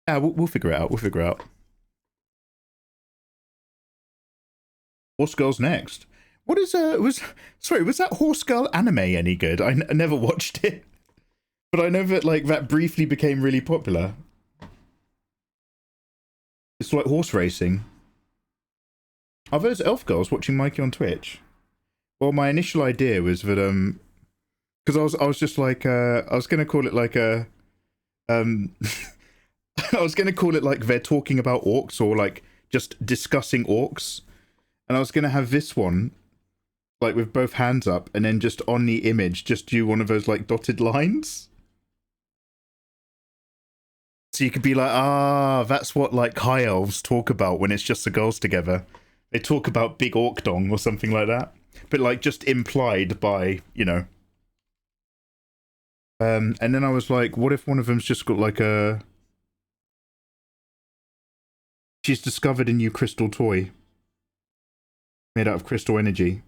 Yeah, we'll figure it out. We'll figure it out. Horse Girl's next. What is was that Horse Girl anime any good? I never watched it, but I know that like that briefly became really popular. It's like horse racing. Are those elf girls watching Mikey on Twitch? Well, my initial idea was that because I was just like I was gonna call it like a I was gonna call it like they're talking about orcs or like just discussing orcs, and I was gonna have this one like with both hands up, and then just on the image just do one of those like dotted lines. So you could be like, that's what like high elves talk about when it's just the girls together. They talk about big orc dong or something like that. But like just implied by, you know. And then I was like, what if one of them's just got like she's discovered a new crystal toy made out of crystal energy.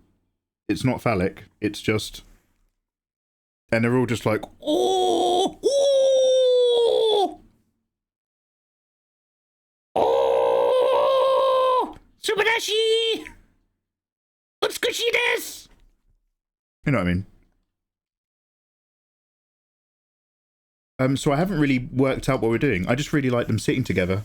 It's not phallic, it's just... And they're all just like, oh! Oh! Oh! Subarashi! Utsukushi desu! You know what I mean? So I haven't really worked out what we're doing. I just really like them sitting together.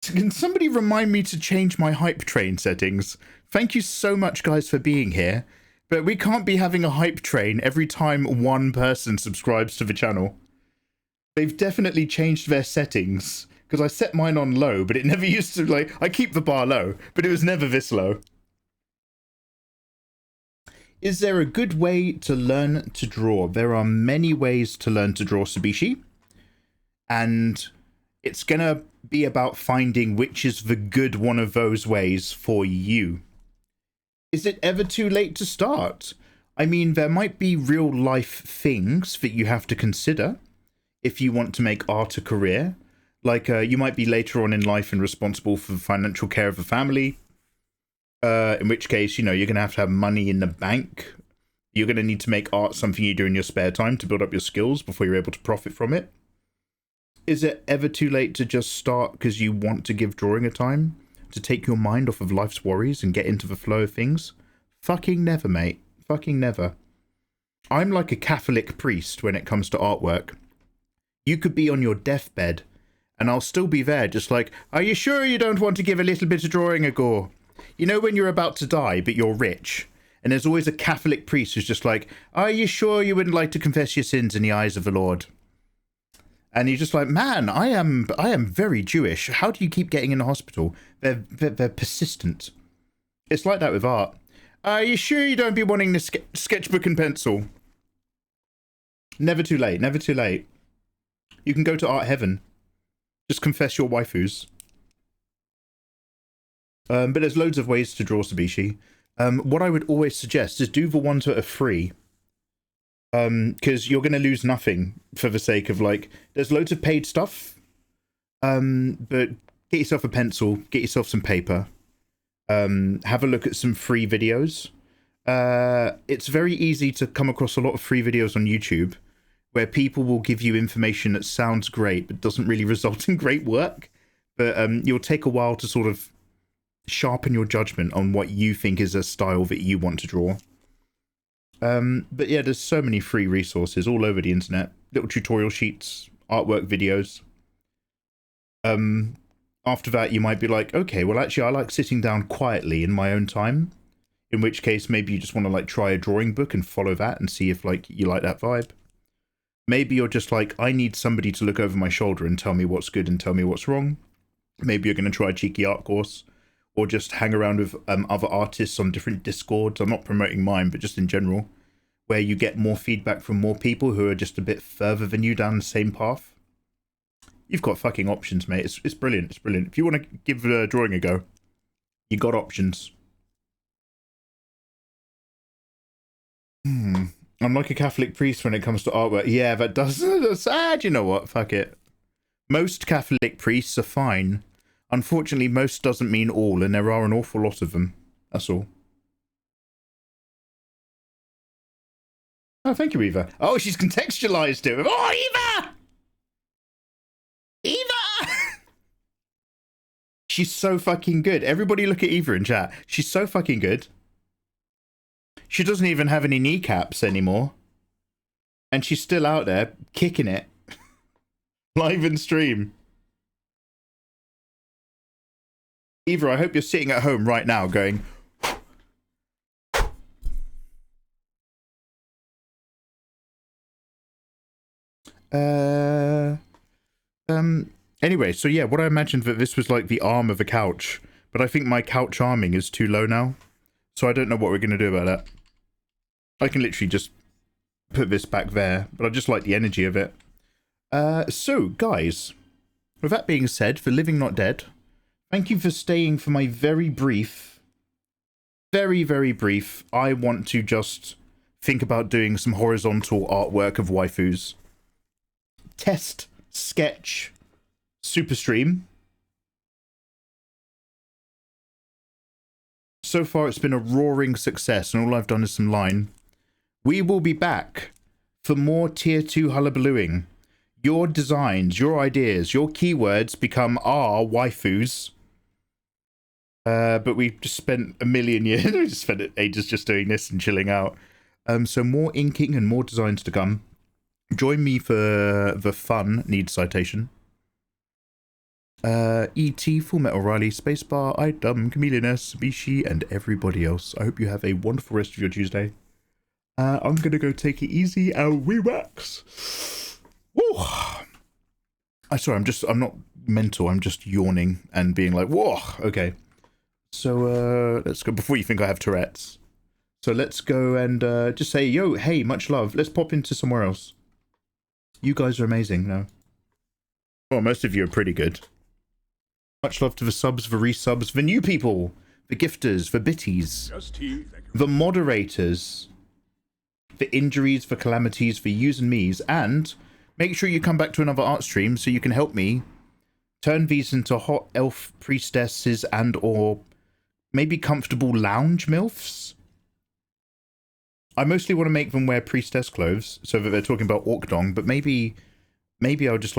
Can somebody remind me to change my hype train settings? Thank you so much, guys, for being here. But we can't be having a hype train every time one person subscribes to the channel. They've definitely changed their settings. Because I set mine on low, but it never used to, like... I keep the bar low, but it was never this low. Is there a good way to learn to draw? There are many ways to learn to draw, Sabishi. And it's gonna be about finding which is the good one of those ways for you. Is it ever too late to start? I mean, there might be real life things that you have to consider if you want to make art a career. Like, you might be later on in life and responsible for the financial care of a family. In which case, you know, you're going to have money in the bank. You're going to need to make art something you do in your spare time to build up your skills before you're able to profit from it. Is it ever too late to just start because you want to give drawing a time? To take your mind off of life's worries and get into the flow of things? Fucking never, mate. Fucking never. I'm like a Catholic priest when it comes to artwork. You could be on your deathbed, and I'll still be there just like, are you sure you don't want to give a little bit of drawing a go? You know when you're about to die, but you're rich, and there's always a Catholic priest who's just like, are you sure you wouldn't like to confess your sins in the eyes of the Lord? And you're just like, man, I am very Jewish. How do you keep getting in the hospital? They're persistent. It's like that with art. Are you sure you don't be wanting the sketchbook and pencil? Never too late. Never too late. You can go to art heaven. Just confess your waifus. But there's loads of ways to draw, Sabishi. What I would always suggest is do the ones that are free. Because you're going to lose nothing for the sake of, like, there's loads of paid stuff. But get yourself a pencil, get yourself some paper. have a look at some free videos. It's very easy to come across a lot of free videos on YouTube where people will give you information that sounds great but doesn't really result in great work. But you'll take a while to sort of sharpen your judgment on what you think is a style that you want to draw. But yeah, there's so many free resources all over the internet. Little tutorial sheets, artwork videos. After that, you might be like, okay, well, actually, I like sitting down quietly in my own time. In which case, maybe you just want to like try a drawing book and follow that and see if like you like that vibe. Maybe you're just like, I need somebody to look over my shoulder and tell me what's good and tell me what's wrong. Maybe you're going to try a cheeky art course, or just hang around with other artists on different Discords. I'm not promoting mine, but just in general, where you get more feedback from more people who are just a bit further than you down the same path. You've got fucking options, mate. It's brilliant. It's brilliant. If you want to give drawing a go, you got options. I'm like a Catholic priest when it comes to artwork. Yeah, that does. That's sad. You know what? Fuck it. Most Catholic priests are fine. Unfortunately, most doesn't mean all, and there are an awful lot of them. That's all. Oh, thank you, Eva. Oh, she's contextualized it. Oh, Eva! Eva! She's so fucking good. Everybody look at Eva in chat. She's so fucking good. She doesn't even have any kneecaps anymore. And she's still out there, kicking it. Live in stream. Eva, I hope you're sitting at home right now going... Anyway, so yeah, what I imagined that this was like the arm of a couch. But I think my couch arming is too low now. So I don't know what we're going to do about that. I can literally just put this back there. But I just like the energy of it. So, guys, with that being said, for Living Not Dead, thank you for staying for my very brief, very brief, I want to just think about doing some horizontal artwork of waifus. Test, sketch, super stream. So far it's been a roaring success and all I've done is some line. We will be back for more tier 2 hullabalooing. Your designs, your ideas, your keywords become our waifus. But we've just spent a million years, we just spent ages just doing this and chilling out. So more inking and more designs to come. Join me for the fun, needs citation. E.T., Full Metal Riley, Spacebar, I Dumb, Chameleon S, Bishi, and everybody else. I hope you have a wonderful rest of your Tuesday. I'm gonna go take it easy and relax. Woo! I'm not mental, I'm just yawning and being like, whoa, okay. So, let's go, before you think I have Tourette's. So let's go and just say, yo, hey, much love. Let's pop into somewhere else. You guys are amazing, no? Well, most of you are pretty good. Much love to the subs, the resubs, the new people, the gifters, the bitties, the moderators, the injuries, the calamities, the yous and me's, and make sure you come back to another art stream so you can help me turn these into hot elf priestesses and or maybe comfortable lounge milfs. I mostly want to make them wear priestess clothes so that they're talking about orkdong, but maybe I'll just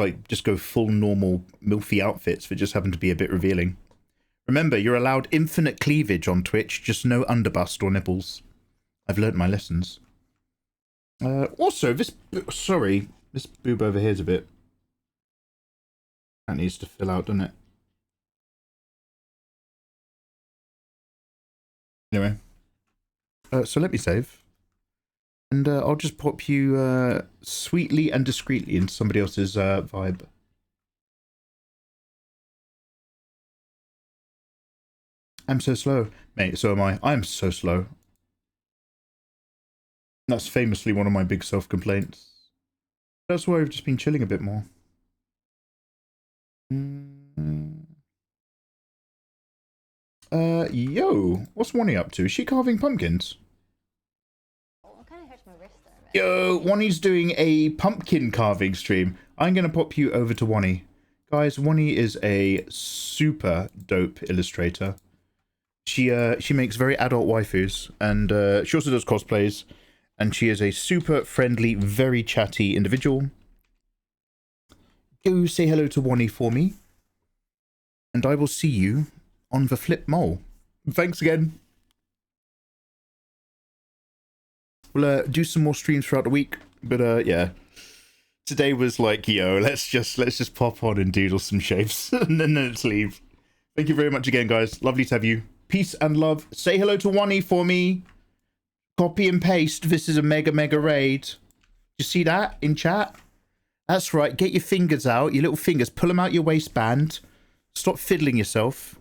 go full normal milfy outfits that just happen to be a bit revealing. Remember, you're allowed infinite cleavage on Twitch, just no underbust or nipples. I've learnt my lessons. Also, this boob over here is a bit... That needs to fill out, doesn't it? Anyway. So let me save. And I'll just pop you sweetly and discreetly into somebody else's vibe. I'm so slow. Mate, so am I. I'm so slow. That's famously one of my big self-complaints. That's why I've just been chilling a bit more. Yo, what's Wani up to? Is she carving pumpkins? Yo, Wani's doing a pumpkin carving stream. I'm going to pop you over to Wani. Guys, Wani is a super dope illustrator. She makes very adult waifus, and she also does cosplays, and she is a super friendly, very chatty individual. Go say hello to Wani for me, and I will see you on the flip mole. Thanks again. We'll do some more streams throughout the week, but yeah, today was like, yo, let's just pop on and doodle some shapes, and then let's leave. Thank you very much again, guys. Lovely to have you. Peace and love. Say hello to Wani for me. Copy and paste. This is a mega raid. You see that in chat? That's right. Get your fingers out, your little fingers. Pull them out your waistband. Stop fiddling yourself.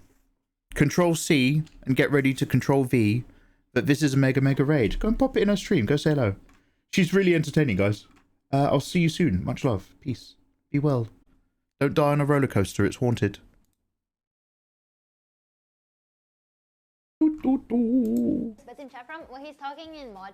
Control C and get ready to Control V. But this is a mega raid. Go and pop it in her stream. Go say hello. She's really entertaining, guys. I'll see you soon. Much love. Peace. Be well. Don't die on a roller coaster. It's haunted. But in chat from, when he's talking in mod